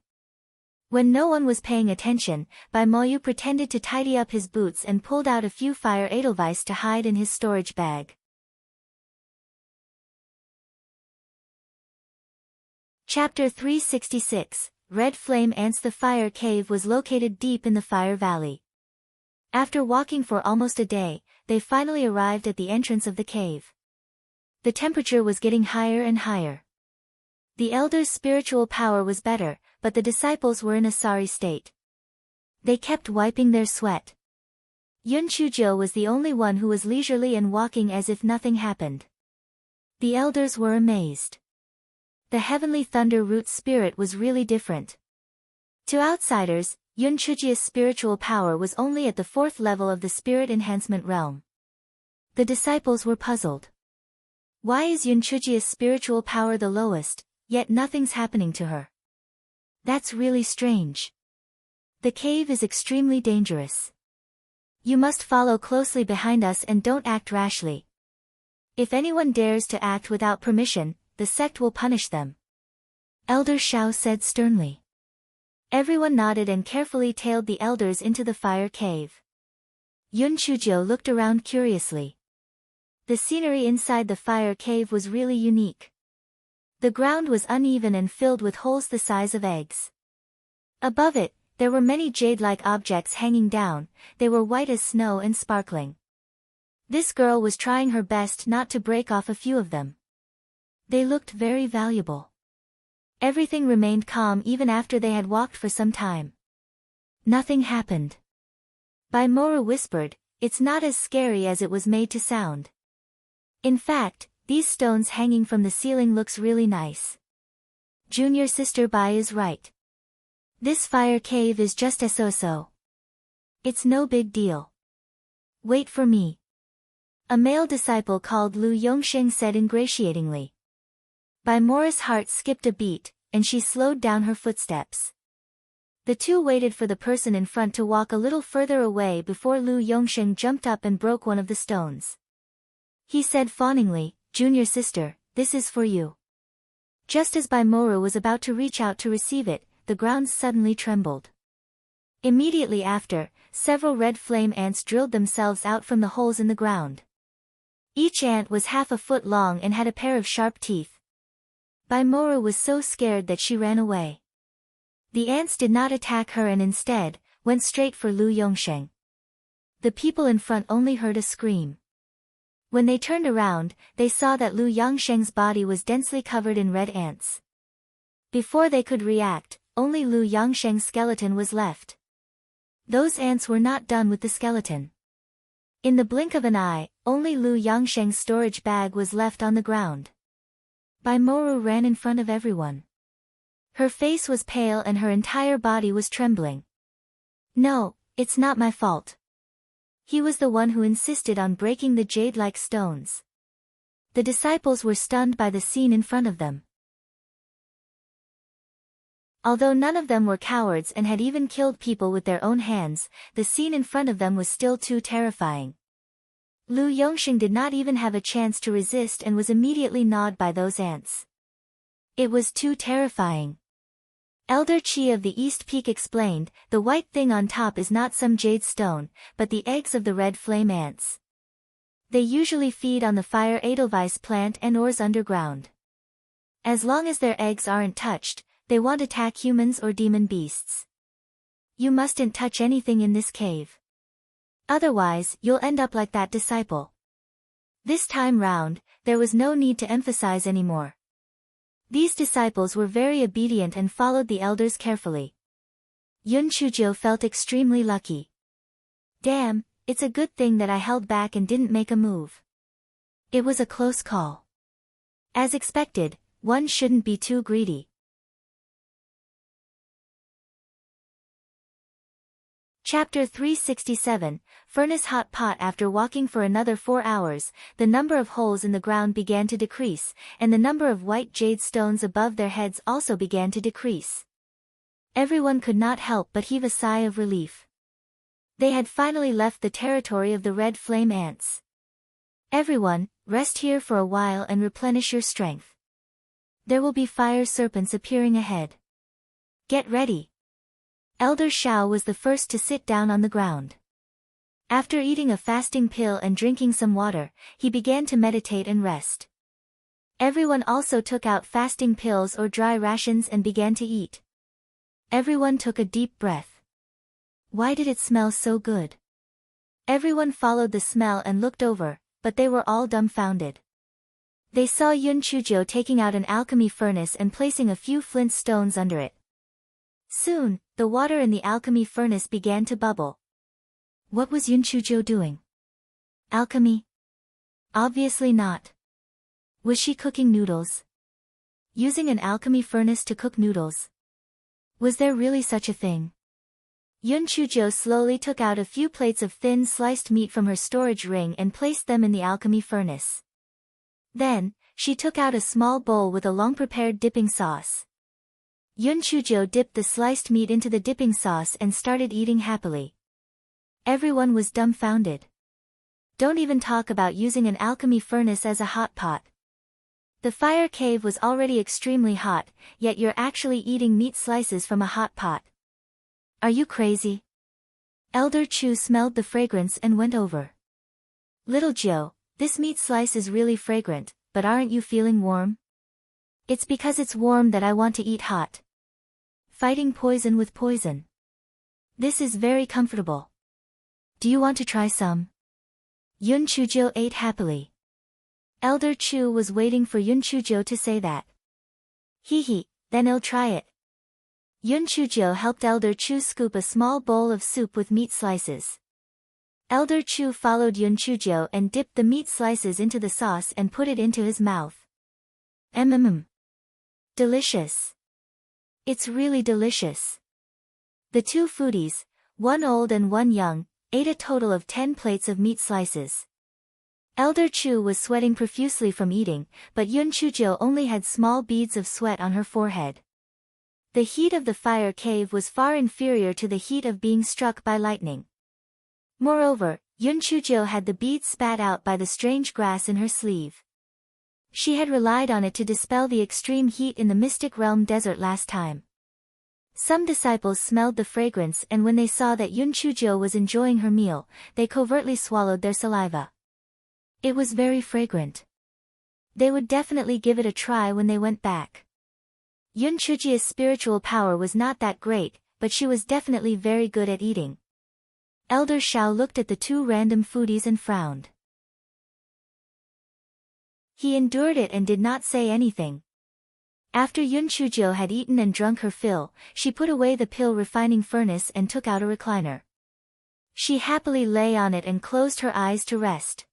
When no one was paying attention, Bai Moyu pretended to tidy up his boots and pulled out a few fire edelweiss to hide in his storage bag. Chapter 366, Red Flame Ants. The fire cave was located deep in the fire valley. After walking for almost a day, they finally arrived at the entrance of the cave. The temperature was getting higher and higher. The elders' spiritual power was better, but the disciples were in a sorry state. They kept wiping their sweat. Yun Chujo was the only one who was leisurely and walking as if nothing happened. The elders were amazed. The heavenly thunder root spirit was really different. To outsiders, Yun Chujia's spiritual power was only at the 4th level of the spirit enhancement realm. The disciples were puzzled. Why is Yun Chujia's spiritual power the lowest, yet nothing's happening to her? That's really strange. The cave is extremely dangerous. You must follow closely behind us and don't act rashly. If anyone dares to act without permission, the sect will punish them. Elder Xiao said sternly. Everyone nodded and carefully tailed the elders into the fire cave. Yun Chujo looked around curiously. The scenery inside the fire cave was really unique. The ground was uneven and filled with holes the size of eggs. Above it, there were many jade-like objects hanging down, they were white as snow and sparkling. This girl was trying her best not to break off a few of them. They looked very valuable. Everything remained calm even after they had walked for some time. Nothing happened. Bai Moru whispered, "It's not as scary as it was made to sound. In fact, these stones hanging from the ceiling looks really nice. Junior sister Bai is right. This fire cave is just a so-so. It's no big deal. Wait for me." A male disciple called Lu Yongsheng said ingratiatingly. Bai Mora's heart skipped a beat, and she slowed down her footsteps. The two waited for the person in front to walk a little further away before Lu Yongsheng jumped up and broke one of the stones. He said fawningly, "Junior sister, this is for you." Just as Baimoro was about to reach out to receive it, the ground suddenly trembled. Immediately after, several red flame ants drilled themselves out from the holes in the ground. Each ant was half a foot long and had a pair of sharp teeth. Baimoro was so scared that she ran away. The ants did not attack her and instead, went straight for Lu Yongsheng. The people in front only heard a scream. When they turned around, they saw that Lu Yongsheng's body was densely covered in red ants. Before they could react, only Lu Yongsheng's skeleton was left. Those ants were not done with the skeleton. In the blink of an eye, only Lu Yongsheng's storage bag was left on the ground. Baimoro ran in front of everyone. Her face was pale and her entire body was trembling. "No, it's not my fault." He was the one who insisted on breaking the jade-like stones. The disciples were stunned by the scene in front of them. Although none of them were cowards and had even killed people with their own hands, the scene in front of them was still too terrifying. Lu Yongsheng did not even have a chance to resist and was immediately gnawed by those ants. It was too terrifying. Elder Qi of the East Peak explained, "The white thing on top is not some jade stone, but the eggs of the red flame ants. They usually feed on the fire edelweiss plant and ores underground. As long as their eggs aren't touched, they won't attack humans or demon beasts. You mustn't touch anything in this cave. Otherwise, you'll end up like that disciple." This time round, there was no need to emphasize anymore. These disciples were very obedient and followed the elders carefully. Yun Chuzhou felt extremely lucky. "Damn, it's a good thing that I held back and didn't make a move. It was a close call." As expected, one shouldn't be too greedy. Chapter 367, Furnace Hot Pot. After walking for another 4 hours, the number of holes in the ground began to decrease, and the number of white jade stones above their heads also began to decrease. Everyone could not help but heave a sigh of relief. They had finally left the territory of the red flame ants. "Everyone, rest here for a while and replenish your strength. There will be fire serpents appearing ahead. Get ready." Elder Shao was the first to sit down on the ground. After eating a fasting pill and drinking some water, he began to meditate and rest. Everyone also took out fasting pills or dry rations and began to eat. Everyone took a deep breath. Why did it smell so good? Everyone followed the smell and looked over, but they were all dumbfounded. They saw Yun Chuzhou taking out an alchemy furnace and placing a few flint stones under it. Soon, the water in the alchemy furnace began to bubble. What was Yun Chuzhou doing? Alchemy? Obviously not. Was she cooking noodles? Using an alchemy furnace to cook noodles? Was there really such a thing? Yun Chuzhou slowly took out a few plates of thin sliced meat from her storage ring and placed them in the alchemy furnace. Then, she took out a small bowl with a long-prepared dipping sauce. Yun Chuzhou dipped the sliced meat into the dipping sauce and started eating happily. Everyone was dumbfounded. Don't even talk about using an alchemy furnace as a hot pot. The fire cave was already extremely hot, yet you're actually eating meat slices from a hot pot. Are you crazy? Elder Chu smelled the fragrance and went over. Little Joe, this meat slice is really fragrant, but aren't you feeling warm? It's because it's warm that I want to eat hot. Fighting poison with poison. This is very comfortable. Do you want to try some? Yun Chuzhou ate happily. Elder Chu was waiting for Yun Chuzhou to say that. Hee, then I'll try it. Yun Chuzhou helped Elder Chu scoop a small bowl of soup with meat slices. Elder Chu followed Yun Chuzhou and dipped the meat slices into the sauce and put it into his mouth. Delicious. It's really delicious. The two foodies, one old and one young, ate a total of 10 plates of meat slices. Elder Chu was sweating profusely from eating, but Yun Chuzhou only had small beads of sweat on her forehead. The heat of the fire cave was far inferior to the heat of being struck by lightning. Moreover, Yun Chujo had the beads spat out by the strange grass in her sleeve. She had relied on it to dispel the extreme heat in the Mystic Realm desert last time. Some disciples smelled the fragrance, and when they saw that Yun Chujo was enjoying her meal, they covertly swallowed their saliva. It was very fragrant. They would definitely give it a try when they went back. Yun Chujia's spiritual power was not that great, but she was definitely very good at eating. Elder Shao looked at the two random foodies and frowned. He endured it and did not say anything. After Yun Chujo had eaten and drunk her fill, she put away the pill refining furnace and took out a recliner. She happily lay on it and closed her eyes to rest.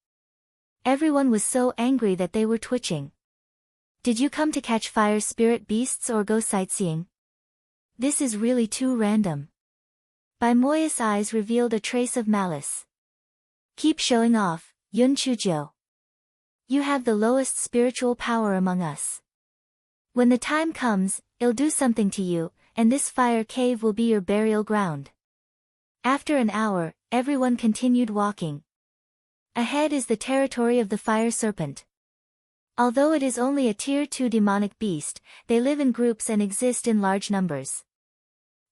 Everyone was so angry that they were twitching. Did you come to catch fire spirit beasts or go sightseeing? This is really too random. Bai Moya's eyes revealed a trace of malice. Keep showing off, Yun Chujo. You have the lowest spiritual power among us. When the time comes, I'll do something to you, and this fire cave will be your burial ground. After an hour, everyone continued walking. Ahead is the territory of the fire serpent. Although it is only a tier 2 demonic beast, they live in groups and exist in large numbers.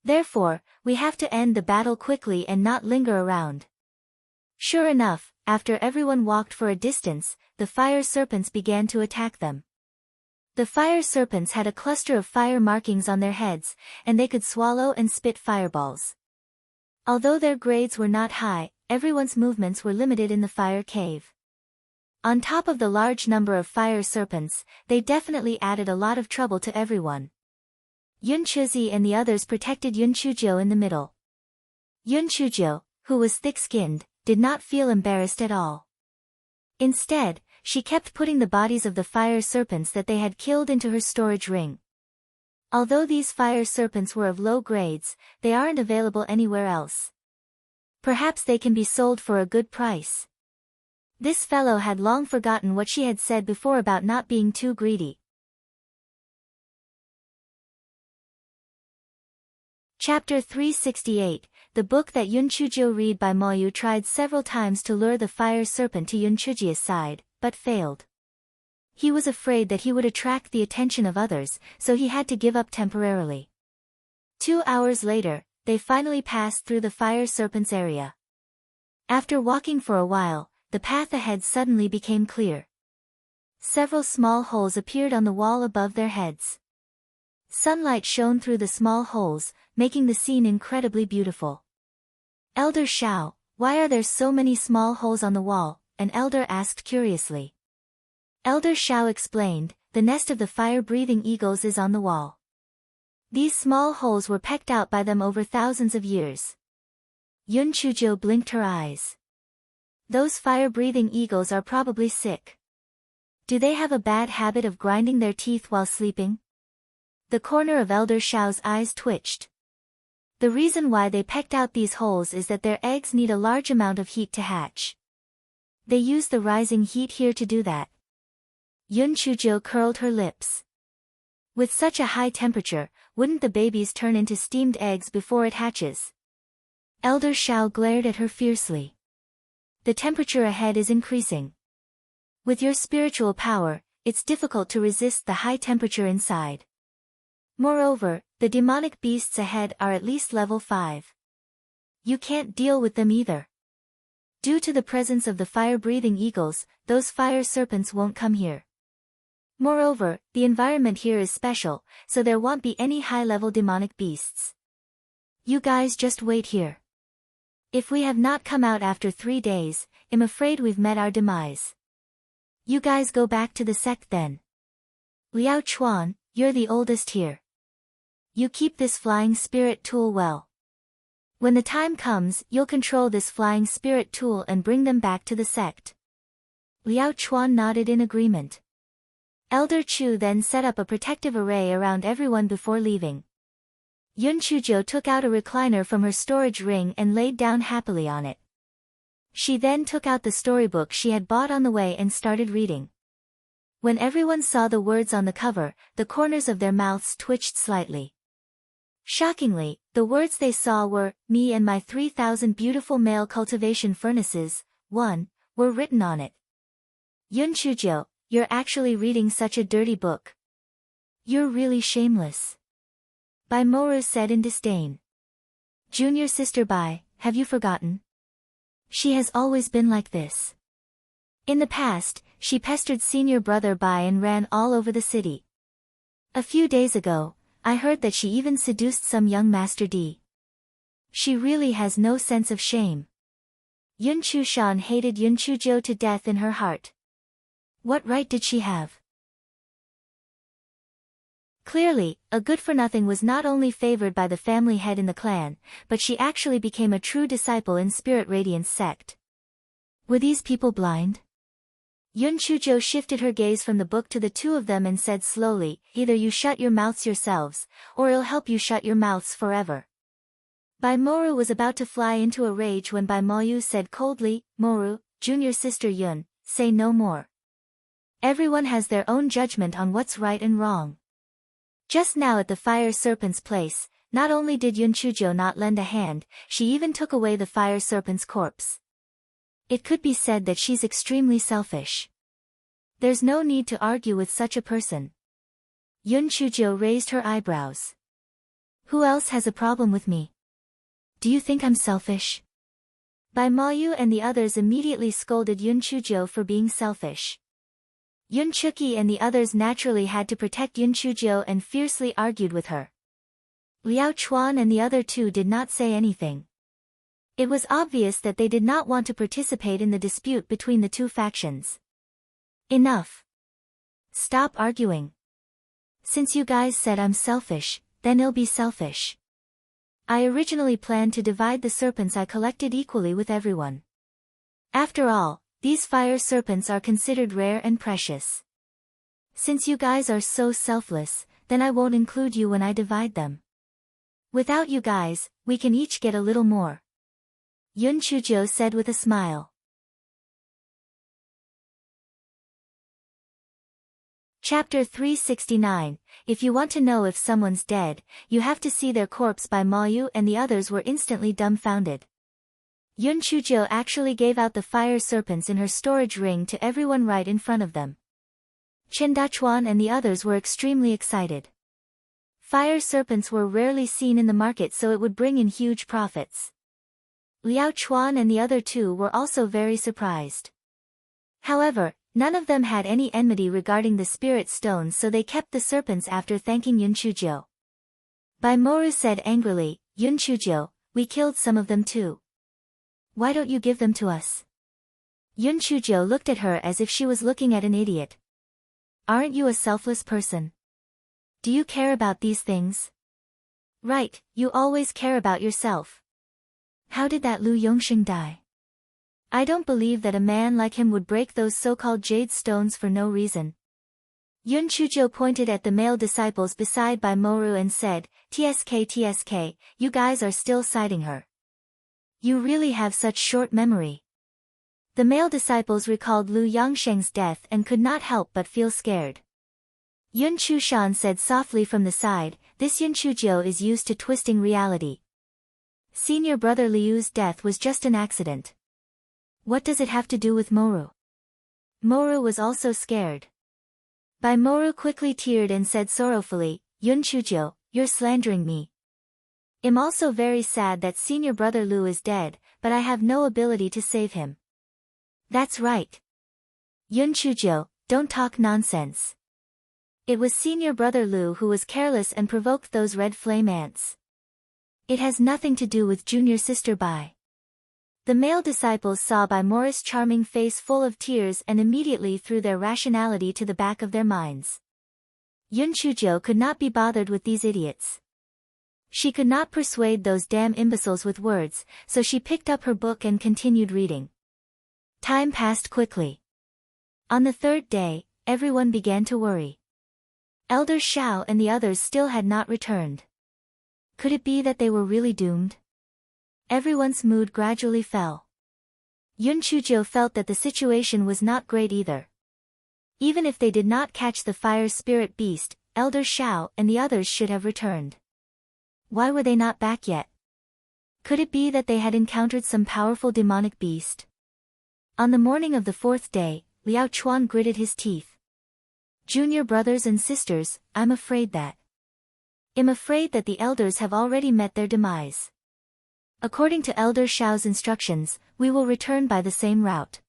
Therefore, we have to end the battle quickly and not linger around. Sure enough, after everyone walked for a distance, the fire serpents began to attack them. The fire serpents had a cluster of fire markings on their heads, and they could swallow and spit fireballs. Although their grades were not high, everyone's movements were limited in the fire cave. On top of the large number of fire serpents, they definitely added a lot of trouble to everyone. Yun Chuzi and the others protected Yun Chujo in the middle. Yun Chujo, who was thick-skinned, did not feel embarrassed at all. Instead, she kept putting the bodies of the fire serpents that they had killed into her storage ring. Although these fire serpents were of low grades, they aren't available anywhere else. Perhaps they can be sold for a good price. This fellow had long forgotten what she had said before about not being too greedy. Chapter 368, the book that Yun Chujo read by Moyu tried several times to lure the fire serpent to Yun Chujia's side, but failed. He was afraid that he would attract the attention of others, so he had to give up temporarily. 2 hours later, they finally passed through the fire serpent's area. After walking for a while, the path ahead suddenly became clear. Several small holes appeared on the wall above their heads. Sunlight shone through the small holes, making the scene incredibly beautiful. Elder Shao, why are there so many small holes on the wall? An elder asked curiously. Elder Shao explained, the nest of the fire-breathing eagles is on the wall. These small holes were pecked out by them over thousands of years. Yun Chujo blinked her eyes. Those fire-breathing eagles are probably sick. Do they have a bad habit of grinding their teeth while sleeping? The corner of Elder Shao's eyes twitched. The reason why they pecked out these holes is that their eggs need a large amount of heat to hatch. They use the rising heat here to do that. Yun Chujo curled her lips. With such a high temperature, wouldn't the babies turn into steamed eggs before it hatches? Elder Shao glared at her fiercely. The temperature ahead is increasing. With your spiritual power, it's difficult to resist the high temperature inside. Moreover, the demonic beasts ahead are at least level 5. You can't deal with them either. Due to the presence of the fire-breathing eagles, those fire serpents won't come here. Moreover, the environment here is special, so there won't be any high-level demonic beasts. You guys just wait here. If we have not come out after 3 days, I'm afraid we've met our demise. You guys go back to the sect then. Liao Chuan, you're the oldest here. You keep this flying spirit tool well. When the time comes, you'll control this flying spirit tool and bring them back to the sect. Liao Chuan nodded in agreement. Elder Chu then set up a protective array around everyone before leaving. Yun Chujo took out a recliner from her storage ring and laid down happily on it. She then took out the storybook she had bought on the way and started reading. When everyone saw the words on the cover, the corners of their mouths twitched slightly. Shockingly, the words they saw were, "Me and my 3,000 beautiful male cultivation furnaces, 1, were written on it. Yun Chujo, you're actually reading such a dirty book. You're really shameless. Bai Moru said in disdain. Junior sister Bai, have you forgotten? She has always been like this. In the past, she pestered senior brother Bai and ran all over the city. A few days ago, I heard that she even seduced some young Master D. She really has no sense of shame. Yun Chushan hated Yun Chujo to death in her heart. What right did she have? Clearly, a good-for-nothing was not only favored by the family head in the clan, but she actually became a true disciple in Spirit Radiance sect. Were these people blind? Yun Chujo shifted her gaze from the book to the two of them and said slowly, either you shut your mouths yourselves, or I'll help you shut your mouths forever. Bai Moru was about to fly into a rage when Bai Moyu said coldly, Moru, junior sister Yun, say no more. Everyone has their own judgment on what's right and wrong. Just now at the fire serpent's place, not only did Yun Chujo not lend a hand, she even took away the fire serpent's corpse. It could be said that she's extremely selfish. There's no need to argue with such a person. Yun Chujo raised her eyebrows. Who else has a problem with me? Do you think I'm selfish? Bai Mayu and the others immediately scolded Yun Chujo for being selfish. Yun Chuki and the others naturally had to protect Yun Chujo and fiercely argued with her. Liao Chuan and the other two did not say anything. It was obvious that they did not want to participate in the dispute between the two factions. Enough. Stop arguing. Since you guys said I'm selfish, then I'll be selfish. I originally planned to divide the serpents I collected equally with everyone. After all, these fire serpents are considered rare and precious. Since you guys are so selfless, then I won't include you when I divide them. Without you guys, we can each get a little more. Yun Chujo said with a smile. Chapter 369, If you want to know if someone's dead, you have to see their corpse. By Mayu and the others were instantly dumbfounded. Yun Chujo actually gave out the fire serpents in her storage ring to everyone right in front of them. Chen Dachuan and the others were extremely excited. Fire serpents were rarely seen in the market, so it would bring in huge profits. Liao Chuan and the other two were also very surprised. However, none of them had any enmity regarding the spirit stones, so they kept the serpents after thanking Yun Chujo. Bai Moru said angrily, Yun Chujo, we killed some of them too. Why don't you give them to us? Yun Chujo looked at her as if she was looking at an idiot. Aren't you a selfless person? Do you care about these things? Right, you always care about yourself. How did that Lu Yongsheng die? I don't believe that a man like him would break those so-called jade stones for no reason. Yun Chujo pointed at the male disciples beside Bai Moru and said, TSK, you guys are still citing her. You really have such short memory. The male disciples recalled Lu Yongsheng's death and could not help but feel scared. Yun Chushan said softly from the side, this Yun Chujo is used to twisting reality. Senior brother Liu's death was just an accident. What does it have to do with Moru? Moru was also scared. Bai Moru quickly teared and said sorrowfully, Yun Chujo, you're slandering me. I'm also very sad that senior brother Lu is dead, but I have no ability to save him. That's right. Yun Chujo, don't talk nonsense. It was senior brother Lu who was careless and provoked those red flame ants. It has nothing to do with junior sister Bai. The male disciples saw Bai Moru's charming face full of tears and immediately threw their rationality to the back of their minds. Yun Chujo could not be bothered with these idiots. She could not persuade those damn imbeciles with words, so she picked up her book and continued reading. Time passed quickly. On the third day, everyone began to worry. Elder Xiao and the others still had not returned. Could it be that they were really doomed? Everyone's mood gradually fell. Yun Chujo felt that the situation was not great either. Even if they did not catch the fire spirit beast, Elder Xiao and the others should have returned. Why were they not back yet? Could it be that they had encountered some powerful demonic beast? On the morning of the fourth day, Liao Chuan gritted his teeth. Junior brothers and sisters, I'm afraid that the elders have already met their demise. According to Elder Shao's instructions, we will return by the same route.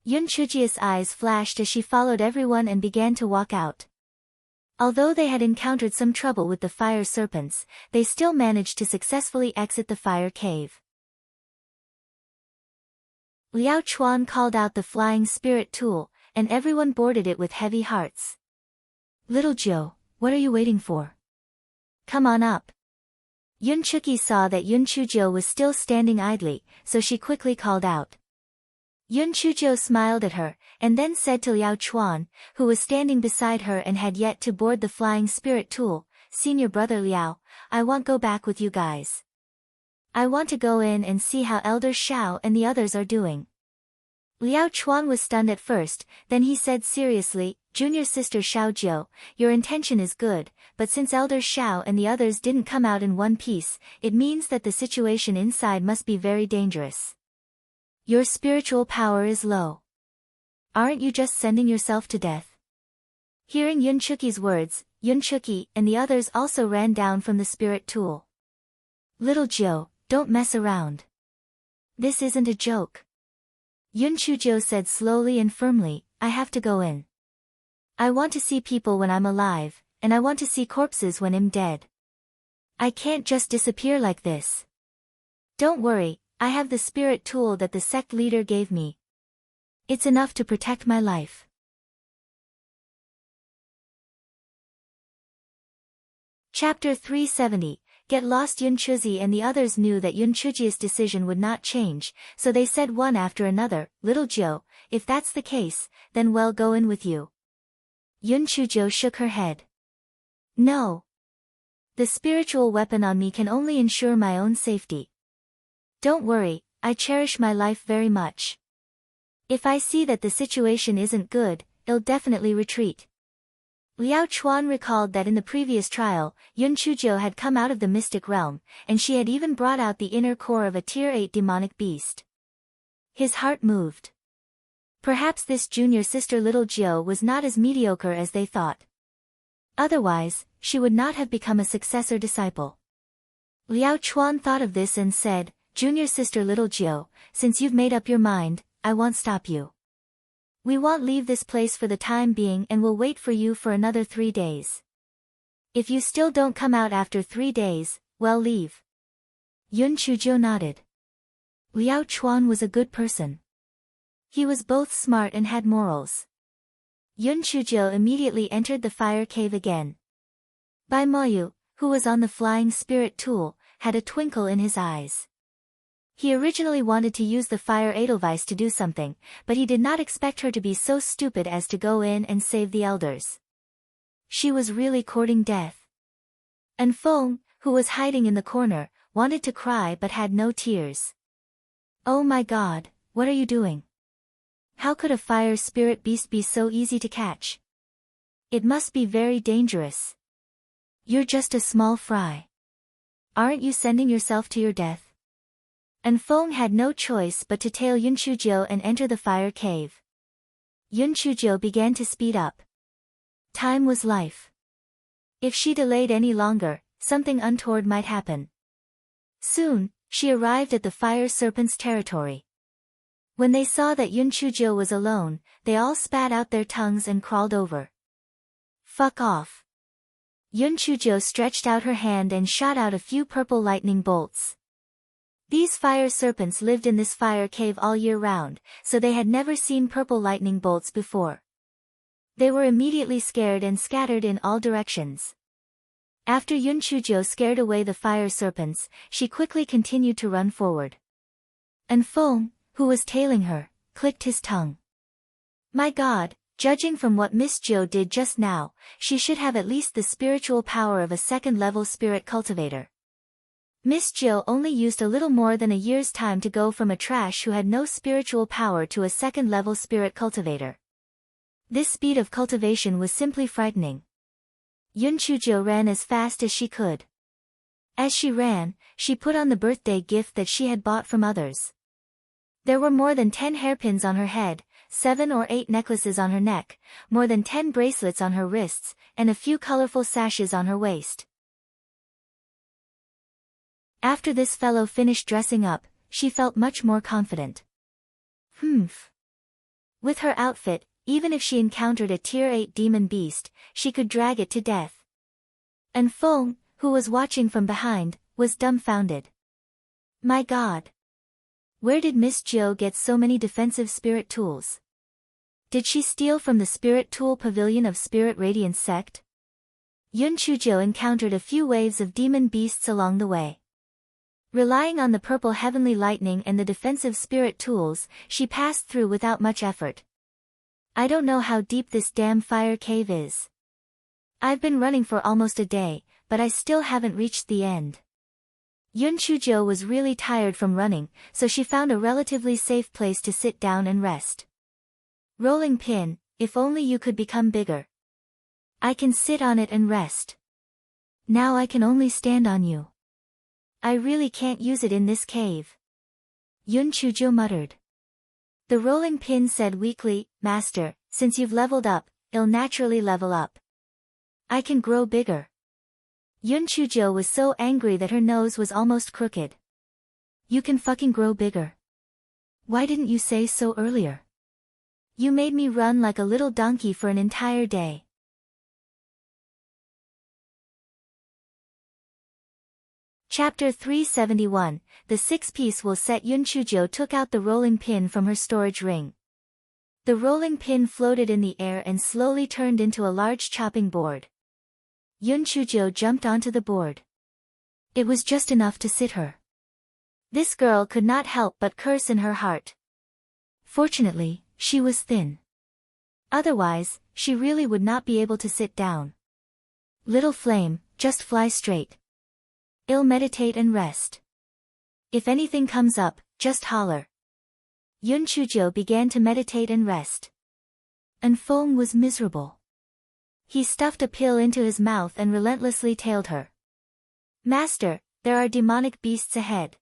Yun Chujia's eyes flashed as she followed everyone and began to walk out. Although they had encountered some trouble with the fire serpents, they still managed to successfully exit the fire cave. Liao Chuan called out the flying spirit tool, and everyone boarded it with heavy hearts. Little Jiu, what are you waiting for? Come on up. Yun Chuki saw that Yun Chuzhou was still standing idly, so she quickly called out. Yun Chuzhou smiled at her, and then said to Liao Chuan, who was standing beside her and had yet to board the flying spirit tool, Senior brother Liao, I won't go back with you guys. I want to go in and see how Elder Shao and the others are doing. Liao Chuan was stunned at first, then he said seriously, Junior sister Shao Jiu, your intention is good, but since Elder Shao and the others didn't come out in one piece, it means that the situation inside must be very dangerous. Your spiritual power is low. Aren't you just sending yourself to death? Hearing Yun Chuki's words, Yun Chuki and the others also ran down from the spirit tool. Little Jiu, don't mess around. This isn't a joke. Yun Chuzhou said slowly and firmly, I have to go in. I want to see people when I'm alive, and I want to see corpses when I'm dead. I can't just disappear like this. Don't worry, I have the spirit tool that the sect leader gave me. It's enough to protect my life. Chapter 370. Get lost. Yun Chuzi and the others knew that Yun Chuji's decision would not change, so they said one after another, Little Jiu, if that's the case, then we'll go in with you. Yun Chuzhou shook her head. No. The spiritual weapon on me can only ensure my own safety. Don't worry, I cherish my life very much. If I see that the situation isn't good, I'll definitely retreat. Liao Chuan recalled that in the previous trial, Yun Chuzhou had come out of the mystic realm, and she had even brought out the inner core of a Tier 8 demonic beast. His heart moved. Perhaps this junior sister Little Jiu was not as mediocre as they thought. Otherwise, she would not have become a successor disciple. Liao Chuan thought of this and said, Junior sister Little Jiu, since you've made up your mind, I won't stop you. We won't leave this place for the time being and will wait for you for another 3 days. If you still don't come out after 3 days, well, leave. Yun Chuzhou nodded. Liao Chuan was a good person. He was both smart and had morals. Yun Chuzhou immediately entered the fire cave again. Bai Moyu, who was on the flying spirit tool, had a twinkle in his eyes. He originally wanted to use the fire Edelweiss to do something, but he did not expect her to be so stupid as to go in and save the elders. She was really courting death. And Feng, who was hiding in the corner, wanted to cry but had no tears. Oh my God, what are you doing? How could a fire spirit beast be so easy to catch? It must be very dangerous. You're just a small fry. Aren't you sending yourself to your death? And Feng had no choice but to tail Yun Chuzhou and enter the fire cave. Yun Chuzhou began to speed up. Time was life. If she delayed any longer, something untoward might happen. Soon, she arrived at the fire serpent's territory. When they saw that Yun Chuzhou was alone, they all spat out their tongues and crawled over. Fuck off. Yun Chuzhou stretched out her hand and shot out a few purple lightning bolts. These fire serpents lived in this fire cave all year round, so they had never seen purple lightning bolts before. They were immediately scared and scattered in all directions. After Yun Chuzhou scared away the fire serpents, she quickly continued to run forward. And Feng, who was tailing her, clicked his tongue. My God, judging from what Miss Jiu did just now, she should have at least the spiritual power of a second-level spirit cultivator. Miss Jill only used a little more than a year's time to go from a trash who had no spiritual power to a second-level spirit cultivator. This speed of cultivation was simply frightening. Yun Chuzhou ran as fast as she could. As she ran, she put on the birthday gift that she had bought from others. There were more than 10 hairpins on her head, 7 or 8 necklaces on her neck, more than 10 bracelets on her wrists, and a few colorful sashes on her waist. After this fellow finished dressing up, she felt much more confident. With her outfit, even if she encountered a Tier 8 demon beast, she could drag it to death. And Feng, who was watching from behind, was dumbfounded. My God! Where did Miss Jo get so many defensive spirit tools? Did she steal from the spirit tool pavilion of Spirit Radiance sect? Yun Chujo encountered a few waves of demon beasts along the way. Relying on the purple heavenly lightning and the defensive spirit tools, she passed through without much effort. I don't know how deep this damn fire cave is. I've been running for almost a day, but I still haven't reached the end. Yun Chujo was really tired from running, so she found a relatively safe place to sit down and rest. Rolling pin, if only you could become bigger. I can sit on it and rest. Now I can only stand on you. I really can't use it in this cave. Yun Chujo muttered. The rolling pin said weakly, Master, since you've leveled up, I'll naturally level up. I can grow bigger. Yun Chujo was so angry that her nose was almost crooked. You can fucking grow bigger. Why didn't you say so earlier? You made me run like a little donkey for an entire day. Chapter 371, The 6-piece will set. Yun Chujo took out the rolling pin from her storage ring. The rolling pin floated in the air and slowly turned into a large chopping board. Yun Chujo jumped onto the board. It was just enough to sit her. This girl could not help but curse in her heart. Fortunately, she was thin. Otherwise, she really would not be able to sit down. Little flame, just fly straight. I'll meditate and rest. If anything comes up, just holler. Yun Chujo began to meditate and rest. And Feng was miserable. He stuffed a pill into his mouth and relentlessly tailed her. Master, there are demonic beasts ahead.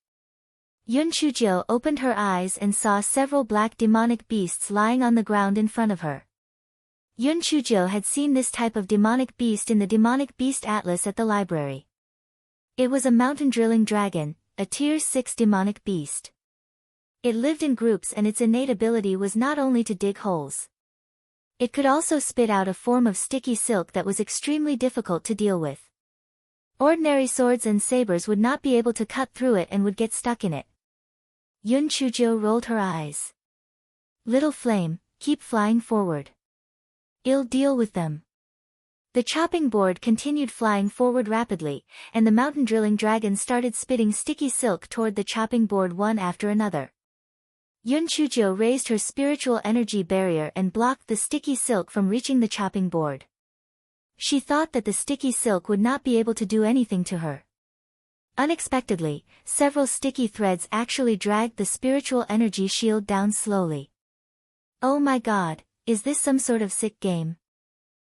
Yun Chujo opened her eyes and saw several black demonic beasts lying on the ground in front of her. Yun Chujo had seen this type of demonic beast in the Demonic Beast Atlas at the library. It was a mountain drilling dragon, a Tier 6 demonic beast. It lived in groups and its innate ability was not only to dig holes. It could also spit out a form of sticky silk that was extremely difficult to deal with. Ordinary swords and sabers would not be able to cut through it and would get stuck in it. Yun Chujo rolled her eyes. Little flame, keep flying forward. I'll deal with them. The chopping board continued flying forward rapidly, and the mountain drilling dragon started spitting sticky silk toward the chopping board one after another. Yun Chujo raised her spiritual energy barrier and blocked the sticky silk from reaching the chopping board. She thought that the sticky silk would not be able to do anything to her. Unexpectedly, several sticky threads actually dragged the spiritual energy shield down slowly. Oh my God, is this some sort of sick game?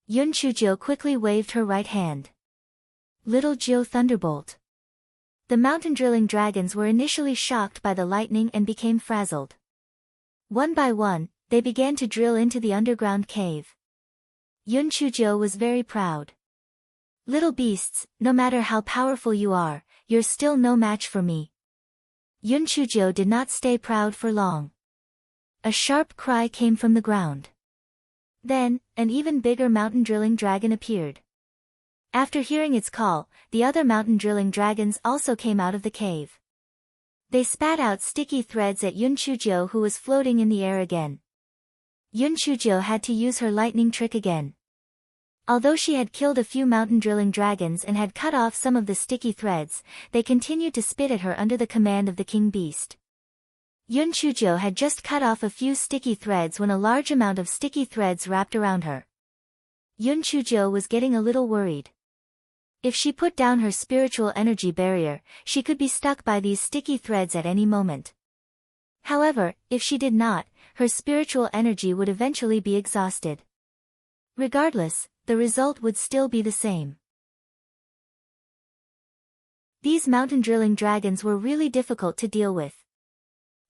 Yun Chujo quickly waved her right hand. Little Geo Thunderbolt. The mountain drilling dragons were initially shocked by the lightning and became frazzled. One by one, they began to drill into the underground cave. Yun Chujo was very proud. Little beasts, no matter how powerful you are, you're still no match for me. Yun Chujo did not stay proud for long. A sharp cry came from the ground. Then, an even bigger mountain drilling dragon appeared. After hearing its call, the other mountain drilling dragons also came out of the cave. They spat out sticky threads at Yun Chujo, who was floating in the air again. Yun Chujo had to use her lightning trick again. Although she had killed a few mountain drilling dragons and had cut off some of the sticky threads, they continued to spit at her under the command of the king beast. Yun Chujo had just cut off a few sticky threads when a large amount of sticky threads wrapped around her. Yun Chujo was getting a little worried. If she put down her spiritual energy barrier, she could be stuck by these sticky threads at any moment. However, if she did not, her spiritual energy would eventually be exhausted. Regardless, the result would still be the same. These mountain drilling dragons were really difficult to deal with.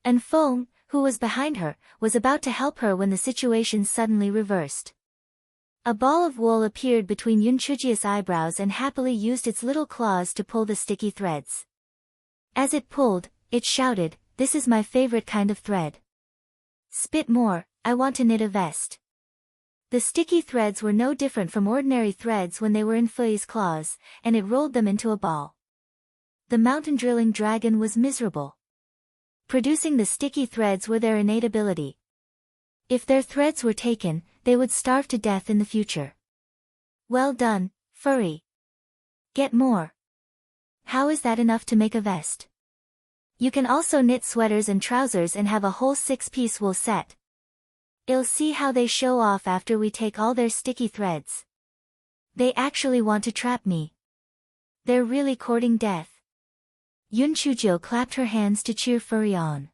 And Feng, who was behind her, was about to help her when the situation suddenly reversed. A ball of wool appeared between Yunchujia's eyebrows and happily used its little claws to pull the sticky threads. As it pulled, it shouted, "This is my favorite kind of thread. Spit more, I want to knit a vest." The sticky threads were no different from ordinary threads when they were in Fui's claws, and it rolled them into a ball. The mountain drilling dragon was miserable. Producing the sticky threads were their innate ability. If their threads were taken, they would starve to death in the future. Well done, Furry. Get more. How is that enough to make a vest? You can also knit sweaters and trousers and have a whole 6-piece wool set. I'll see how they show off after we take all their sticky threads. They actually want to trap me. They're really courting death. Yunchujo clapped her hands to cheer Furry on.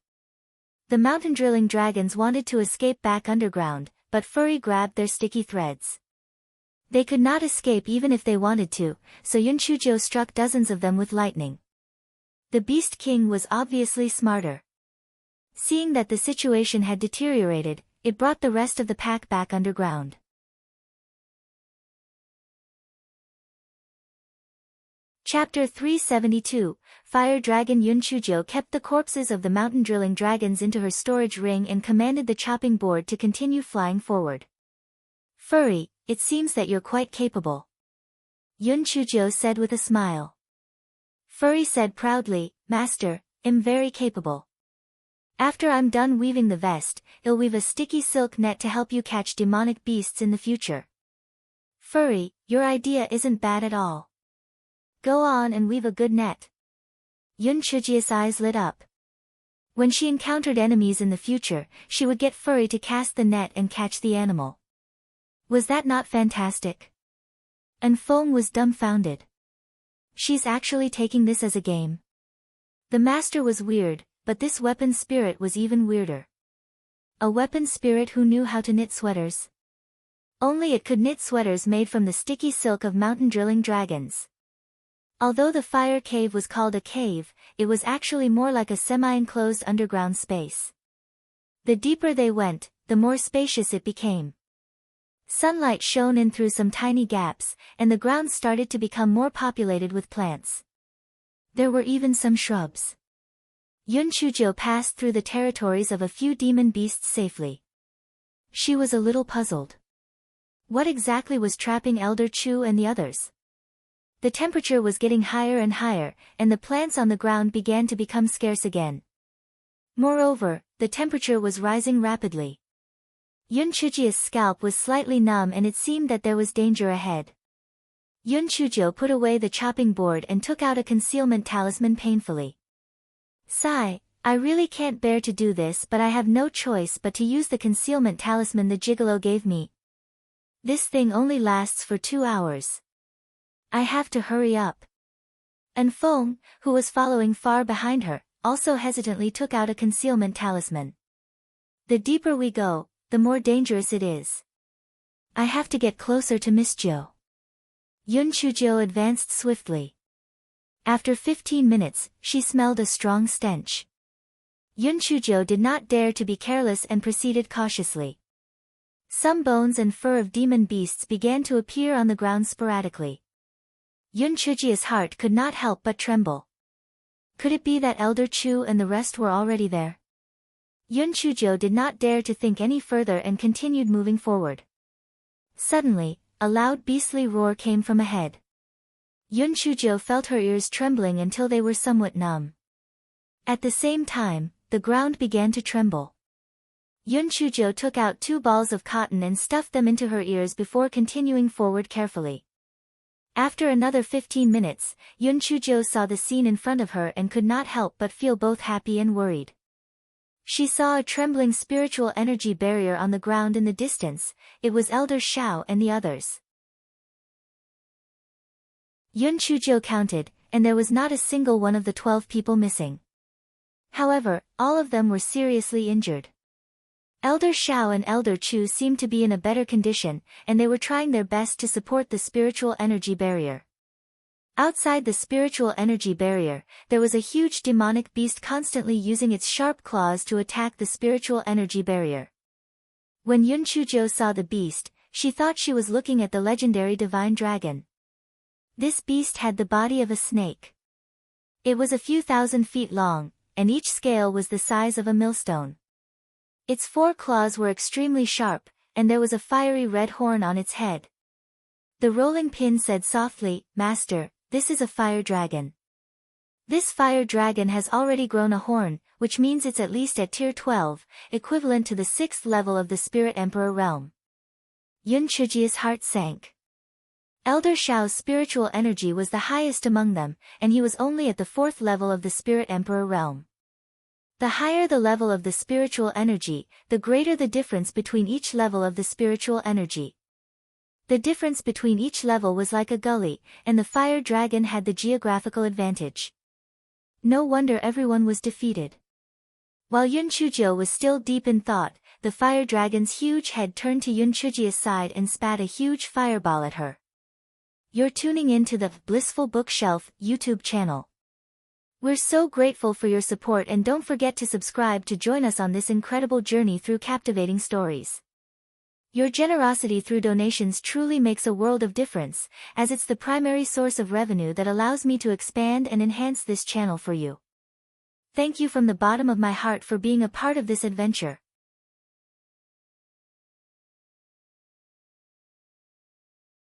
The mountain drilling dragons wanted to escape back underground, but Furry grabbed their sticky threads. They could not escape even if they wanted to, so Yunchujo struck dozens of them with lightning. The Beast King was obviously smarter. Seeing that the situation had deteriorated, it brought the rest of the pack back underground. Chapter 372, Fire Dragon. Yunchujo kept the corpses of the mountain drilling dragons into her storage ring and commanded the chopping board to continue flying forward. Furry, it seems that you're quite capable. Yunchujo said with a smile. Furry said proudly, Master, I'm very capable. After I'm done weaving the vest, I'll weave a sticky silk net to help you catch demonic beasts in the future. Furry, your idea isn't bad at all. Go on and weave a good net. Yunchujia's eyes lit up. When she encountered enemies in the future, she would get Furry to cast the net and catch the animal. Was that not fantastic? And Feng was dumbfounded. She's actually taking this as a game. The master was weird, but this weapon spirit was even weirder. A weapon spirit who knew how to knit sweaters. Only it could knit sweaters made from the sticky silk of mountain drilling dragons. Although the fire cave was called a cave, it was actually more like a semi-enclosed underground space. The deeper they went, the more spacious it became. Sunlight shone in through some tiny gaps, and the ground started to become more populated with plants. There were even some shrubs. Yunchujo passed through the territories of a few demon beasts safely. She was a little puzzled. What exactly was trapping Elder Chu and the others? The temperature was getting higher and higher, and the plants on the ground began to become scarce again. Moreover, the temperature was rising rapidly. Yunchujia's scalp was slightly numb and it seemed that there was danger ahead. Yunchujo put away the chopping board and took out a concealment talisman painfully. Sigh, I really can't bear to do this, but I have no choice but to use the concealment talisman the gigolo gave me. This thing only lasts for 2 hours. I have to hurry up. And Feng, who was following far behind her, also hesitantly took out a concealment talisman. The deeper we go, the more dangerous it is. I have to get closer to Mischievous. Yunchujo advanced swiftly. After 15 minutes, she smelled a strong stench. Yunchujo did not dare to be careless and proceeded cautiously. Some bones and fur of demon beasts began to appear on the ground sporadically. Yunchujia's heart could not help but tremble. Could it be that Elder Chu and the rest were already there? Yunchujo did not dare to think any further and continued moving forward. Suddenly, a loud beastly roar came from ahead. Yunchujo felt her ears trembling until they were somewhat numb. At the same time, the ground began to tremble. Yunchujo took out 2 balls of cotton and stuffed them into her ears before continuing forward carefully. After another 15 minutes, Yunchujo saw the scene in front of her and could not help but feel both happy and worried. She saw a trembling spiritual energy barrier on the ground in the distance. It was Elder Shao and the others. Yunchujo counted, and there was not a single one of the 12 people missing. However, all of them were seriously injured. Elder Shao and Elder Chu seemed to be in a better condition, and they were trying their best to support the spiritual energy barrier. Outside the spiritual energy barrier, there was a huge demonic beast constantly using its sharp claws to attack the spiritual energy barrier. When Yun Chujiu saw the beast, she thought she was looking at the legendary divine dragon. This beast had the body of a snake. It was a few thousand feet long, and each scale was the size of a millstone. Its 4 claws were extremely sharp, and there was a fiery red horn on its head. The rolling pin said softly, "Master, this is a fire dragon. This fire dragon has already grown a horn, which means it's at least at tier 12, equivalent to the 6th level of the Spirit Emperor realm." Yun Chuji's heart sank. Elder Shao's spiritual energy was the highest among them, and he was only at the 4th level of the Spirit Emperor realm. The higher the level of the spiritual energy, the greater the difference between each level of the spiritual energy. The difference between each level was like a gully, and the fire dragon had the geographical advantage. No wonder everyone was defeated. While Yun Chujiu was still deep in thought, the fire dragon's huge head turned to Yun Chuji's side and spat a huge fireball at her. You're tuning in to the Blissful Bookshelf YouTube channel. We're so grateful for your support, and don't forget to subscribe to join us on this incredible journey through captivating stories. Your generosity through donations truly makes a world of difference, as it's the primary source of revenue that allows me to expand and enhance this channel for you. Thank you from the bottom of my heart for being a part of this adventure.